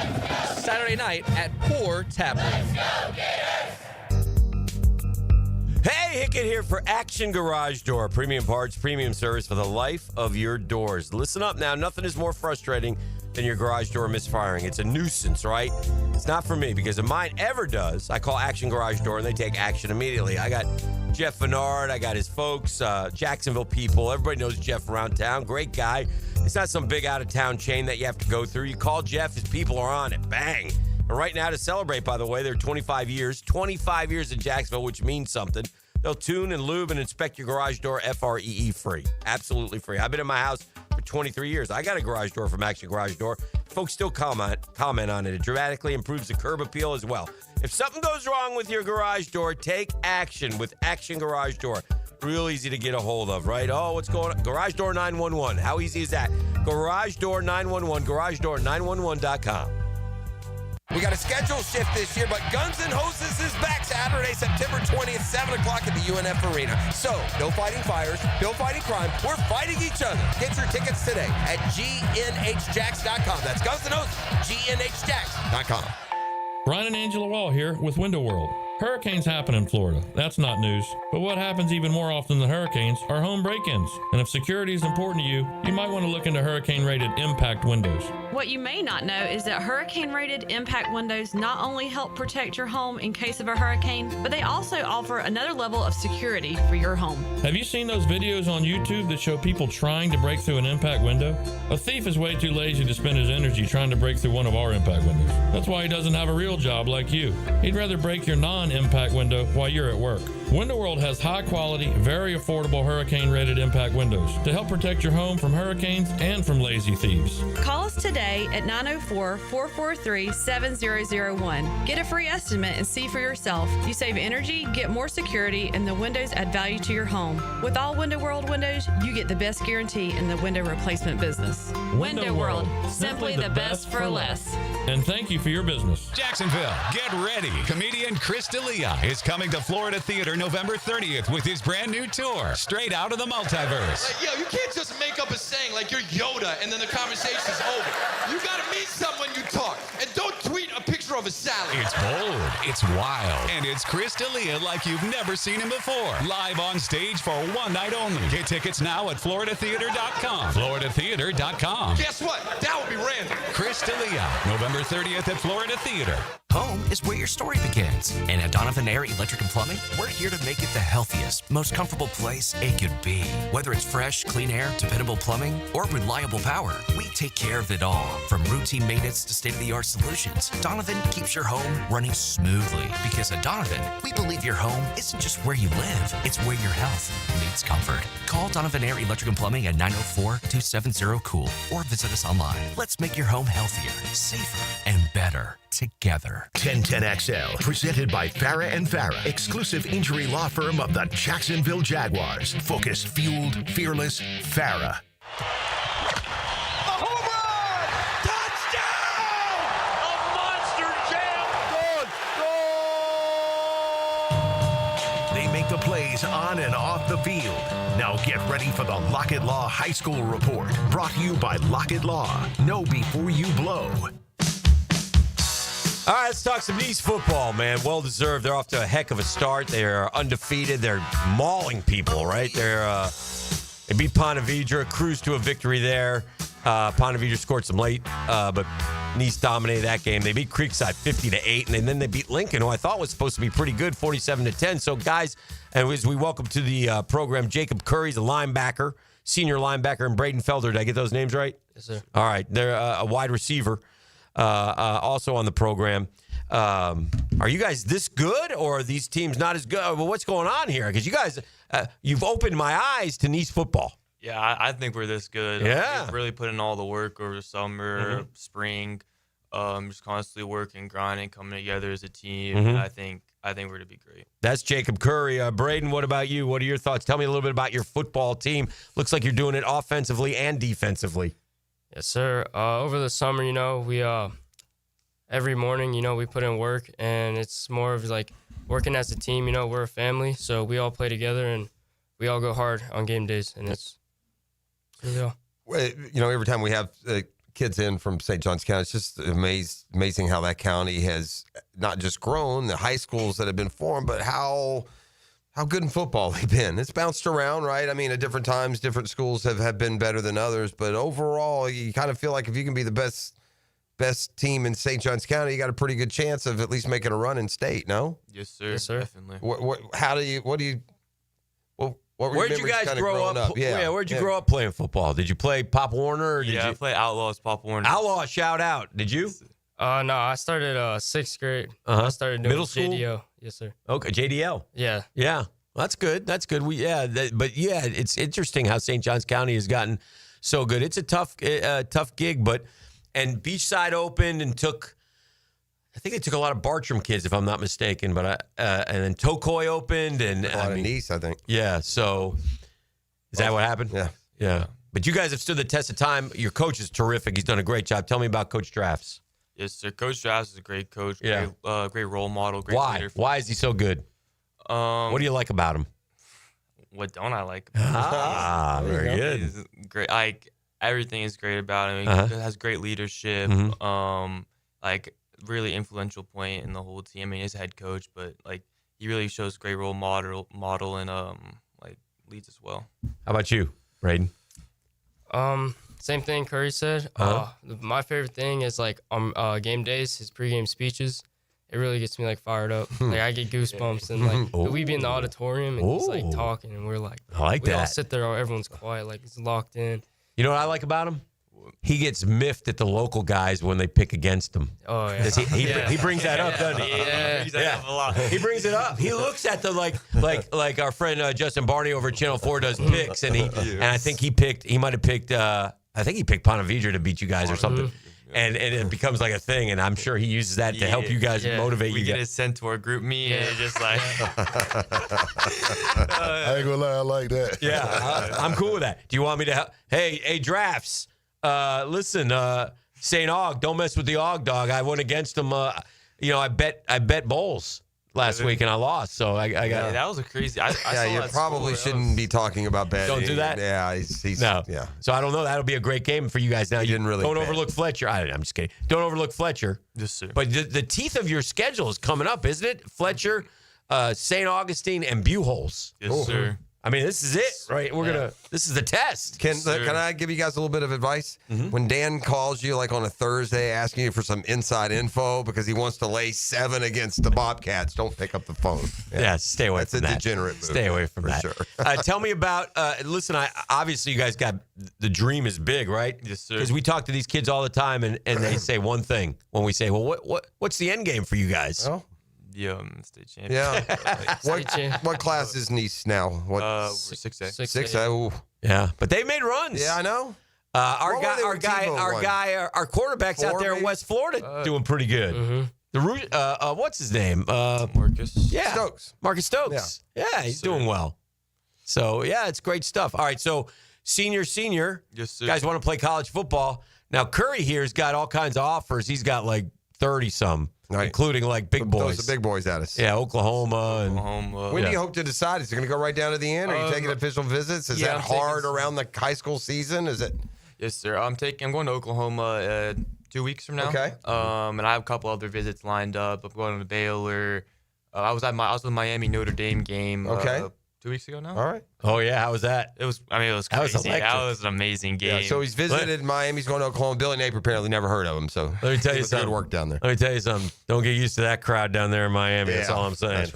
Saturday night at Poor Tap Room. Hey, Hickett here for Action Garage Door. Premium parts, premium service for the life of your doors. Listen up now. Nothing is more frustrating than your garage door misfiring. It's a nuisance, right? It's not for me, because if mine ever does, I call Action Garage Door and they take action immediately. I got Jeff Bernard. I got his folks, Jacksonville people. Everybody knows Jeff around town. Great guy. It's not some big out-of-town chain that you have to go through. You call Jeff, his people are on it. Bang. And right now, to celebrate, by the way, they're 25 years in Jacksonville, which means something. They'll tune and lube and inspect your garage door FREE free. Absolutely free. I've been in my house for 23 years. I got a garage door from Action Garage Door. Folks still comment on it. It dramatically improves the curb appeal as well. If something goes wrong with your garage door, take action with Action Garage Door. Real easy to get a hold of, right? Oh, what's going on? Garage Door 911. How easy is that? Garage Door 911, garagedoor911.com. We got a schedule shift this year, but Guns N' Hoses is back Saturday, September 20th, 7 o'clock at the UNF Arena. So, no fighting fires, no fighting crime. We're fighting each other. Get your tickets today at GNHJacks.com. That's Guns N' Hoses, GNHJacks.com. Brian and Angela Wall here with Window World. Hurricanes happen in Florida. That's not news. But what happens even more often than hurricanes are home break-ins. And if security is important to you, you might want to look into hurricane-rated impact windows. What you may not know is that hurricane-rated impact windows not only help protect your home in case of a hurricane, but they also offer another level of security for your home. Have you seen those videos on YouTube that show people trying to break through an impact window? A thief is way too lazy to spend his energy trying to break through one of our impact windows. That's why he doesn't have a real job like you. He'd rather break your non-impact window while you're at work. Window World has high-quality, very affordable hurricane-rated impact windows to help protect your home from hurricanes and from lazy thieves. Call us today today at 904-443-7001. Get a free estimate and see for yourself. You save energy, get more security, and the windows add value to your home. With all Window World windows, you get the best guarantee in the window replacement business. Window World, simply the best for less. And thank you for your business. Jacksonville, get ready. Comedian Chris D'Elia is coming to Florida Theater November 30th with his brand new tour, Straight Out of the Multiverse. Like, yo, you can't just make up a saying like you're Yoda and then the conversation's over. You gotta mean something when you talk. And don't tweet a picture of a salad. It's bold, it's wild, and it's Chris D'Elia like you've never seen him before. Live on stage for one night only. Get tickets now at floridatheater.com. floridatheater.com. Guess what? That would be random. Chris D'Elia, November 30th at Florida Theater. Home is where your story begins. And at Donovan Air Electric and Plumbing, we're here to make it the healthiest, most comfortable place it could be. Whether it's fresh, clean air, dependable plumbing, or reliable power, we take care of it all. From routine maintenance to state-of-the-art solutions, Donovan keeps your home running smoothly. Because at Donovan, we believe your home isn't just where you live, it's where your health meets comfort. Call Donovan Air Electric and Plumbing at 904-270-COOL or visit us online. Let's make your home healthier, safer, and better together. 1010XL, presented by Farah and Farah, exclusive injury law firm of the Jacksonville Jaguars. Focus, fueled, fearless, Farah. They make the plays on and off the field. Now get ready for the Lockett Law High School Report, brought to you by Lockett Law. Know before you blow. All right, let's talk some Nice football, man. Well-deserved. They're off to a heck of a start. They're undefeated. They're mauling people, right? They beat Ponte Vedra, cruised to a victory there. Ponte Vedra scored some late, but Nice dominated that game. They beat Creekside 50-8, and then they beat Lincoln, who I thought was supposed to be pretty good, 47-10. So, guys, and as we welcome to the program, Jacob Curry's a linebacker, senior linebacker, and Braden Felder. Did I get those names right? Yes, sir. All right. They're a wide receiver. Also on the program. Are you guys this good, or are these teams not as good? Well, what's going on here? Because you guys, you've opened my eyes to Nice football. Yeah, I think we're this good. Yeah. We've really put in all the work over the summer, spring, just constantly working, grinding, coming together as a team. And I think we're going to be great. That's Jacob Curry. Braden, what about you? What are your thoughts? Tell me a little bit about your football team. Looks like you're doing it offensively and defensively. Yes, sir. Over the summer, we every morning, we put in work, and it's more of like working as a team. We're a family, so we all play together, and we all go hard on game days, and it's really all. Every time we have kids in from St. Johns County, it's just amazing how that county has not just grown, the high schools that have been formed, but how good in football they've been. It's bounced around, right? I mean, at different times, different schools have been better than others, but overall, you kind of feel like if you can be the best team in St. Johns County, you got a pretty good chance of at least making a run in state, no? Yes, sir. Yes, sir. Definitely. Where'd you guys grow up? Where'd you grow up playing football? Did you play Pop Warner? Or did I played Outlaws, Pop Warner. Outlaw, shout out. Did you? No, I started 6th grade. I started doing Middle school? JDO. Yes, sir. Okay, JDL. Yeah. Yeah. Well, that's good. That's good. It's interesting how St. Johns County has gotten so good. It's a tough gig, and Beachside opened and I think they took a lot of Bartram kids, if I'm not mistaken. But and then Tokoi opened and a lot of Nice, I think. Yeah. So is that what happened? Yeah. Yeah. But you guys have stood the test of time. Your coach is terrific. He's done a great job. Tell me about Coach Drafts. Yes, sir. Coach Drafts is a great coach. Yeah. Great role model. Great Why? leader. Why is he so good? What do you like about him? What don't I like about him? Very good. He's great. Everything is great about him. He has great leadership. Really influential point in the whole team. I mean, he's a head coach, but he really shows great role model and leads as well. How about you, Braden? Same thing Curry said. My favorite thing is on game days, his pregame speeches. It really gets me fired up. I get goosebumps and we be in the auditorium and he's talking and we're I like we that. all sit there, everyone's quiet, he's locked in. You know what I like about him? He gets miffed at the local guys when they pick against him. Oh, yeah. He brings that up, doesn't he? Yeah. He brings it up. He looks at the like our friend Justin Barney over at Channel 4 does picks, and I think he might have picked I think he picked Ponte Vedra to beat you guys or something. and it becomes like a thing. And I'm sure he uses that to help you guys motivate we you get guys. it sent to our group meet, and it's just like. I ain't gonna lie, I like that. Yeah, I'm cool with that. Do you want me to help? Hey, drafts. Listen, St. Og, don't mess with the Og dog. I went against him. I bet bowls last week and I lost. So I got. Yeah, that was a crazy. I saw you that probably score. shouldn't be talking about betting. Don't do that? Yeah, he's No. Yeah. So I don't know. That'll be a great game for you guys. Now He didn't really don't bet. overlook Fletcher. I'm just kidding. Don't overlook Fletcher. Yes, sir. But the teeth of your schedule is coming up, isn't it? Fletcher, St. Augustine, and Buchholz. Yes, sir. I mean, this is it, right? This is the test. Can I give you guys a little bit of advice? When Dan calls you like on a Thursday asking you for some inside info because he wants to lay 7 against the Bobcats, don't pick up the phone. Yeah, stay away That's from a that. degenerate move. Stay away from for that. sure. Tell me about, listen, obviously you guys got, the dream is big, right? Yes, sir. Because we talk to these kids all the time and they say one thing when we say, well, what's the end game for you guys? Oh. State champion. Yeah. What class is Nice now? What? 6A. 6A. Ooh. Yeah, but they made runs. Yeah, I know. Our What were they when Tebow won? our quarterback's out 4, there in maybe? West Florida doing pretty good. The what's his name? Marcus. Yeah, Stokes. Marcus Stokes. Yeah, he's doing well. So yeah, it's great stuff. All right, so senior, Yes, sir. guys want to play college football. Now Curry here's got all kinds of offers. He's got like 30 some, including like big boys. Those are big boys at us. Yeah, Oklahoma and When do you hope to decide? Is it going to go right down to the end? Are you taking official visits? Is that I'm hard taking- around the high school season? Is it? Yes, sir. I'm going to Oklahoma 2 weeks from now. Okay. And I have a couple other visits lined up. I'm going to Baylor. I was at the Miami Notre Dame game. Okay. 2 weeks ago now. All right. Oh yeah, how was that? It was That was crazy. electric. That was an amazing game. Yeah, so he's visited Miami. He's going to Oklahoma. Billy Napier apparently never heard of him. So Let me tell you good something. work down there. Let me tell you something. Don't get used to that crowd down there in Miami. That's Yeah, all I'm saying.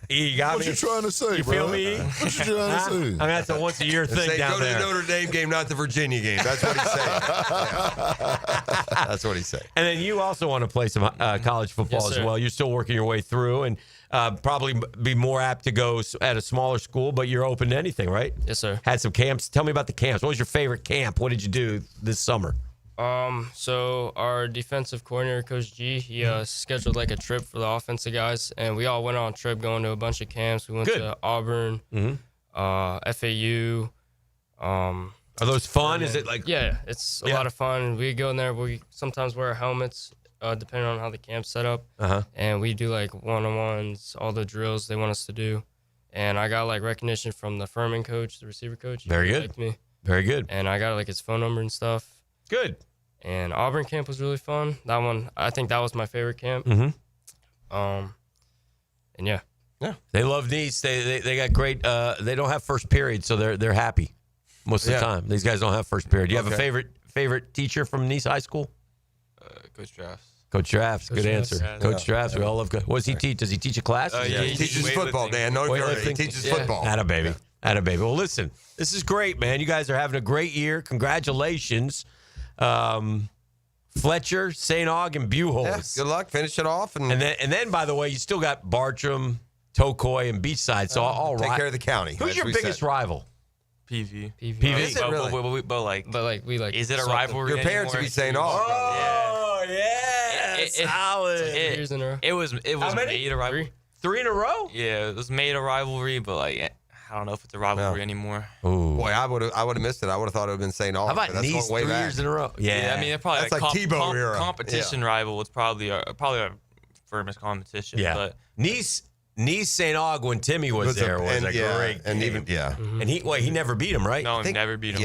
E, you got What me? you trying to say, You bro? feel me? What you trying to Huh? say? I mean, that's a once a year thing Say, down go to there. the Notre Dame game, not the Virginia game. That's what he's saying. Yeah. That's what he's saying. And then you also want to play some college football Yes, as sir. well. You're still working your way through and probably be more apt to go at a smaller school, but you're open to anything, right? Yes, sir. Had some camps. Tell me about the camps. What was your favorite camp? What did you do this summer? So our defensive coordinator, Coach G, he scheduled like a trip for the offensive guys, and we all went on a trip going to a bunch of camps. We went Good. to Auburn, FAU. Are those fun? Is it like? Yeah, it's a lot of fun. We go in there. We sometimes wear helmets, depending on how the camp's set up. And we do like one-on-ones, all the drills they want us to do. And I got like recognition from the Furman coach, the receiver coach. He Very really good. liked me. Very good. And I got like his phone number and stuff. Good. And Auburn camp was really fun. That one, I think that was my favorite camp. Mm-hmm. And yeah. Yeah. They love Nice. They got great. They don't have first period, so they're happy most of the time. These guys don't have first period. Do you have a favorite teacher from Nice High School? Coach Drafts. Coach Drafts. Good answer. Coach Drafts. We all love. What does he teach? Does he teach a class? He teaches football, Dan. No, he teaches football. Atta baby. Atta baby. Well, listen, this is great, man. You guys are having a great year. Congratulations. Fletcher, St. Aug, and Buchholz. Yeah, good luck. Finish it off. And then, by the way, you still got Bartram, Tocoy, and Beachside. So all take right. care of the county. Who's as your we biggest said. rival? PV. Is it really? But we like. Is it a something. rivalry? Your parents would be saying, Oh, yeah. Solid. Years in a row. It was made a rivalry. 3 in a row? Yeah, it was made a rivalry, but like I don't know if it's a rivalry anymore. Ooh. Boy, I would have missed it. I would have thought it would have been St. Aug. How about That's Nice going way 3 back. years in a row? Yeah, I mean, it's probably That's like Tebow era. competition rival was probably a firmest competition. Yeah. But Nice, St. Aug, when Timmy was there, was a great and game. even And he never beat him, right? no, never beat him.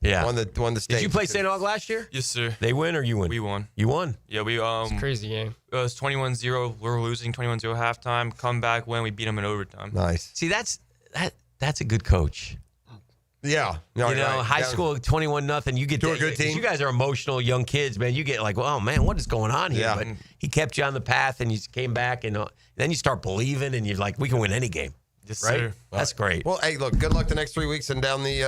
Yeah. won the state. Did you play St. Aug last year? Yes, sir. They win or you win? We won. You won? Yeah, we It's a crazy game. It was 21-0. We were losing 21-0 halftime. Come back when we beat them in overtime. Nice. See, that's a good coach. Yeah. High school 21-0. You get To a good team. You guys are emotional young kids, man. You get like, well, oh man, what is going on here? Yeah. But he kept you on the path, and you came back, and then you start believing, and you're like, we can win any game. Yes, Right? sir. That's great. Well, hey, look, good luck the next 3 weeks and down the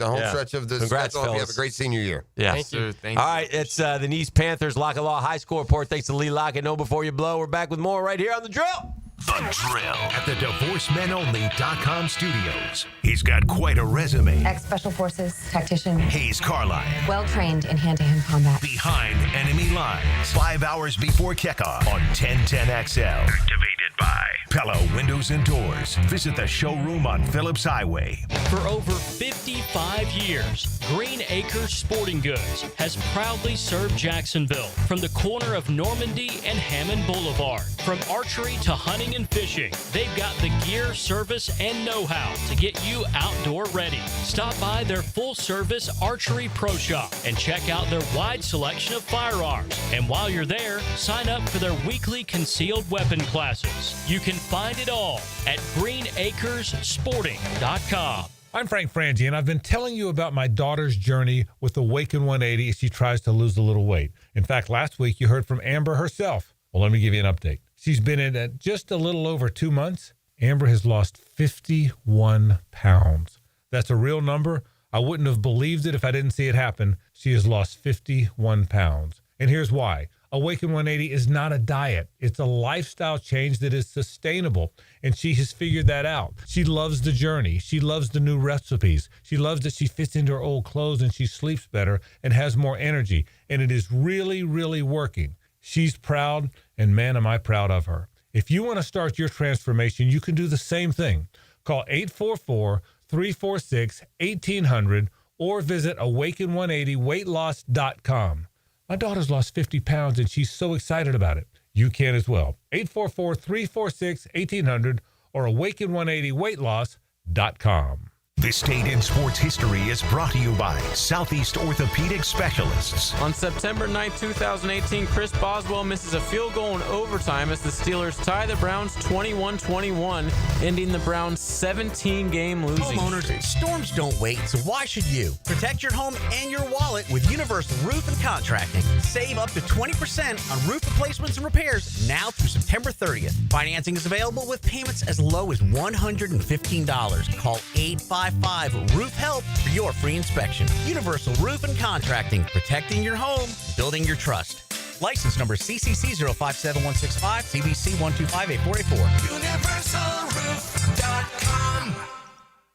home Yeah. stretch of the Congrats, schedule. Hope you have fellas. a great senior year. Yeah. Thank you. Thank All you. right, it's the Nice Panthers Lock and Law High School Report. Thanks to Lee Lock and Know Before You Blow. We're back with more right here on The Drill. The Drill at the DivorceMenOnly.com studios. He's got quite a resume. Ex-Special Forces tactician. Hayes Carline. Well-trained in hand-to-hand combat. Behind enemy lines. 5 hours before kickoff on 1010XL. Activated by Pella Windows and Doors. Visit the showroom on Phillips Highway. For over 55 years, Green Acres Sporting Goods has proudly served Jacksonville from the corner of Normandy and Hammond Boulevard. From archery to hunting and fishing, they've got the gear, service, and know-how to get you outdoor ready. Stop by their full-service archery pro shop and check out their wide selection of firearms. And while you're there, sign up for their weekly concealed weapon classes. You can find it all at greenacressporting.com. I'm Frank Frangie, and I've been telling you about my daughter's journey with Awaken 180 as she tries to lose a little weight. In fact, last week you heard from Amber herself. Well, let me give you an update. She's been in it just a little over 2 months. Amber has lost 51 pounds. That's a real number. I wouldn't have believed it if I didn't see it happen. She has lost 51 pounds. And here's why. Awaken 180 is not a diet. It's a lifestyle change that is sustainable, and she has figured that out. She loves the journey. She loves the new recipes. She loves that she fits into her old clothes and she sleeps better and has more energy, and it is really, really working. She's proud, and man, am I proud of her. If you want to start your transformation, you can do the same thing. Call 844-346-1800 or visit awaken180weightloss.com. My daughter's lost 50 pounds, and she's so excited about it. You can as well. 844-346-1800 or awaken180weightloss.com. This Day in Sports History is brought to you by Southeast Orthopedic Specialists. On September 9, 2018, Chris Boswell misses a field goal in overtime as the Steelers tie the Browns 21-21, ending the Browns' 17-game losing streak. Homeowners, storms don't wait, so why should you? Protect your home and your wallet with Universal Roof and Contracting. Save up to 20% on roof replacements and repairs now through September 30th. Financing is available with payments as low as $115. Call 855-ROOF-HELP for your free inspection. Universal Roof and Contracting, protecting your home, building your trust. License number CCC 057165, CBC 1258484. UniversalRoof.com.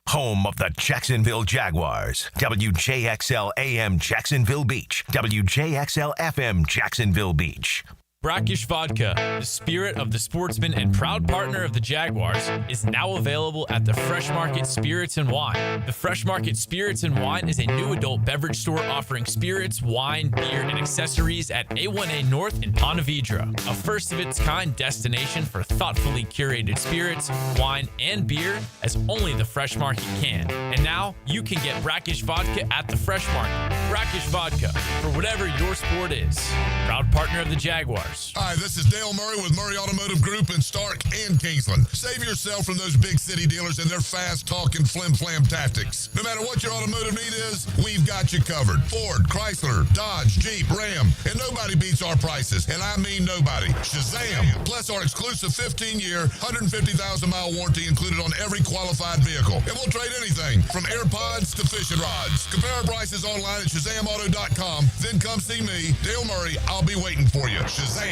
Home of the Jacksonville Jaguars. WJXL AM Jacksonville Beach. WJXL FM Jacksonville Beach. Brackish Vodka, the spirit of the sportsman and proud partner of the Jaguars, is now available at the Fresh Market Spirits and Wine. The Fresh Market Spirits and Wine is a new adult beverage store offering spirits, wine, beer, and accessories at A1A North in Ponte Vedra, a first-of-its-kind destination for thoughtfully curated spirits, wine, and beer as only the Fresh Market can. And now, you can get Brackish Vodka at the Fresh Market. Brackish Vodka, for whatever your sport is. Proud partner of the Jaguars. Hi, this is Dale Murray with Murray Automotive Group in Stark and Kingsland. Save yourself from those big city dealers and their fast-talking flim-flam tactics. No matter what your automotive need is, we've got you covered. Ford, Chrysler, Dodge, Jeep, Ram, and nobody beats our prices, and I mean nobody. Shazam! Plus our exclusive 15-year, 150,000-mile warranty included on every qualified vehicle. And we'll trade anything from AirPods to fishing rods. Compare our prices online at ShazamAuto.com. Then come see me, Dale Murray. I'll be waiting for you. Shazam!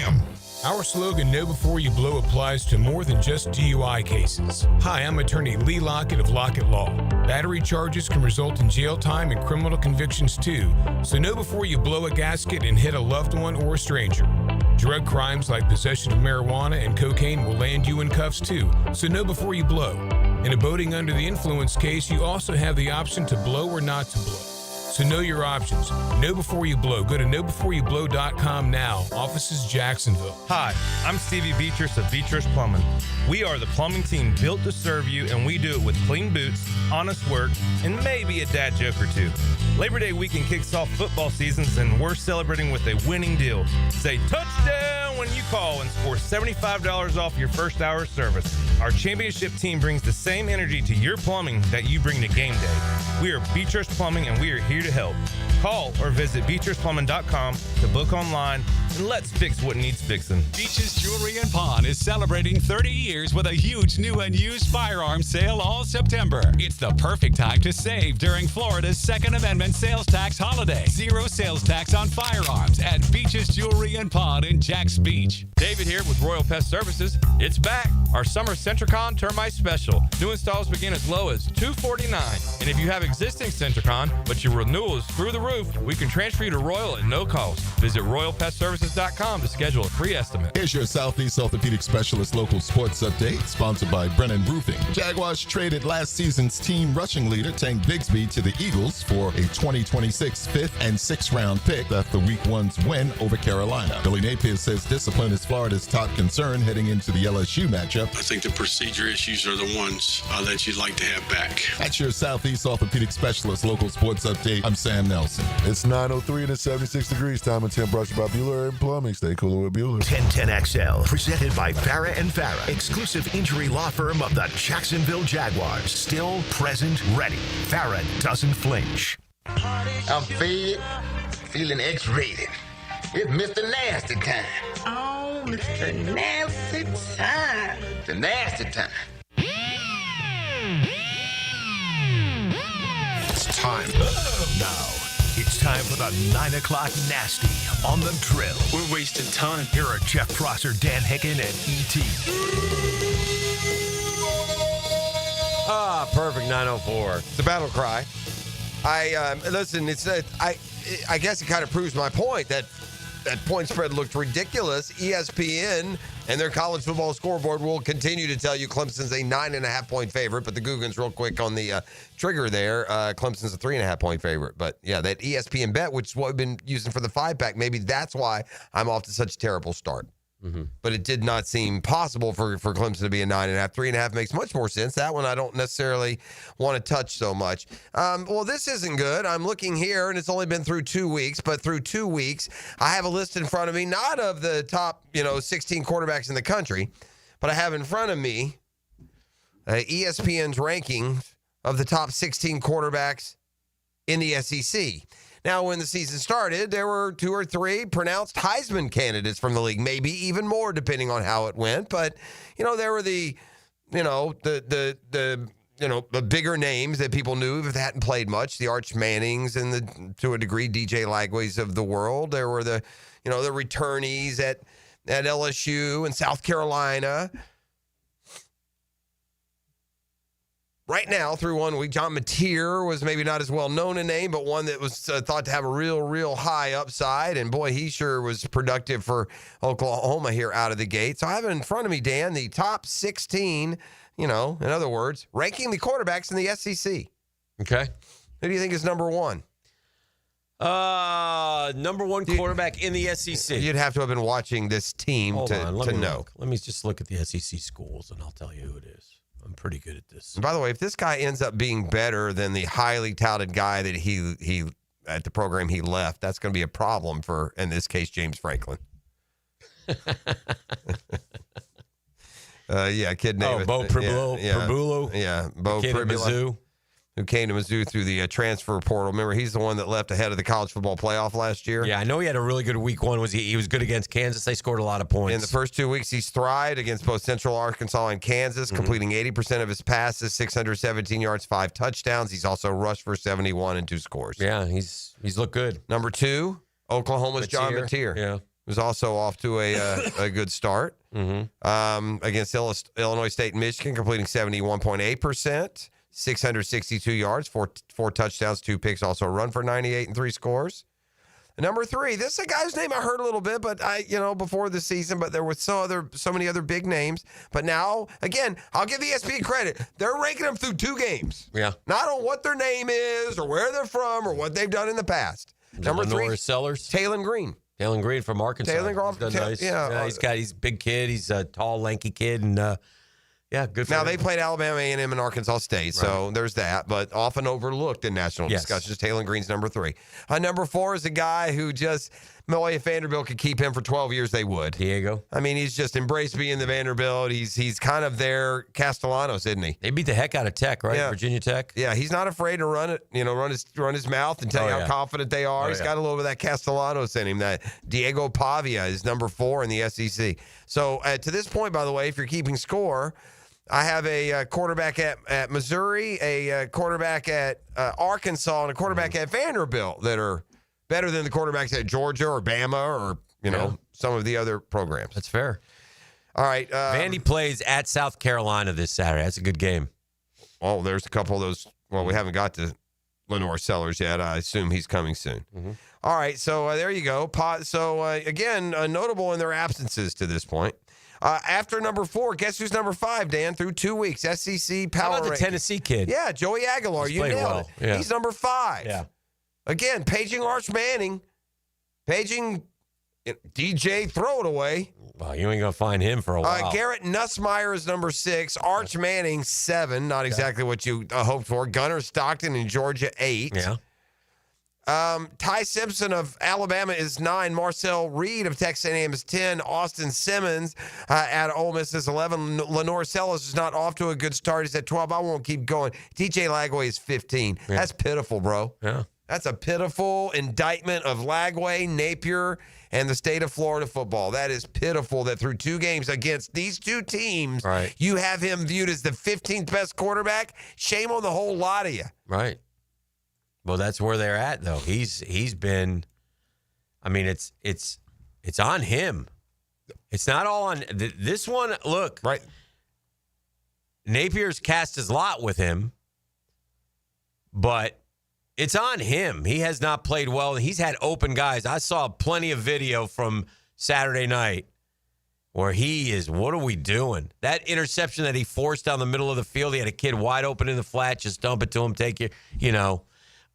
Our slogan, Know Before You Blow, applies to more than just DUI cases. Hi, I'm attorney Lee Lockett of Lockett Law. Battery charges can result in jail time and criminal convictions too, so know before you blow a gasket and hit a loved one or a stranger. Drug crimes like possession of marijuana and cocaine will land you in cuffs too, so know before you blow. In a boating under the influence case, you also have the option to blow or not to blow. So know your options. Know before you blow. Go to knowbeforeyouBlow.com now. Offices Jacksonville. Hi, I'm Stevie Beatrice of Beatrice Plumbing. We are the plumbing team built to serve you, and we do it with clean boots, honest work, and maybe a dad joke or two. Labor Day weekend kicks off football seasons, and we're celebrating with a winning deal. Say touchdown when you call and score $75 off your first hour of service. Our championship team brings the same energy to your plumbing that you bring to game day. We are Beatrice Plumbing, and we are here to help. Call or visit BeatricePlumbing.com to book online and let's fix what needs fixing. Beaches Jewelry and Pawn is celebrating 30 years with a huge new and used firearm sale all September. It's the perfect time to save during Florida's Second Amendment sales tax holiday. 0 sales tax on firearms at Beaches Jewelry and Pawn in Jacks Beach. David here with Royal Pest Services. It's back. Our summer Centricon Termite Special. New installs begin as low as $249. And if you have existing Centricon, but your renewal is through the roof, we can transfer you to Royal at no cost. Visit RoyalPestServices.com to schedule a free estimate. Here's your Southeast Orthopedic Specialist local sports update, sponsored by Brennan Roofing. Jaguars traded last season's team rushing leader, Tank Bigsby, to the Eagles for a 2026 5th and 6th round pick after Week 1's win over Carolina. Billy Napier says discipline is Florida's top concern heading into the LSU matchup. I think the procedure issues are the ones that you'd like to have back. That's your Southeast Orthopedic Specialist local sports update. I'm Sam Nelson. It's 9:03 and it's 76 degrees. Time and temp brought to you by Bueller and Plumbing. Stay cooler with Bueller. 1010XL, presented by Farah and Farah, exclusive injury law firm of the Jacksonville Jaguars. Still present, ready. Farah doesn't flinch. I'm fed, feeling X-rated. It's Mr. Nasty time. Oh, Mr. Nasty time. The nasty time. It's time. Now, it's time for the 9 o'clock nasty on the drill. We're wasting time. Here are Jeff Prosser, Dan Hicken, and E.T. Perfect 904. It's a battle cry. Listen. I guess it kind of proves my point that point spread looked ridiculous. ESPN and their college football scoreboard will continue to tell you Clemson's a 9.5-point favorite, but the Googans real quick on the trigger there. Clemson's a 3.5-point favorite. But yeah, that ESPN bet, which is what we've been using for the 5-pack, maybe that's why I'm off to such a terrible start. Mm-hmm. But it did not seem possible for Clemson to be a 9.5. 3.5 makes much more sense. That one I don't necessarily want to touch so much. Well, this isn't good. I'm looking here, and it's only been through 2 weeks. But through 2 weeks, I have a list in front of me, not of the top 16 quarterbacks in the country, but I have in front of me ESPN's rankings of the top 16 quarterbacks in the SEC. Now, when the season started, there were 2 or 3 pronounced Heisman candidates from the league, maybe even more depending on how it went. But, there were the bigger names that people knew if they hadn't played much, the Arch Mannings and to a degree, DJ Lagways of the world. There were the returnees at LSU and South Carolina. Right now, through 1 week, John Mateer was maybe not as well known a name, but one that was thought to have a real high upside. And boy, he sure was productive for Oklahoma here out of the gate. So I have it in front of me, Dan, the top 16, in other words, ranking the quarterbacks in the SEC. Okay. Who do you think is number 1? Number 1 quarterback in the SEC. You'd have to have been watching this team to know. Let me just look at the SEC schools, and I'll tell you who it is. I'm pretty good at this. And by the way, if this guy ends up being better than the highly touted guy that he at the program he left, that's going to be a problem for, in this case, James Franklin. Kid name. Bo Pribula. Yeah, Bo Pribula, who came to Mizzou through the transfer portal. Remember, he's the one that left ahead of the college football playoff last year. Yeah, I know he had a really good week 1. He was good against Kansas. They scored a lot of points. In the first 2 weeks, he's thrived against both Central Arkansas and Kansas, completing 80% of his passes, 617 yards, 5 touchdowns. He's also rushed for 71 and 2 scores. Yeah, he's looked good. Number 2, Oklahoma's John Mateer. Yeah. Was also off to a good start against Illinois State and Michigan, completing 71.8%. 662 yards, four touchdowns, 2 picks, also a run for 98 and 3 scores. Number 3, this is a guy's name I heard a little bit, but before the season, but there were so many other big names. But now, again, I'll give ESPN credit. They're ranking them through 2 games. Yeah. Not on what their name is or where they're from or what they've done in the past. Number 3, Sellers. Taylon Green. Taylon Green from Arkansas. Taylon Green, he's done nice. Yeah, he's a big kid. He's a tall, lanky kid, and good for now, him. they played Alabama, A&M, and Arkansas State, so there's that, but often overlooked in national discussions. Taylon Green's number 3. Number 4 is a guy who just, if Vanderbilt could keep him for 12 years, they would. Diego. I mean, he's just embraced being the Vanderbilt. He's kind of their Castellanos, isn't he? They beat the heck out of Tech, right? Yeah. Virginia Tech. Yeah, he's not afraid to run it. Run his mouth and tell you how confident they are. He's got a little bit of that Castellanos in him. That Diego Pavia is number 4 in the SEC. So to this point, by the way, if you're keeping score, I have a quarterback at Missouri, a quarterback at Arkansas, and a quarterback at Vanderbilt that are better than the quarterbacks at Georgia or Bama or some of the other programs. That's fair. All right. Vandy plays at South Carolina this Saturday. That's a good game. Oh, there's a couple of those. Well, we haven't got to Lenore Sellers yet. I assume he's coming soon. Mm-hmm. All right. So there you go. So, again, notable in their absences to this point. After number 4, guess who's number 5, Dan? Through 2 weeks, SEC Power How about the Rankings. Tennessee kid? Yeah, Joey Aguilar. He's You played nailed well. it. Yeah. He's number 5. Yeah. Again, paging Arch Manning. Paging DJ Throw It Away. Well, you ain't going to find him for a while. Garrett Nussmeier is number 6. Arch Manning, 7. Not exactly what you hoped for. Gunnar Stockton in Georgia, 8. Yeah. Ty Simpson of Alabama is 9. Marcel Reed of Texas A&M is 10. Austin Simmons at Ole Miss is 11. Lenore Sellers is not off to a good start. He's at 12. I won't keep going. TJ Lagway is 15. Yeah. That's pitiful, bro. Yeah. That's a pitiful indictment of Lagway, Napier, and the state of Florida football. That is pitiful that through 2 games against these 2 teams, you have him viewed as the 15th best quarterback. Shame on the whole lot of you. Right. Well, that's where they're at, though. He's been. I mean, it's on him. It's not all on this one. Look, right. Napier's cast his lot with him, but it's on him. He has not played well. He's had open guys. I saw plenty of video from Saturday night where he is. What are we doing? That interception that he forced down the middle of the field. He had a kid wide open in the flat. Just dump it to him. Take your,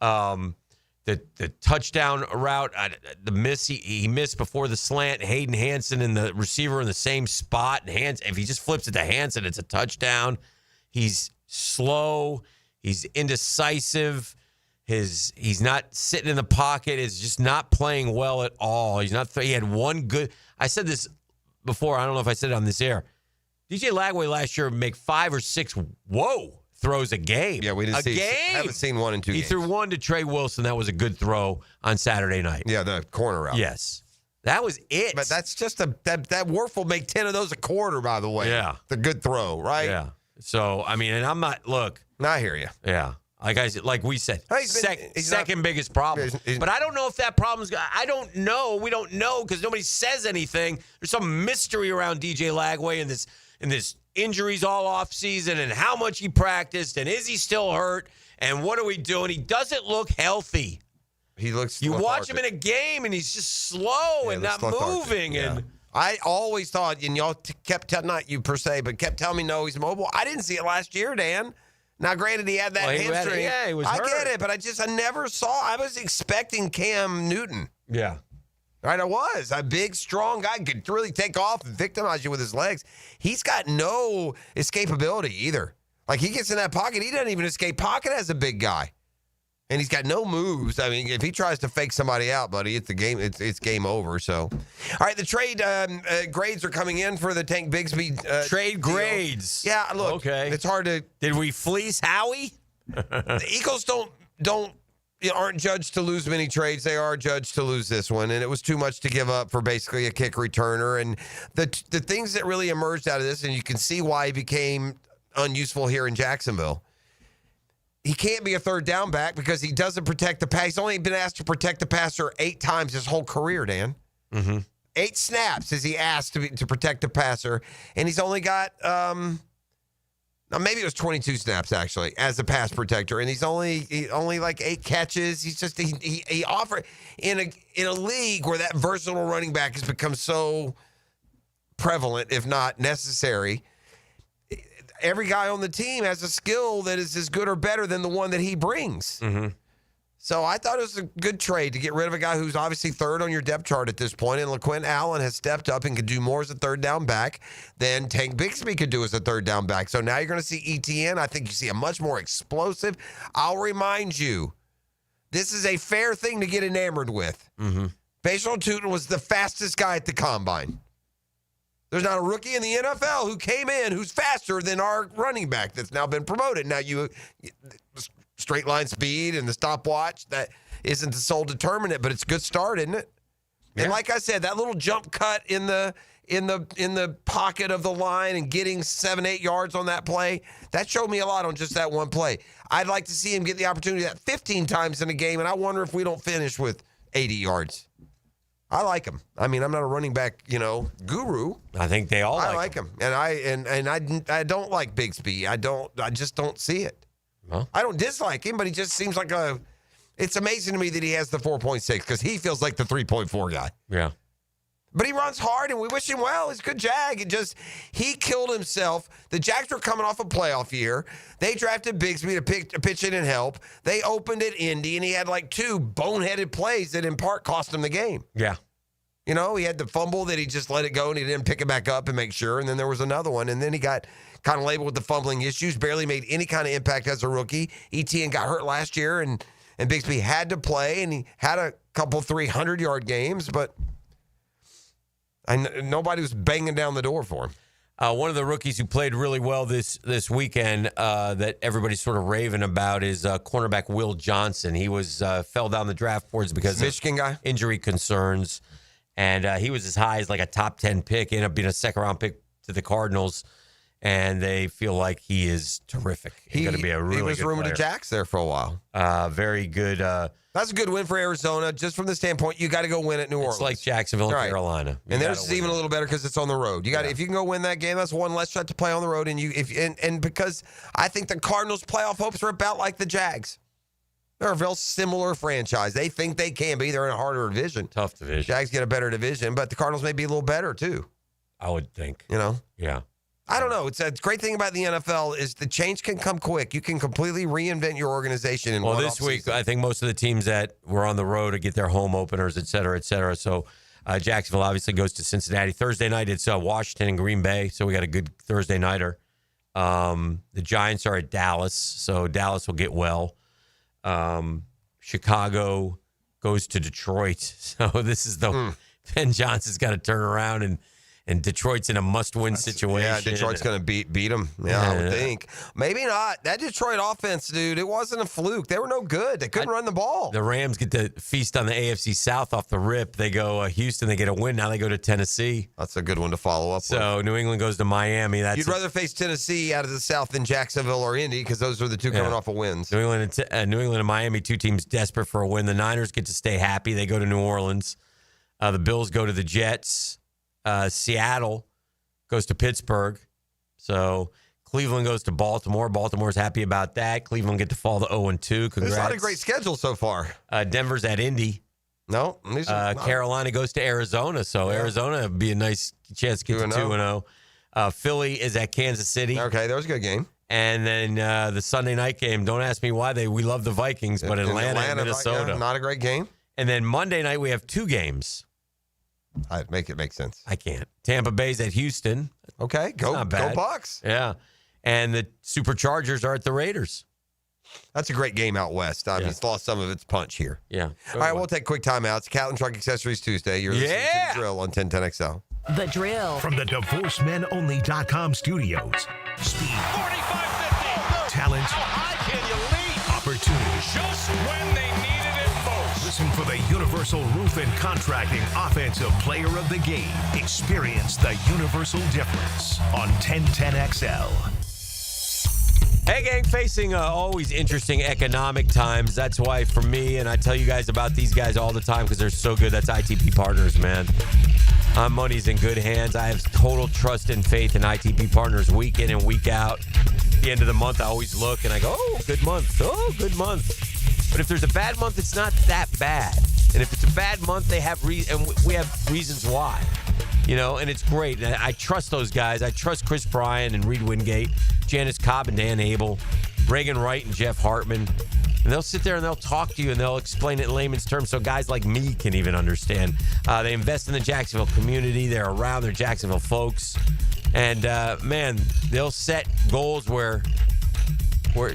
the touchdown route, the miss he missed before the slant. Hayden Hansen and the receiver in the same spot. If he just flips it to Hansen, it's a touchdown. He's slow. He's indecisive. He's not sitting in the pocket. He's just not playing well at all. He's not. He had one good. I said this before. I don't know if I said it on this air. DJ Lagway last year make 5 or 6 throws a game. Yeah, we didn't see. Game. Haven't seen one in 2 games. He threw one to Trey Wilson. That was a good throw on Saturday night. Yeah, the corner route. Yes, that was it. But that's just that Werf will make 10 of those a quarter. By the way. Yeah, the good throw, right? Yeah. So I mean, and I'm not. Look, I hear you. Yeah. Like we said, he's second biggest problem. But I don't know if that problem's. I don't know. We don't know because nobody says anything. There's some mystery around DJ Lagway and this injuries all off season and how much he practiced and is he still hurt and what are we doing? He doesn't look healthy. He looks. You watch him in a game and he's just slow and not moving. Yeah. And I always thought, and y'all kept telling, not you per se, but kept telling me no, he's mobile. I didn't see it last year, Dan. Now, granted, he had that hamstring. He was hurt. I get it, but I never saw. I was expecting Cam Newton. Yeah. Right, I was. A big, strong guy could really take off and victimize you with his legs. He's got no escapability either. Like, he gets in that pocket, he doesn't even escape pocket as a big guy. And he's got no moves. I mean, if he tries to fake somebody out, buddy, it's game over. So, all right, the trade grades are coming in for the Tank Bigsby trade deal. Grades. Yeah, look, okay. It's hard to. Did we fleece Howie? The Eagles aren't judged to lose many trades. They are judged to lose this one, and it was too much to give up for basically a kick returner. And the things that really emerged out of this, and you can see why he became unuseful here in Jacksonville. He can't be a third down back because he doesn't protect the pass. He's only been asked to protect the passer 8 times his whole career, Dan. Mm-hmm. 8 snaps is he asked to protect the passer, and he's only got maybe it was 22 snaps actually as a pass protector, and he's only like 8 catches. He's just he offered in a league where that versatile running back has become so prevalent, if not necessary. Every guy on the team has a skill that is as good or better than the one that he brings. Mm-hmm. So I thought it was a good trade to get rid of a guy who's obviously third on your depth chart at this point, and LaQuint Allen has stepped up and can do more as a third down back than Tank Bigsby could do as a third down back. So now you're going to see ETN. I think you see a much more explosive. I'll remind you, this is a fair thing to get enamored with. Mm-hmm. Facial Tootin was the fastest guy at the combine. There's not a rookie in the NFL who came in who's faster than our running back that's now been promoted. Now, straight line speed and the stopwatch, that isn't the sole determinant, but it's a good start, isn't it? Yeah. And like I said, that little jump cut in the pocket of the line and getting 7-8 yards on that play, that showed me a lot on just that one play. I'd like to see him get the opportunity that 15 times in a game, and I wonder if we don't finish with 80 yards. I like him. I mean, I'm not a running back, guru. I think they all like him. And I don't like Bigsby. I just don't see it. Well, I don't dislike him, but he just seems like it's amazing to me that he has the 4.6 because he feels like the 3.4 guy. Yeah. But he runs hard, and we wish him well. He's a good Jag. He killed himself. The Jags were coming off a playoff year. They drafted Bigsby to pitch in and help. They opened at Indy, and he had like 2 boneheaded plays that in part cost him the game. Yeah. He had the fumble that he just let it go, and he didn't pick it back up and make sure. And then there was another one, and then he got kind of labeled with the fumbling issues, barely made any kind of impact as a rookie. Etienne got hurt last year, and Bigsby had to play, and he had a couple 300-yard games, but nobody was banging down the door for him. One of the rookies who played really well this weekend that everybody's sort of raving about is cornerback Will Johnson. He fell down the draft boards because Michigan guy, injury concerns, and he was as high as like a top 10 pick. Ended up being a second-round pick to the Cardinals, and they feel like he is terrific. He's going to be a really good player. He was rumored to Jax there for a while. Very good. That's a good win for Arizona. Just from the standpoint, you got to go win at New Orleans. It's like Jacksonville and Carolina. And theirs is even a little better because it's on the road. If you can go win that game, that's one less shot to play on the road. And because I think the Cardinals' playoff hopes are about like the Jags. They're a very similar franchise. They think they can be. They're in a harder division. Tough division. Jags get a better division, but the Cardinals may be a little better too. I would think. Yeah. I don't know. It's a great thing about the NFL is the change can come quick. You can completely reinvent your organization in one this week, season. I think most of the teams that were on the road to get their home openers, et cetera, et cetera. So Jacksonville obviously goes to Cincinnati. Thursday night, it's Washington and Green Bay. So we got a good Thursday nighter. The Giants are at Dallas. So Dallas will get well. Chicago goes to Detroit. So this is Ben Johnson's got to turn around and Detroit's in a must-win situation. Yeah, Detroit's going to beat them. Yeah, I would think. Maybe not. That Detroit offense, dude, it wasn't a fluke. They were no good. They couldn't run the ball. The Rams get to feast on the AFC South off the rip. They go Houston. They get a win. Now they go to Tennessee. That's a good one to follow up with. So New England goes to Miami. You'd rather face Tennessee out of the South than Jacksonville or Indy because those are the two coming off of wins. New England and Miami, 2 teams desperate for a win. The Niners get to stay happy. They go to New Orleans. The Bills go to the Jets. Seattle goes to Pittsburgh. So Cleveland goes to Baltimore. Baltimore's happy about that. Cleveland get to fall to 0-2. Congrats. There's not a great schedule so far. Denver's at Indy. No. Carolina goes to Arizona. So Arizona would be a nice chance to get to 2-0. Philly is at Kansas City. Okay, that was a good game. And then the Sunday night game, don't ask me why we love the Vikings, but Atlanta and Minnesota. Not a great game. And then Monday night, we have 2 games. I'd make it make sense. I can't. Tampa Bay's at Houston. Okay, go Bucks. Yeah. And the Superchargers are at the Raiders. That's a great game out west. I mean, it's lost some of its punch here. Yeah. All right, we'll take a quick timeouts. Catlin Truck Accessories Tuesday. You're listening to The Drill on 1010XL. The Drill. From the DivorceMenOnly.com studios. Speed. 45-50. Talent. How high can you leap? Opportunity. Just when they needed it most. Listen for the Universal Roof and Contracting Offensive Player of the Game. Experience the universal difference on 1010XL. Hey, gang, facing always interesting economic times. That's why, for me, and I tell you guys about these guys all the time because they're so good. That's ITP Partners, man. My money's in good hands. I have total trust and faith in ITP Partners week in and week out. At the end of the month, I always look and I go, oh, good month. Oh, good month. But if there's a bad month, it's not that bad. And if it's a bad month, they have and we have reasons why. And it's great. And I trust those guys. I trust Chris Bryan and Reed Wingate, Janice Cobb and Dan Abel, Reagan Wright and Jeff Hartman. And they'll sit there and they'll talk to you and they'll explain it in layman's terms so guys like me can even understand. They invest in the Jacksonville community. They're around their Jacksonville folks. And, man, they'll set goals where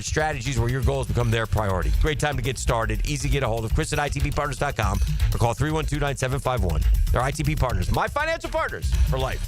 strategies where your goals become their priority. Great time to get started. Easy to get a hold of. Chris at ITBPartners.com or call 312-9751. They're ITB Partners, my financial partners for life.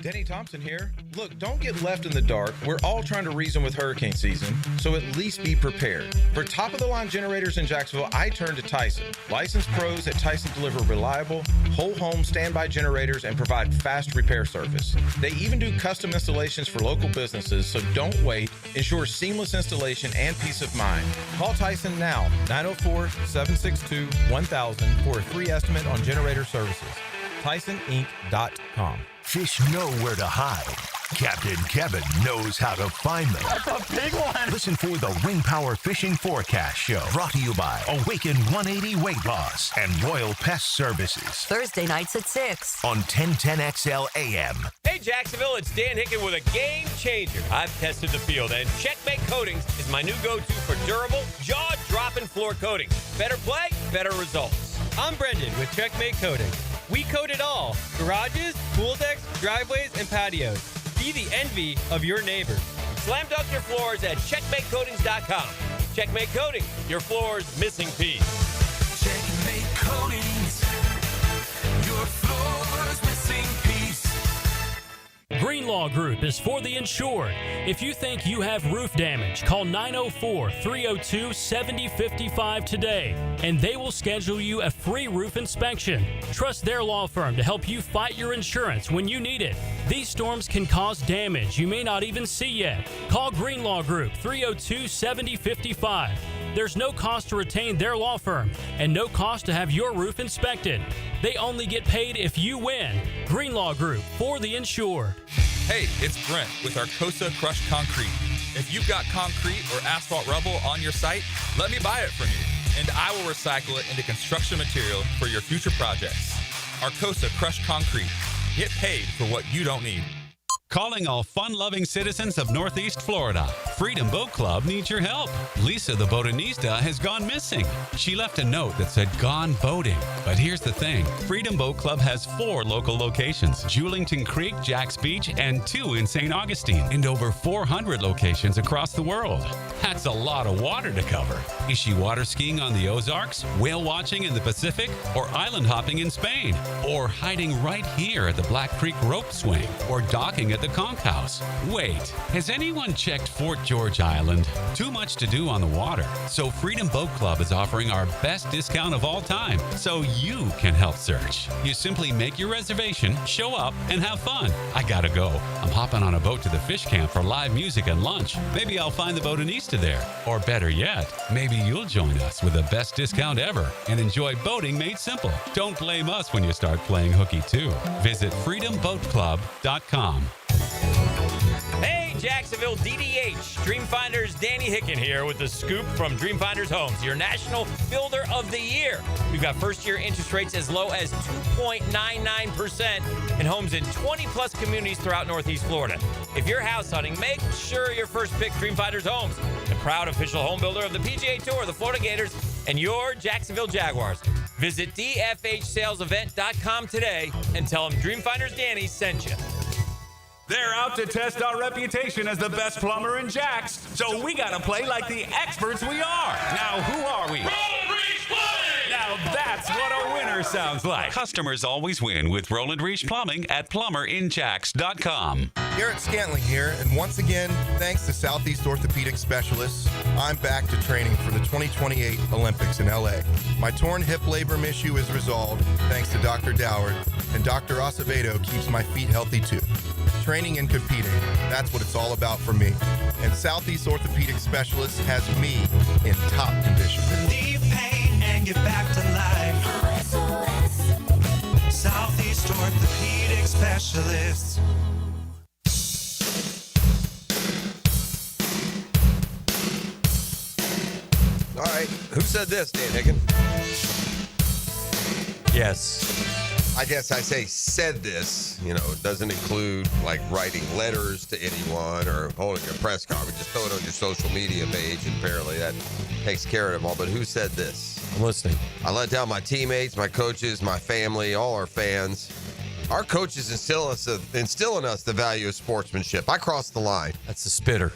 Denny Thompson here. Look, don't get left in the dark. We're all trying to reason with hurricane season, so at least be prepared. For top-of-the-line generators in Jacksonville, I turn to Tyson. Licensed pros at Tyson deliver reliable, whole-home standby generators and provide fast repair service. They even do custom installations for local businesses, so don't wait. Ensure seamless installation and peace of mind. Call Tyson now, 904-762-1000 for a free estimate on generator services. TysonInc.com. Fish know where to hide. Captain Kevin knows how to find them. That's a big one. Listen for the Ring Power Fishing Forecast Show, brought to you by Awaken 180 Weight Loss and Royal Pest Services. Thursday nights at 6 on 1010XL AM. Hey, Jacksonville, it's Dan Hicken with a game changer. I've tested the field, and Checkmate Coatings is my new go-to for durable, jaw-dropping floor coatings. Better play, better results. I'm Brendan with Checkmate Coatings. We coat it all: garages, pool decks, driveways, and patios. Be the envy of your neighbors. Slam dunk your floors at checkmatecoatings.com. Checkmate Coatings, your floor's missing piece. Checkmate Coatings, your floor's missing piece. Greenlaw Group is for the insured. If you think you have roof damage, call 904-302-7055 today, and they will schedule you a free roof inspection. Trust their law firm to help you fight your insurance when you need it. These storms can cause damage you may not even see yet. Call Greenlaw Group, 302-7055. There's no cost to retain their law firm and no cost to have your roof inspected. They only get paid if you win. Greenlaw Group, for the insured. Hey, it's Brent with Arcosa Crushed Concrete. If you've got concrete or asphalt rubble on your site, let me buy it from you, and I will recycle it into construction material for your future projects. Arcosa Crushed Concrete. Get paid for what you don't need. Calling all fun-loving citizens of Northeast Florida. Freedom Boat Club needs your help. Lisa the Botanista has gone missing. She left a note that said gone boating. But here's the thing. Freedom Boat Club has 4 local locations: Julington Creek, Jack's Beach, and 2 in St. Augustine, and over 400 locations across the world. That's a lot of water to cover. Is she water skiing on the Ozarks, whale watching in the Pacific, or island hopping in Spain? Or hiding right here at the Black Creek Rope Swing, or docking at the Conch House? Wait, has anyone checked Fort George Island? Too much to do on the water. So Freedom Boat Club is offering our best discount of all time, so you can help search. You simply make your reservation, show up, and have fun. I gotta go. I'm hopping on a boat to the fish camp for live music and lunch. Maybe I'll find the Botanista there. Or better yet, maybe you'll join us with the best discount ever and enjoy boating made simple. Don't blame us when you start playing hooky too. Visit freedomboatclub.com. Hey, Jacksonville, DDH. Dreamfinders Danny Hicken here with the scoop from Dreamfinders Homes, your National Builder of the Year. We've got first-year interest rates as low as 2.99% in homes in 20-plus communities throughout Northeast Florida. If you're house hunting, make sure your first pick Dreamfinders Homes, the proud official home builder of the PGA Tour, the Florida Gators, and your Jacksonville Jaguars. Visit dfhsalesevent.com today and tell them Dreamfinders Danny sent you. They're out to test our reputation as the best plumber in Jacks, so we gotta play like the experts we are. Now, who are we? Roland Reach Plumbing! Now that's what a winner sounds like. Customers always win with Roland Reach Plumbing at plumberinjacks.com. Garrett Scantling here, and once again, thanks to Southeast Orthopedic Specialists, I'm back to training for the 2028 Olympics in LA. My torn hip labrum issue is resolved thanks to Dr. Doward, and Dr. Acevedo keeps my feet healthy too. Training and competing, that's what it's all about for me. And Southeast Orthopedic Specialists has me in top condition. Relieve pain and get back to life. Southeast Orthopedic Specialists. All right, who said this, Dan Hicken? Yes. I guess I say said this, it doesn't include like writing letters to anyone or holding a press conference. Just throw it on your social media page, and apparently that takes care of them all. But who said this? I'm listening. I let down my teammates, my coaches, my family, all our fans. Our coaches instill in us the value of sportsmanship. I crossed the line. That's the spitter.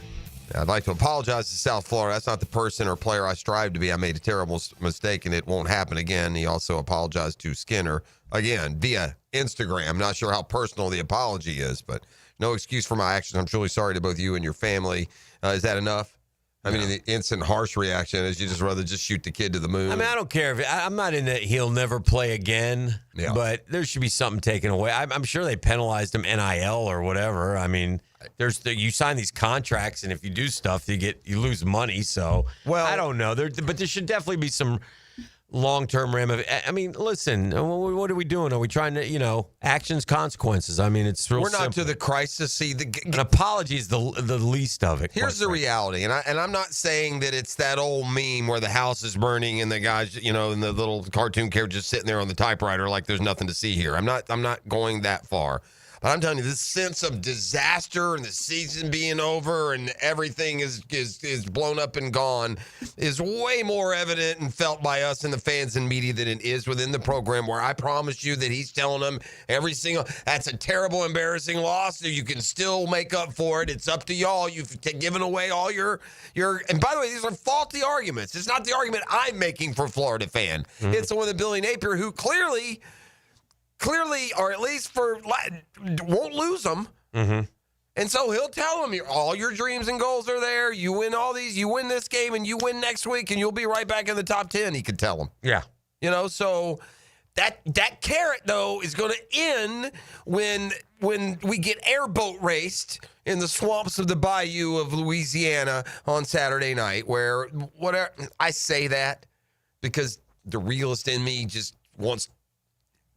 I'd like to apologize to South Florida. That's not the person or player I strive to be. I made a terrible mistake, and it won't happen again. He also apologized to Skinner, again, via Instagram. Not sure how personal the apology is, but no excuse for my actions. I'm truly sorry to both you and your family. Is that enough? I mean, the instant harsh reaction is you just rather just shoot the kid to the moon. I mean, I don't care. I'm not in that he'll never play again, but there should be something taken away. I'm sure they penalized him NIL or whatever. I mean, you sign these contracts, and if you do stuff, you lose money. So, I don't know. But there should definitely be some long-term ramifications. I mean, listen, what are we doing? Are we trying to, actions, consequences? I mean, it's real simple. We're not to the crisis. See, an apology is the least of it. Here's the reality, and I'm not saying that it's that old meme where the house is burning and the guys, and the little cartoon character just sitting there on the typewriter like there's nothing to see here. I'm not going that far. But I'm telling you, this sense of disaster and the season being over and everything is blown up and gone is way more evident and felt by us and the fans and media than it is within the program, where I promise you that he's telling them that's a terrible, embarrassing loss. You can still make up for it. It's up to y'all. You've given away all your and by the way, these are faulty arguments. It's not the argument I'm making for Florida fan. Mm-hmm. It's the one that Billy Napier, who clearly, or at least won't lose them. Mm-hmm. And so he'll tell them, all your dreams and goals are there. You win all these. You win this game, and you win next week, and you'll be right back in the top 10, he could tell them. Yeah. So that carrot, though, is going to end when we get airboat raced in the swamps of the bayou of Louisiana on Saturday night, where whatever I say that because the realist in me just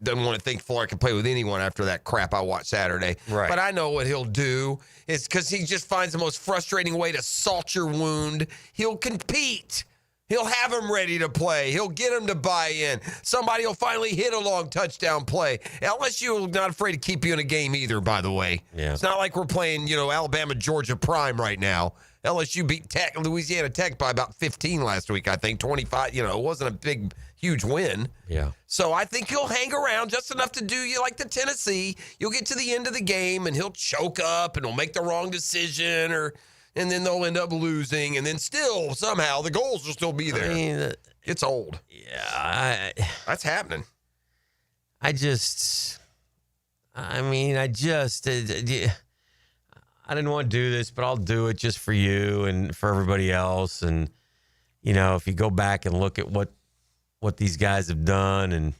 doesn't want to think Florida can play with anyone after that crap I watched Saturday. Right. But I know what he'll do is because he just finds the most frustrating way to salt your wound. He'll compete. He'll have them ready to play. He'll get them to buy in. Somebody will finally hit a long touchdown play. LSU is not afraid to keep you in a game either, by the way. Yeah. It's not like we're playing, Alabama, Georgia prime right now. LSU beat Louisiana Tech by about 15 last week, I think, 25. It wasn't a huge win. Yeah. So I think he'll hang around just enough to do you like the Tennessee. You'll get to the end of the game, and he'll choke up, and he'll make the wrong decision, and then they'll end up losing, and then still, somehow, the goals will still be there. I mean, it's old. Yeah. That's happening. I didn't want to do this, but I'll do it just for you and for everybody else. And, if you go back and look at what these guys have done and,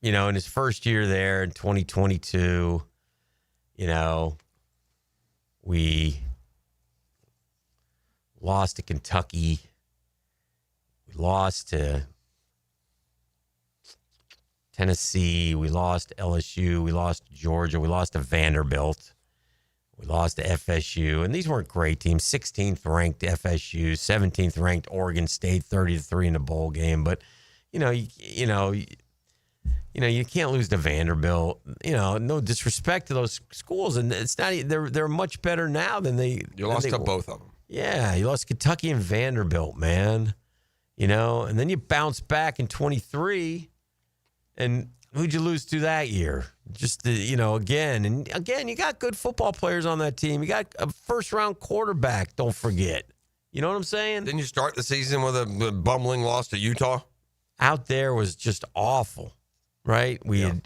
in his first year there in 2022, we lost to Kentucky. We lost to Tennessee, we lost to LSU, we lost to Georgia, we lost to Vanderbilt, we lost to FSU, and these weren't great teams. 16th ranked FSU, 17th ranked Oregon State, 30-3 in the bowl game. But you can't lose to Vanderbilt. No disrespect to those schools, and it's not. They're much better now than they. You lost to both of them. Yeah, you lost Kentucky and Vanderbilt, man. And then you bounce back in 23. And who'd you lose to that year? Just, again. And again, you got good football players on that team. You got a first-round quarterback, don't forget. You know what I'm saying? Didn't you start the season with a bumbling loss to Utah? Out there was just awful, right? Until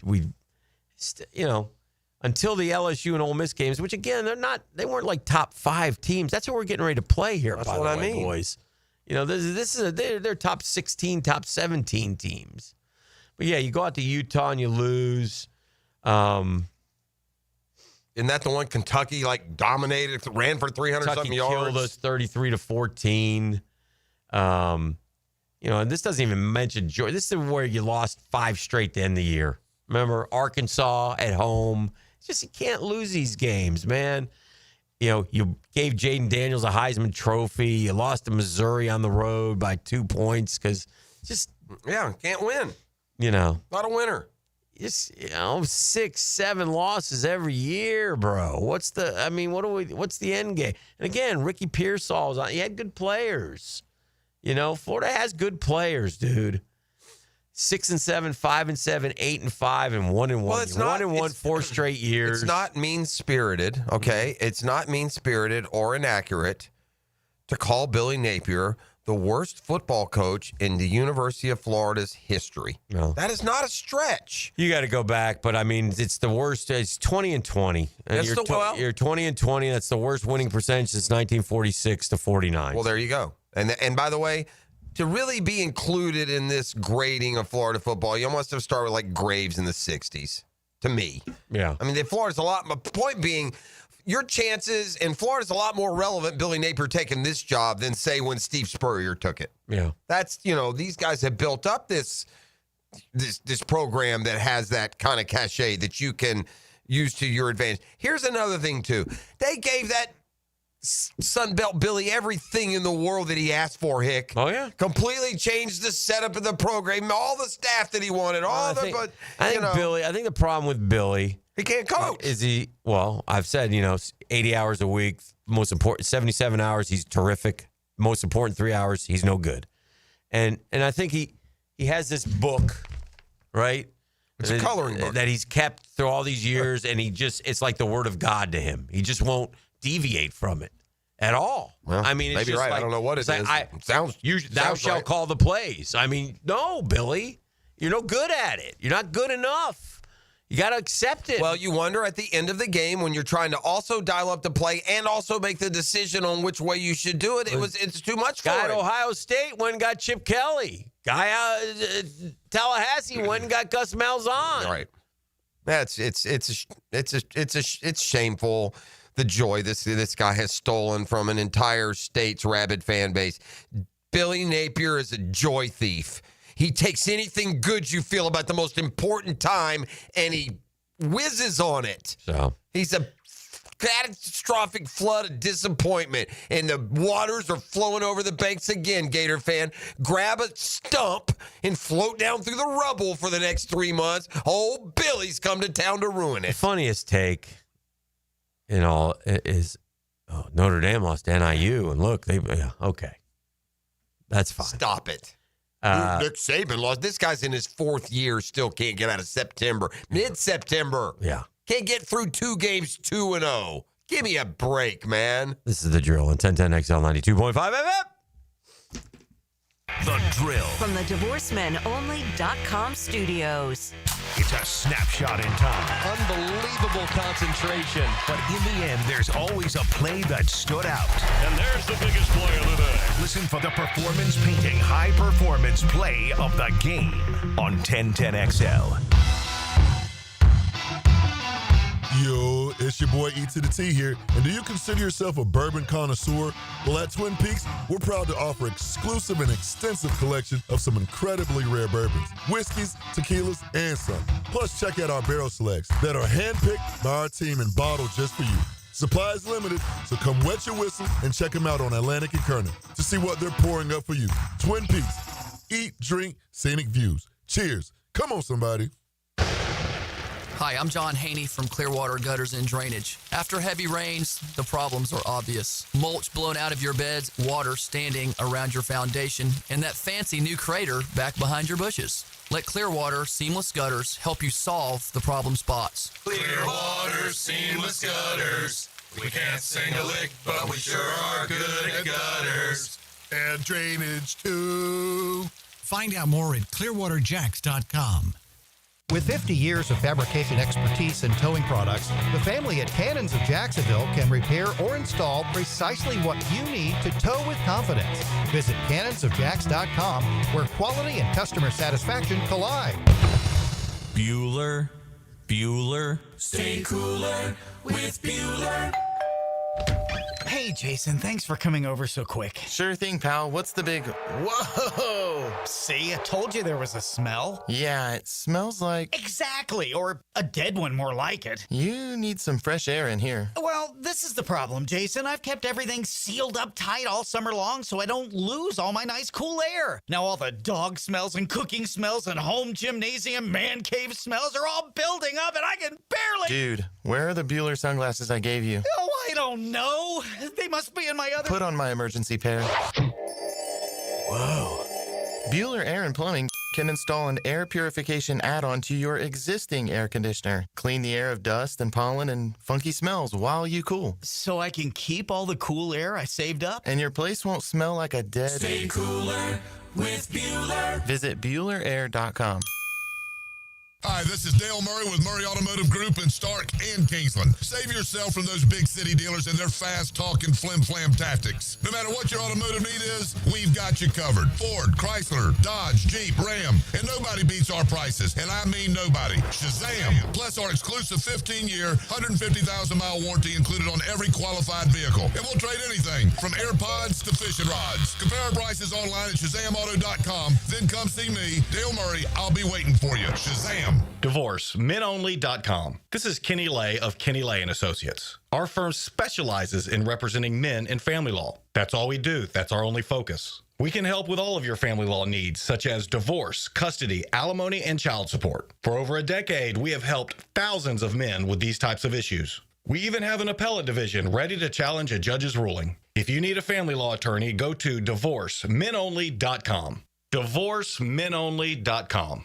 the LSU and Ole Miss games, which, again, they weren't like top 5 teams. That's what we're getting ready to play here, That's by what the way, I mean. boys. They're top 16, top 17 teams. But, yeah, you go out to Utah and you lose. Isn't that the one Kentucky, dominated, ran for 300-something yards? Killed us 33-14. And this doesn't even mention Georgia. This is where you lost 5 straight to end the year. Remember, Arkansas at home. It's just you can't lose these games, man. You gave Jaden Daniels a Heisman Trophy. You lost to Missouri on the road by 2 points because just... Yeah, can't win. Not a winner. It's 6-7 losses every year, bro. What's the end game? And again, Ricky Pearsall was on. He had good players. Florida has good players, dude. 6-7, 5-7, 8-5, and 1-1. Well, it's not 1-1 4 straight years. It's not mean-spirited, okay? It's not mean-spirited or inaccurate to call Billy Napier the worst football coach in the University of Florida's history. No. That is not a stretch. You got to go back, but I mean, it's the worst. It's 20-20. That's You're 20-20. That's the worst winning percentage since 1946 to 49. Well, there you go. And by the way, to really be included in this grading of Florida football, you almost have to start with like Graves in the 60s, to me. Yeah. I mean, Florida's a lot. My point being, your chances, and Florida's a lot more relevant, Billy Napier taking this job than, say, when Steve Spurrier took it. Yeah. That's, these guys have built up this program that has that kind of cachet that you can use to your advantage. Here's another thing, too. They gave that Sunbelt Billy everything in the world that he asked for, Hick. Oh, yeah. Completely changed the setup of the program, all the staff that he wanted, I think Billy, I think the problem with Billy, he can't coach. Is he, well, I've said, 80 hours a week, most important, 77 hours, he's terrific. Most important 3 hours, he's no good. And I think he has this book, right? It's a coloring book. That he's kept through all these years, and it's like the word of God to him. He just won't deviate from it at all. Well, I mean, it's maybe just right. like, I don't know what it is. Thou shalt right. call the plays. I mean, no, Billy, you're no good at it. You're not good enough. You got to accept it. Well, you wonder at the end of the game when you're trying to also dial up the play and also make the decision on which way you should do it. It's too much for Guy at him. Ohio State went and got Chip Kelly. Guy out Tallahassee went and got Gus Malzahn. Right. That's it's shameful. The joy this guy has stolen from an entire state's rabid fan base. Billy Napier is a joy thief. He takes anything good you feel about the most important time and he whizzes on it. So he's a catastrophic flood of disappointment, and the waters are flowing over the banks again, Gator fan. Grab a stump and float down through the rubble for the next 3 months. Old Billy's come to town to ruin it. The funniest take is Notre Dame lost to NIU, and look, okay. That's fine. Stop it. Nick Saban lost. This guy's in his fourth year, still can't get out of September. Mid-September. Yeah. Can't get through 2 games 2-0. Give me a break, man. This is The Drill on 1010XL 92.5 FM. The Drill. From the DivorceMenOnly.com studios. It's a snapshot in time. Unbelievable concentration. But in the end, there's always a play that stood out. And there's the biggest play of the day. Listen for the performance painting high performance play of the game on 1010XL. Yo, it's your boy E to the T here. And do you consider yourself a bourbon connoisseur? Well, at Twin Peaks, we're proud to offer exclusive and extensive collection of some incredibly rare bourbons, whiskeys, tequilas, and some. Plus, check out our barrel selects that are handpicked by our team and bottled just for you. Supply is limited, so come wet your whistle and check them out on Atlantic and Kerner to see what they're pouring up for you. Twin Peaks. Eat, drink, scenic views. Cheers. Come on, somebody. Hi, I'm John Haney from Clearwater Gutters and Drainage. After heavy rains, the problems are obvious. Mulch blown out of your beds, water standing around your foundation, and that fancy new crater back behind your bushes. Let Clearwater Seamless Gutters help you solve the problem spots. Clearwater Seamless Gutters. We can't sing a lick, but we sure are good at gutters. And drainage, too. Find out more at clearwaterjacks.com. With 50 years of fabrication expertise in towing products, the family at Cannons of Jacksonville can repair or install precisely what you need to tow with confidence. Visit cannonsofjacks.com, where quality and customer satisfaction collide. Bueller. Stay cooler with Bueller. Hey, Jason, thanks for coming over so quick. Sure thing, pal. What's the big... Whoa! See, I told you there was a smell. Yeah, it smells like... Exactly, or a dead one more like it. You need some fresh air in here. Well, this is the problem, Jason. I've kept everything sealed up tight all summer long so I don't lose all my nice cool air. Now all the dog smells and cooking smells and home gymnasium man cave smells are all building up and I can barely... Dude, where are the Bueller sunglasses I gave you? Oh, I don't know. They must be in my other... Put on my emergency pair. Whoa. Bueller Air and Plumbing can install an air purification add-on to your existing air conditioner. Clean the air of dust and pollen and funky smells while you cool. So I can keep all the cool air I saved up? And your place won't smell like a dead... Stay cooler with Bueller. Visit BuellerAir.com. Hi, this is Dale Murray with Murray Automotive Group in Stark and Kingsland. Save yourself from those big city dealers and their fast-talking flim-flam tactics. No matter what your automotive need is, we've got you covered. Ford, Chrysler, Dodge, Jeep, Ram, and nobody beats our prices, and I mean nobody. Shazam! Plus our exclusive 15-year, 150,000-mile warranty included on every qualified vehicle. And we'll trade anything from AirPods to fishing rods. Compare our prices online at ShazamAuto.com. Then come see me, Dale Murray. I'll be waiting for you. Shazam! DivorceMenOnly.com. This is Kenny Lay of Kenny Lay & Associates. Our firm specializes in representing men in family law. That's all we do. That's our only focus. We can help with all of your family law needs, such as divorce, custody, alimony, and child support. For over a decade, we have helped thousands of men with these types of issues. We even have an appellate division ready to challenge a judge's ruling. If you need a family law attorney, go to DivorceMenOnly.com. DivorceMenOnly.com.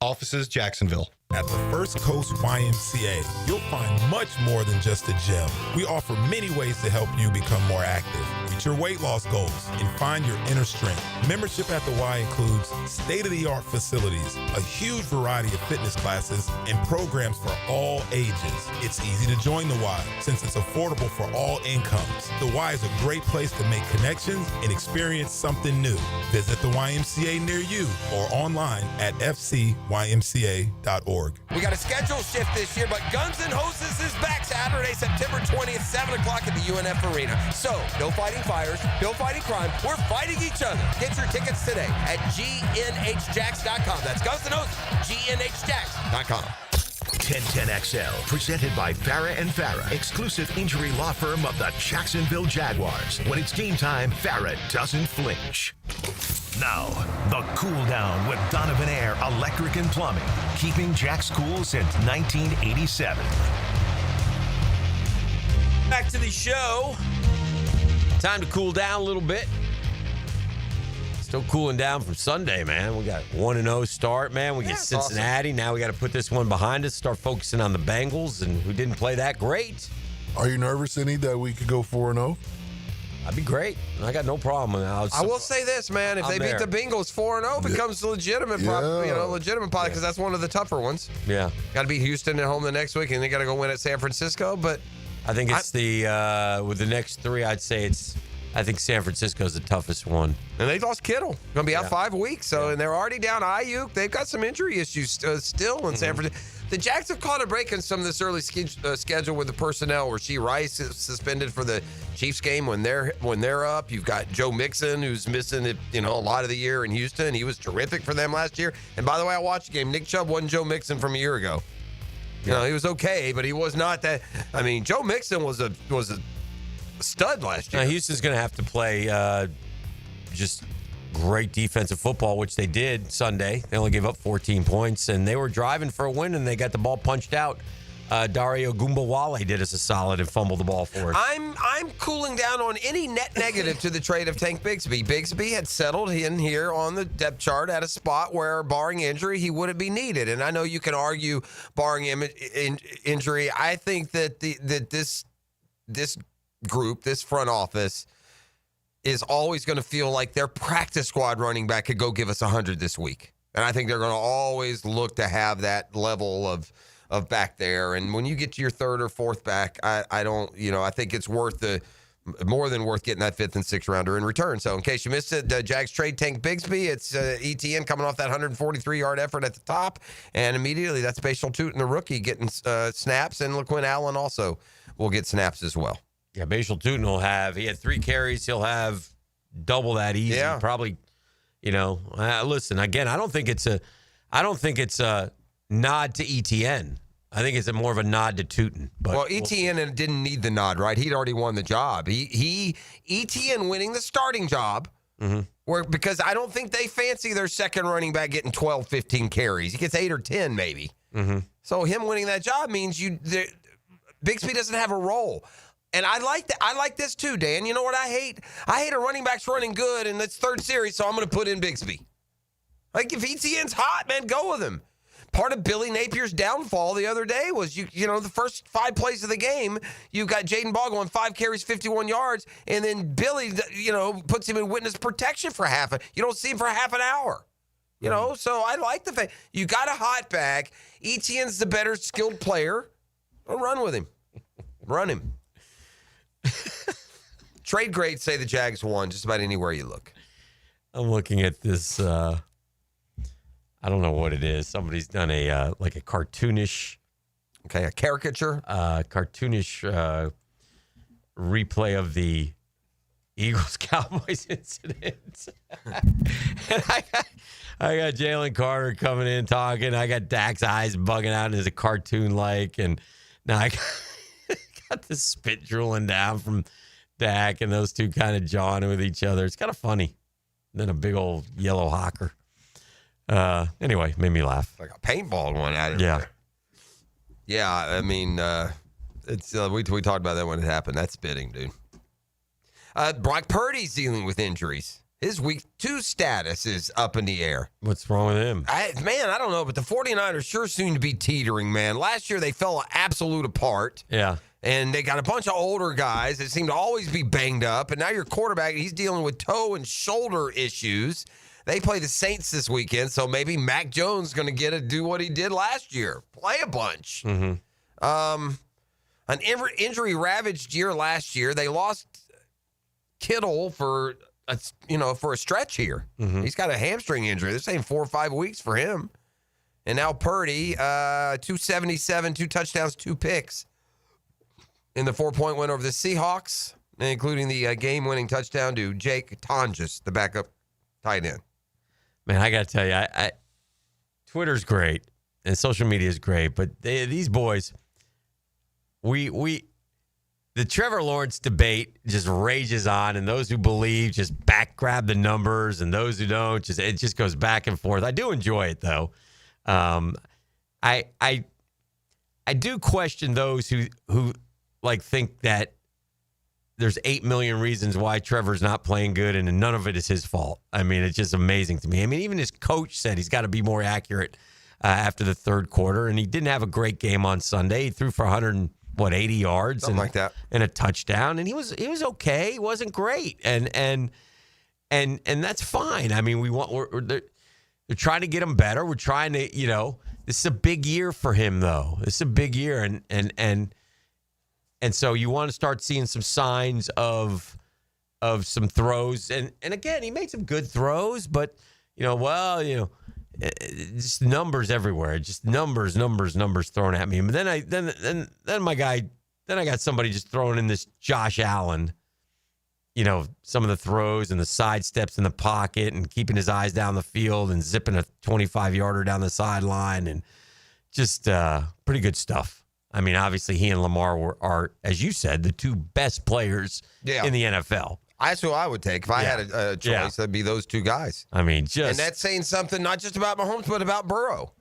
Offices, Jacksonville. At the First Coast YMCA, you'll find much more than just a gym. We offer many ways to help you become more active, reach your weight loss goals, and find your inner strength. Membership at the Y includes state-of-the-art facilities, a huge variety of fitness classes, and programs for all ages. It's easy to join the Y since it's affordable for all incomes. The Y is a great place to make connections and experience something new. Visit the YMCA near you or online at fcymca.org. We got a schedule shift this year, but Guns N' Hoses is back Saturday, September 20th, 7 o'clock at the UNF Arena. So, no fighting fires, no fighting crime. We're fighting each other. Get your tickets today at GNHJax.com. That's Guns N' Hoses, GNHJax.com. 1010XL, presented by Farah and Farah, exclusive injury law firm of the Jacksonville Jaguars. When it's game time, Farah doesn't flinch. Now, the cool down with Donovan Air Electric and Plumbing, keeping Jack's cool since 1987. Back to the show. Time to cool down a little bit. Still cooling down from Sunday, man. We got 1-0 start, man. We get Cincinnati. Awesome. Now we got to put this one behind us, start focusing on the Bengals, and who didn't play that great. Are you nervous, any that we could go 4-0? That'd be great. I got no problem with that. I will say this, man. If they beat the Bengals 4-0, becomes legitimate, legitimate probably because that's one of the tougher ones. Yeah. Got to beat Houston at home the next week, and they got to go win at San Francisco. But I think it's with the next three, I'd say I think San Francisco's the toughest one. And they lost Kittle. Going to be out 5 weeks. So, and they're already down Ayuk. They've got some injury issues still in San Francisco. The Jags have caught a break in some of this early schedule with the personnel. Rasheed Rice is suspended for the Chiefs game when they're up. You've got Joe Mixon, who's missing it, a lot of the year in Houston. He was terrific for them last year. And by the way, I watched the game. Nick Chubb wasn't Joe Mixon from a year ago. He was okay, but he was not that. I mean, Joe Mixon was a stud last year. Now, Houston's going to have to play just great defensive football, which they did Sunday. They only gave up 14 points, and they were driving for a win, and they got the ball punched out. Dario Gumbawale did us a solid and fumbled the ball for us. I'm cooling down on any net negative to the trade of Tank Bigsby. Bigsby had settled in here on the depth chart at a spot where, barring injury, he wouldn't be needed. And I know you can argue, barring injury, I think that this group, this front office, is always going to feel like their practice squad running back could go give us 100 this week. And I think they're going to always look to have that level of back there. And when you get to your third or fourth back, I don't, I think it's more than worth getting that fifth and sixth rounder in return. So in case you missed it, Jags trade Tank Bigsby. It's ETN coming off that 143-yard effort at the top. And immediately that's Bashal Tootin, the rookie, getting snaps. And LaQuinn Allen also will get snaps as well. Yeah, Bashal Tootin he had 3 carries. He'll have double that easy. Yeah. Probably, listen, again, I don't think it's a nod to ETN. I think it's more of a nod to Tootin. But ETN didn't need the nod, right? He'd already won the job. ETN winning the starting job, because I don't think they fancy their second running back getting 12, 15 carries. He gets 8 or 10 maybe. So him winning that job means Bigsby doesn't have a role. And I like that. I like this too, Dan. You know what I hate? I hate a running back's running good, and it's third series, so I'm going to put in Bigsby. Like, if ETN's hot, man, go with him. Part of Billy Napier's downfall the other day was, the first 5 plays of the game, you got Jaden Ball going 5 carries, 51 yards, and then Billy, puts him in witness protection for you don't see him for half an hour. So I like the fact you got a hot bag. ETN's the better skilled player. Well, run with him. Run him. Trade grades say the Jags won just about anywhere you look. I'm looking at this. I don't know what it is. Somebody's done a cartoonish. Okay, a caricature. Cartoonish replay of the Eagles-Cowboys incident. And I got Jalen Carter coming in talking. I got Dak's eyes bugging out as a cartoon-like. And now I got the spit drooling down from Dak and those two kind of jawing with each other. It's kind of funny. And then a big old yellow hawker. Anyway, made me laugh. Like a paintball one out of Yeah. there. Yeah, I mean, it's we talked about that when it happened. That's spitting, dude. Brock Purdy's dealing with injuries. His week 2 status is up in the air. What's wrong with him? I don't know, but the 49ers sure seem to be teetering, man. Last year, they fell absolute apart. Yeah. And they got a bunch of older guys that seem to always be banged up. And now your quarterback, he's dealing with toe and shoulder issues. They play the Saints this weekend, so maybe Mac Jones is going to do what he did last year, play a bunch. Mm-hmm. An injury-ravaged year last year. They lost Kittle for a stretch here. Mm-hmm. He's got a hamstring injury. They're saying 4 or 5 weeks for him. And now Purdy, 277, 2 touchdowns, 2 picks in the 4-point win over the Seahawks, including the game-winning touchdown to Jake Tonjes, the backup tight end. Man, I got to tell you, Twitter's great and social media is great, but these boys, the Trevor Lawrence debate just rages on, and those who believe just back grab the numbers, and those who don't, it just goes back and forth. I do enjoy it though. I do question those who think that there's 8 million reasons why Trevor's not playing good, and none of it is his fault. I mean, it's just amazing to me. I mean, even his coach said he's got to be more accurate after the third quarter, and he didn't have a great game on Sunday. He threw for 180 yards, something like that, and a touchdown, and he was okay. He wasn't great, and that's fine. I mean, they're trying to get him better. We're trying to, this is a big year for him, though. This is a big year, and so you want to start seeing some signs of some throws. And again, he made some good throws, but, just numbers everywhere. Just numbers thrown at me. But then I got somebody just throwing in this Josh Allen, some of the throws and the side steps in the pocket and keeping his eyes down the field and zipping a 25-yarder down the sideline, and just pretty good stuff. I mean, obviously, he and Lamar are, as you said, the 2 best players in the NFL. That's who I would take. If I had a choice, that'd be those 2 guys. I mean, and that's saying something not just about Mahomes, but about Burrow.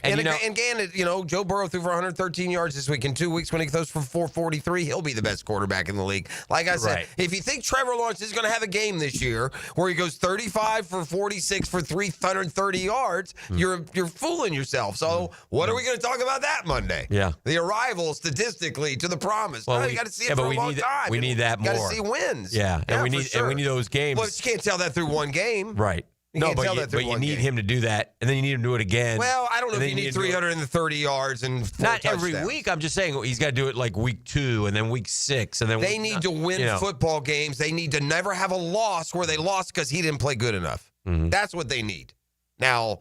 And again, Joe Burrow threw for 113 yards this week. In 2 weeks, when he throws for 443, he'll be the best quarterback in the league. Like I said, if you think Trevor Lawrence is going to have a game this year where he goes 35 for 46 for 330 yards, you're fooling yourself. So what are we going to talk about that Monday? Yeah. The arrival statistically to the promise. Well, you got to see it for a long time. We need that more. Got to see wins. Yeah, and we need those games. Well, you can't tell that through one game. Right. But you need him to do that, and then you need him to do it again. Well, I don't know if you need 330 yards and 4 not touchdowns. every week. I'm just saying he's got to do it like week 2 and then week 6, and then they need to win football games. They need to never have a loss where they lost because he didn't play good enough. Mm-hmm. That's what they need. Now,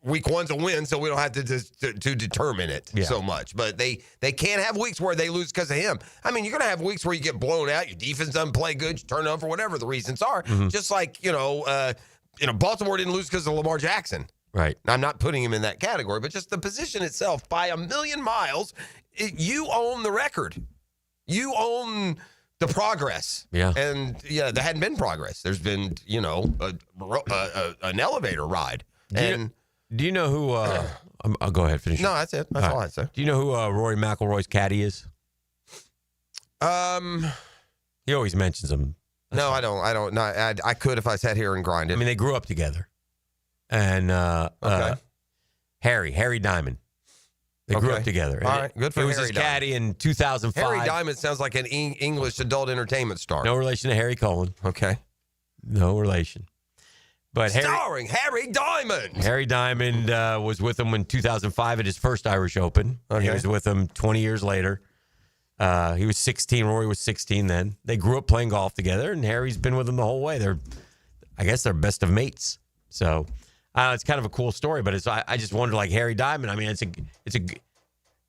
week 1's a win, so we don't have to determine it so much. But they can't have weeks where they lose because of him. I mean, you're going to have weeks where you get blown out, your defense doesn't play good, you turn over, whatever the reasons are. Mm-hmm. Just like, Baltimore didn't lose because of Lamar Jackson. Right. I'm not putting him in that category, but just the position itself, by a million miles, you own the record. You own the progress. Yeah. And, there hadn't been progress. There's been, an elevator ride. Do you know who I'll go ahead, finish. No, that's it. That's all I'd say. Do you know who Rory McIlroy's caddy is? He always mentions him. I don't. No, I could if I sat here and grinded. I mean, they grew up together. and Harry Diamond. They grew up together. All right, good for Harry. He was Harry his caddy in 2005. Harry Diamond sounds like an English adult entertainment star. No relation to Harry Cohen. Okay. No relation. But Starring Harry Diamond. Harry Diamond was with him in 2005 at his first Irish Open. Okay. He was with him 20 years later. He was 16. Rory was 16 then. They grew up playing golf together, and Harry's been with him the whole way. I guess they're best of mates. So it's kind of a cool story. But I just wonder, like Harry Diamond. I mean, it's a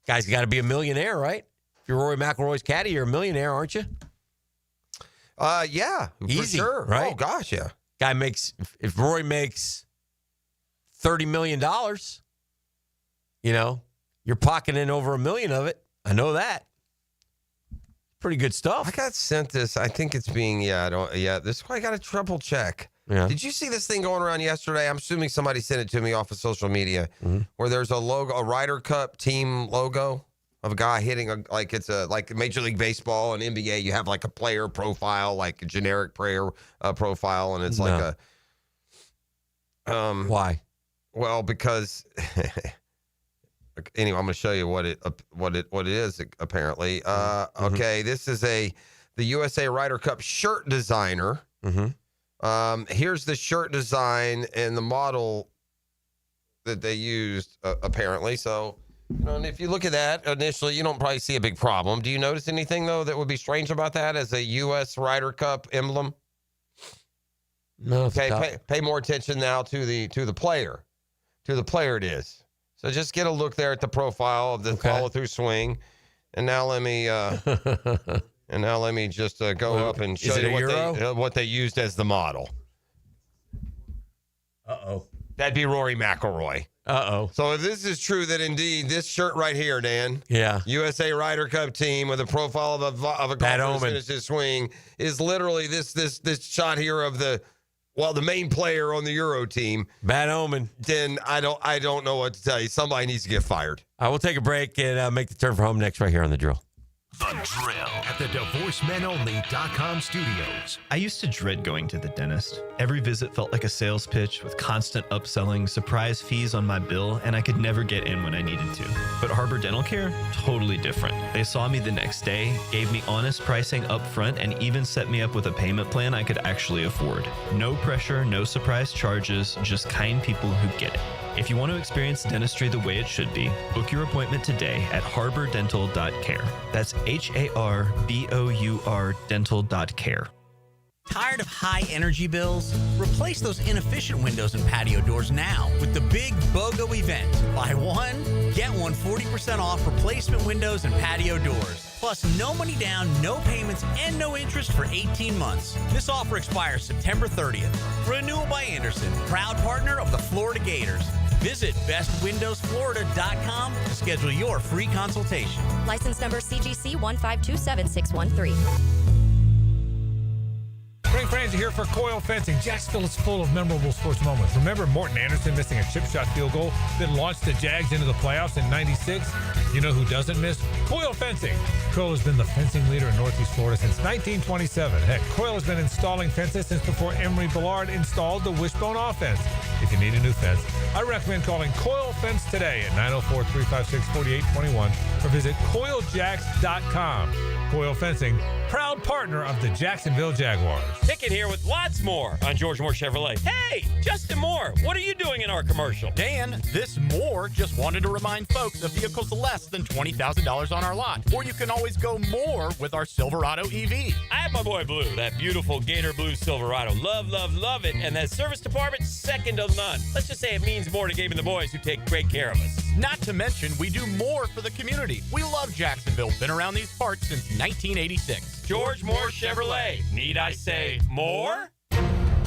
guy's got to be a millionaire, right? If you're Rory McIlroy's caddy, you're a millionaire, aren't you? Yeah, easy, for sure. right? Oh gosh, yeah. Guy makes, if Rory makes $30 million, you're pocketing over $1 million of it. I know that. Pretty good stuff. I got sent this. I think it's being, this I got to triple check. Yeah. Did you see this thing going around yesterday? I'm assuming somebody sent it to me off of social media where there's a logo, a Ryder Cup team logo of a guy hitting like Major League Baseball and NBA. You have like a player profile, like a generic player profile, and it's like a. Why? Well, because anyway, I'm going to show you what it is. Apparently, okay, this is the USA Ryder Cup shirt designer. Here's the shirt design and the model that they used apparently. So. And if you look at that initially, you don't probably see a big problem. Do you notice anything, though, that would be strange about that as a U.S. Ryder Cup emblem? No. Okay, pay more attention now to the player. To the player it is. So just get a look there at the profile of the follow-through swing. And now let me just go up and show you what they used as the model. Uh-oh. That'd be Rory McIlroy. Uh-oh. So if this is true, that indeed this shirt right here, Dan, USA Ryder Cup team with a profile of a golfer finish his swing is literally this shot here of the main player on the Euro team. Bad omen. Then I don't know what to tell you. Somebody needs to get fired. I will take a break and make the turn for home next right here on The Drill. The Drill at the DivorceMenOnly.com studios. I used to dread going to the dentist. Every visit felt like a sales pitch with constant upselling, surprise fees on my bill, and I could never get in when I needed to. But Harbor Dental Care? Totally different. They saw me the next day, gave me honest pricing up front, and even set me up with a payment plan I could actually afford. No pressure, no surprise charges, just kind people who get it. If you want to experience dentistry the way it should be, book your appointment today at harbordental.care. That's HARBOUR dental.care. Tired of high energy bills? Replace those inefficient windows and patio doors now with the big BOGO event. Buy one, get one 40% off replacement windows and patio doors. Plus, no money down, no payments, and no interest for 18 months. This offer expires September 30th. Renewal by Anderson, proud partner of the Florida Gators. Visit bestwindowsflorida.com to schedule your free consultation. License number CGC 1527613. Spring Frenzy here for Coyle Fencing. Jacksonville is full of memorable sports moments. Remember Morton Anderson missing a chip shot field goal that launched the Jags into the playoffs in '96? You know who doesn't miss? Coyle Fencing. Coyle has been the fencing leader in Northeast Florida since 1927. Heck, Coyle has been installing fences since before Emery Bellard installed the wishbone offense. If you need a new fence, I recommend calling Coyle Fence today at 904-356-4821 or visit CoyleJacks.com. Coyle Fencing, proud partner of the Jacksonville Jaguars. Ticket here with lots more on George Moore Chevrolet. Hey, Justin Moore, what are you doing in our commercial? Dan, this Moore just wanted to remind folks of vehicles less than $20,000 on our lot. Or you can always go more with our Silverado EV. I have my boy Blue, that beautiful Gator Blue Silverado. Love, love, love it. And that service department, second to none. Let's just say it means more to Gabe and the boys who take great care of us. Not to mention, we do more for the community. We love Jacksonville. Been around these parts since 1986. George Moore Chevrolet. Need I say more?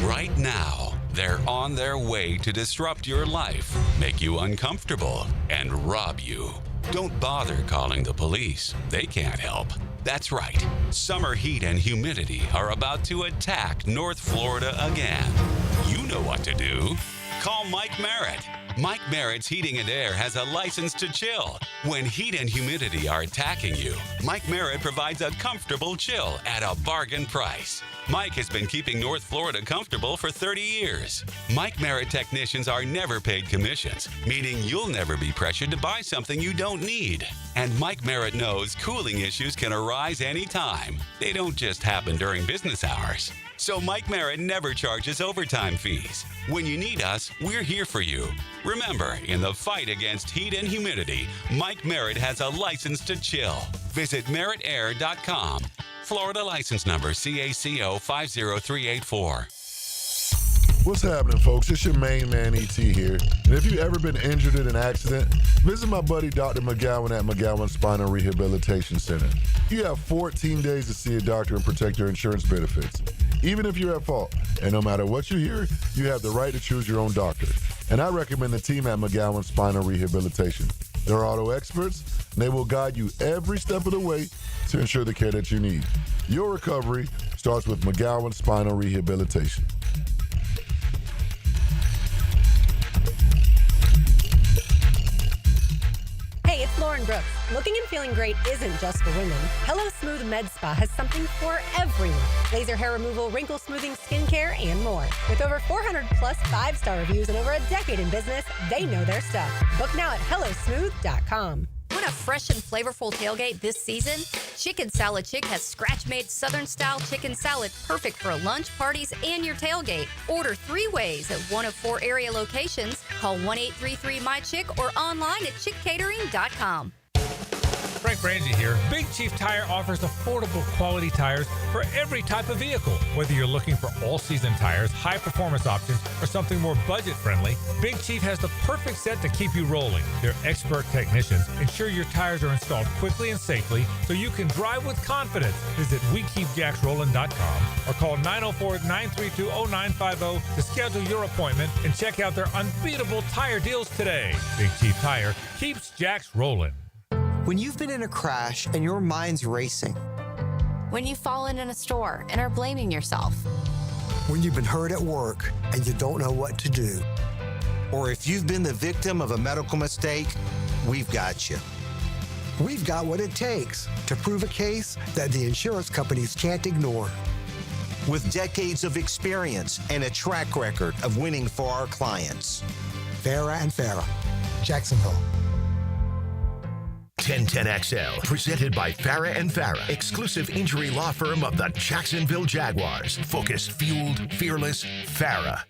Right now, they're on their way to disrupt your life, make you uncomfortable, and rob you. Don't bother calling the police. They can't help. That's right. Summer heat and humidity are about to attack North Florida again. You know what to do. Call Mike Merritt. Mike Merritt's Heating and Air has a license to chill. When heat and humidity are attacking you, Mike Merritt provides a comfortable chill at a bargain price. Mike has been keeping North Florida comfortable for 30 years. Mike Merritt technicians are never paid commissions, meaning you'll never be pressured to buy something you don't need. And Mike Merritt knows cooling issues can arise anytime. They don't just happen during business hours. So Mike Merritt never charges overtime fees. When you need us, we're here for you. Remember, in the fight against heat and humidity, Mike Merritt has a license to chill. Visit merrittair.com. Florida license number CACO 50384. What's happening, folks? It's your main man, ET here. And if you've ever been injured in an accident, visit my buddy Dr. McGowan at McGowan Spinal Rehabilitation Center. You have 14 days to see a doctor and protect your insurance benefits, even if you're at fault. And no matter what you hear, you have the right to choose your own doctor. And I recommend the team at McGowan Spinal Rehabilitation. They're auto experts, and they will guide you every step of the way to ensure the care that you need. Your recovery starts with McGowan Spinal Rehabilitation. Hey, it's Lauren Brooks. Looking and feeling great isn't just for women. Hello Smooth Med Spa has something for everyone. Laser hair removal, wrinkle smoothing, skincare, and more. With over 400 plus 5-star reviews and over a decade in business, they know their stuff. Book now at hellosmooth.com. Want a fresh and flavorful tailgate this season? Chicken Salad Chick has scratch-made Southern-style chicken salad perfect for lunch, parties, and your tailgate. Order 3 ways at one of 4 area locations. Call 1-833-MY-CHICK or online at chickcatering.com. Frank Frangie here. Big Chief Tire offers affordable quality tires for every type of vehicle. Whether you're looking for all-season tires, high-performance options, or something more budget-friendly, Big Chief has the perfect set to keep you rolling. Their expert technicians ensure your tires are installed quickly and safely so you can drive with confidence. Visit WeKeepJacksRollin.com or call 904-932-0950 to schedule your appointment and check out their unbeatable tire deals today. Big Chief Tire keeps Jacks rolling. When you've been in a crash and your mind's racing. When you've fallen in a store and are blaming yourself. When you've been hurt at work and you don't know what to do. Or if you've been the victim of a medical mistake, we've got you. We've got what it takes to prove a case that the insurance companies can't ignore. With decades of experience and a track record of winning for our clients. Farah and Farah, Jacksonville. 1010XL, presented by Farah and Farah, exclusive injury law firm of the Jacksonville Jaguars. Focused, fueled, fearless, Farah.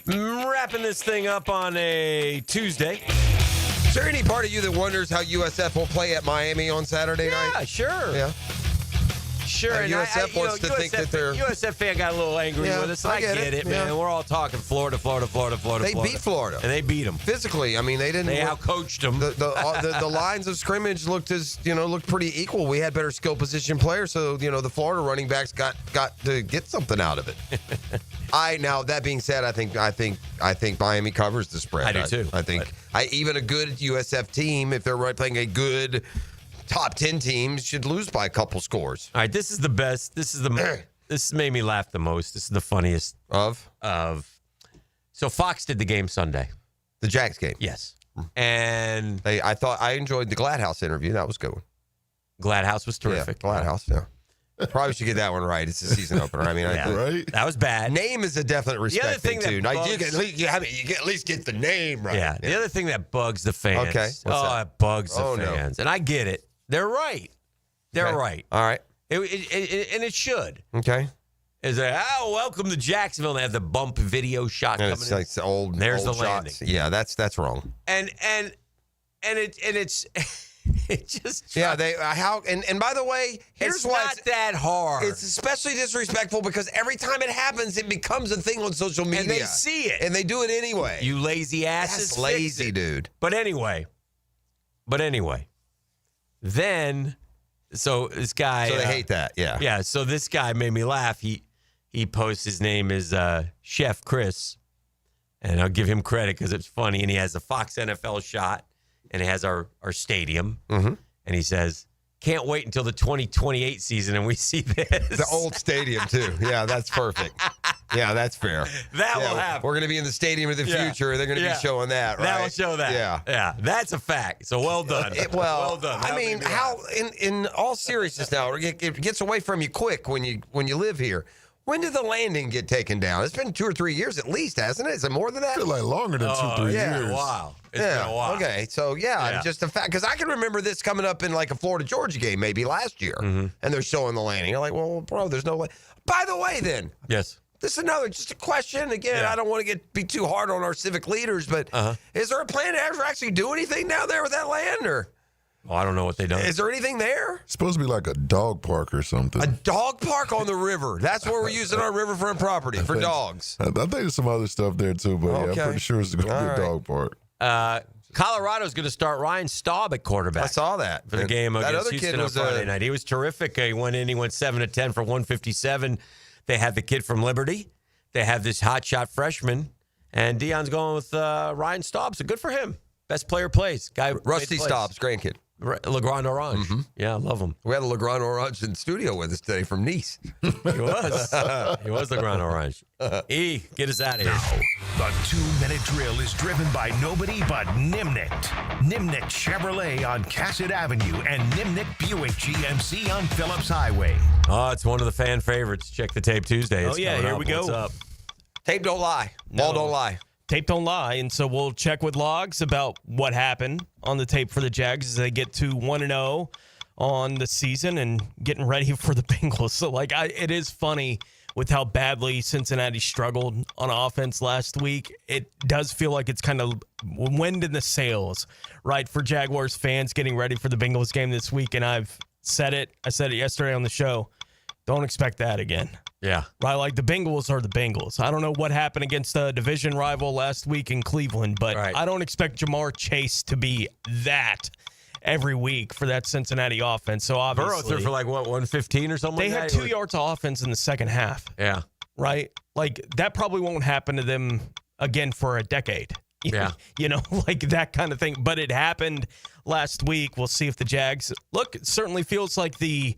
Wrapping this thing up on a Tuesday. Is there any part of you that wonders how USF will play at Miami on Saturday night? Yeah, sure. Yeah. Sure. And USF wants to think that they're... USF fan got a little angry with us. I get it, man. Yeah. We're all talking Florida. They beat Florida. And they beat them. Physically. I mean, they didn't... They outcoached them. The lines of scrimmage looked pretty equal. We had better skill position players, so, the Florida running backs got to get something out of it. Now, that being said, I think Miami covers the spread. I do, too. I think even a good USF team, if they're playing a good top 10 team, should lose by a couple scores. All right, this is the best. This made me laugh the most. This is the funniest of. So Fox did the game Sunday. The Jags game? Yes. And I enjoyed the Gladhouse interview. That was a good one. Gladhouse was terrific. Yeah, Gladhouse, yeah. Probably should get that one right. It's a season opener. I mean, right? That was bad. Name is a definite respect thing, too. Now, you can at least get the name right. Yeah. The other thing that bugs the fans. Okay. It bugs the fans. No. And I get it. They're right. They're right. All right. And it should. Okay. Is welcome to Jacksonville. And they have the bump video shot coming it's like in. There's old the landing. Shots. Yeah, that's wrong. And it's it just and by the way, here's why it's not that hard. It's especially disrespectful because every time it happens, it becomes a thing on social media, and they see it, and they do it anyway. You lazy asses, That's lazy, dude. But anyway, then so this guy, so they hate that, yeah. So this guy made me laugh. He posts his name is Chef Chris, And I'll give him credit because it's funny. And he has the Fox NFL shot, and it has our stadium. Mm-hmm. And he says, can't wait until the 2028 season and we see this. The old stadium, too. Yeah, that's perfect. Yeah, that's fair. That will happen. We're going to be in the stadium of the future. They're going to be showing that, right? That'll show that. Yeah, that's a fact. So well done. Well done. I mean, how in all seriousness now, it gets away from you quick when you live here. When did the landing get taken down? It's been 2 or 3 years at least, hasn't it? Is it more than that? I feel like longer than 2 or 3 years. It's been a while. It's been a while. Okay, so just a fact. Because I can remember this coming up in like a Florida-Georgia game maybe last year, and they're showing the landing. You're like, well, bro, there's no way. By the way, then. Yes. This is just a question. Again, I don't want to be too hard on our civic leaders, but is there a plan to ever actually do anything down there with that land, or? Oh, I don't know what they done. Is there anything there? It's supposed to be like a dog park or something. A dog park on the river. That's where we're using our riverfront property for dogs. I think there's some other stuff there too, but I'm pretty sure it's going to be a dog park. Colorado's going to start Ryan Staub at quarterback. I saw that. For the game against Houston on Friday night. He was terrific. He went 7 of 10 for 157. They had the kid from Liberty. They have this hotshot freshman. And Deion's going with Ryan Staub. So good for him. Best player plays. Rusty Staub's grandkid. Legrand Orange. Mm-hmm. Yeah, I love him. We had a Legrand Orange in the studio with us today from Nice. He was. He was Legrand Orange. Get us out of here. Now, the 2-minute drill is driven by nobody but Nimnik. Nimnik Chevrolet on Cassett Avenue and Nimnik Buick GMC on Phillips Highway. Oh, it's one of the fan favorites. Check the Tape Tuesday. It's here up. we go. What's up? Tape don't lie. Ball don't lie. Tape don't lie, and so we'll check with logs about what happened on the tape for the Jags as they get to 1-0 on the season and getting ready for the Bengals. So, it is funny with how badly Cincinnati struggled on offense last week. It does feel like it's kind of wind in the sails, right, for Jaguars fans getting ready for the Bengals game this week. And I've said it. I said it yesterday on the show. Don't expect that again. Yeah. Right, the Bengals are the Bengals. I don't know what happened against a division rival last week in Cleveland, but I don't expect Jamar Chase to be that every week for that Cincinnati offense. So obviously, Burrow threw for 115 or something. They had 2 yards of offense in the second half. Yeah. Right? That probably won't happen to them again for a decade. Yeah. That kind of thing. But it happened last week. We'll see if the Jags it certainly feels like the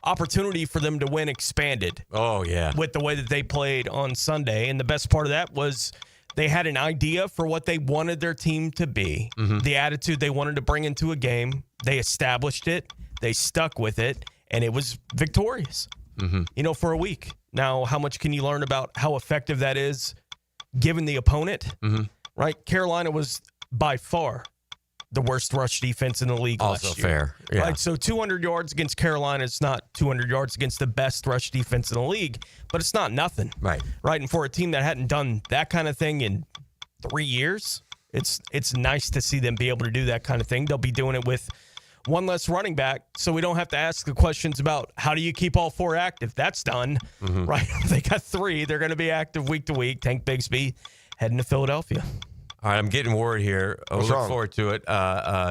opportunity for them to win expanded. Oh, yeah. With the way that they played on Sunday. And the best part of that was they had an idea for what they wanted their team to be, the attitude they wanted to bring into a game. They established it. They stuck with it. And it was victorious, for a week. Now, how much can you learn about how effective that is given the opponent? Right? Carolina was by far the worst rush defense in the league also last year. Fair. Yeah. Right, so 200 yards against Carolina is not 200 yards against the best rush defense in the league, but it's not nothing. Right. Right, and for a team that hadn't done that kind of thing in 3 years, it's nice to see them be able to do that kind of thing. They'll be doing it with one less running back, so we don't have to ask the questions about how do you keep all 4 active. That's done. Right? They got 3. They're going to be active week to week. Tank Bigsby heading to Philadelphia. All right, I'm getting word here. What's look wrong? forward to it.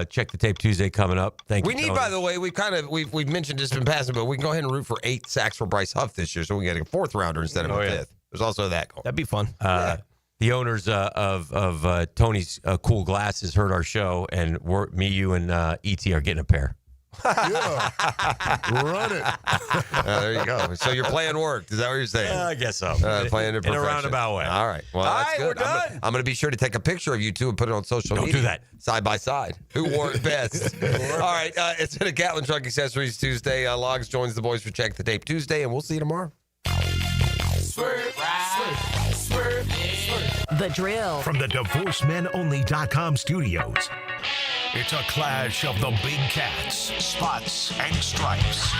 Check the Tape Tuesday coming up. Thank you. We need, Tony. by the way, we've mentioned this in passing, but we can go ahead and root for 8 sacks for Bryce Huff this year, so we get a 4th rounder instead of a 5th. There's also that goal. That'd be fun. The owners of Tony's Cool Glasses heard our show, and me, you, and ET are getting a pair. Yeah. Run it. There you go. So your plan worked. Is that what you're saying? I guess so. Plan in a roundabout way. All right. Well, that's good. We're done. I'm going to be sure to take a picture of you two and put it on social media. Don't do that. Side by side. Who wore it best? All right. It's been a Gatlin Truck Accessories Tuesday. Logs joins the boys for Check the Tape Tuesday, and we'll see you tomorrow. The Drill. From the DivorceMenOnly.com studios, it's a clash of the big cats, spots, and stripes.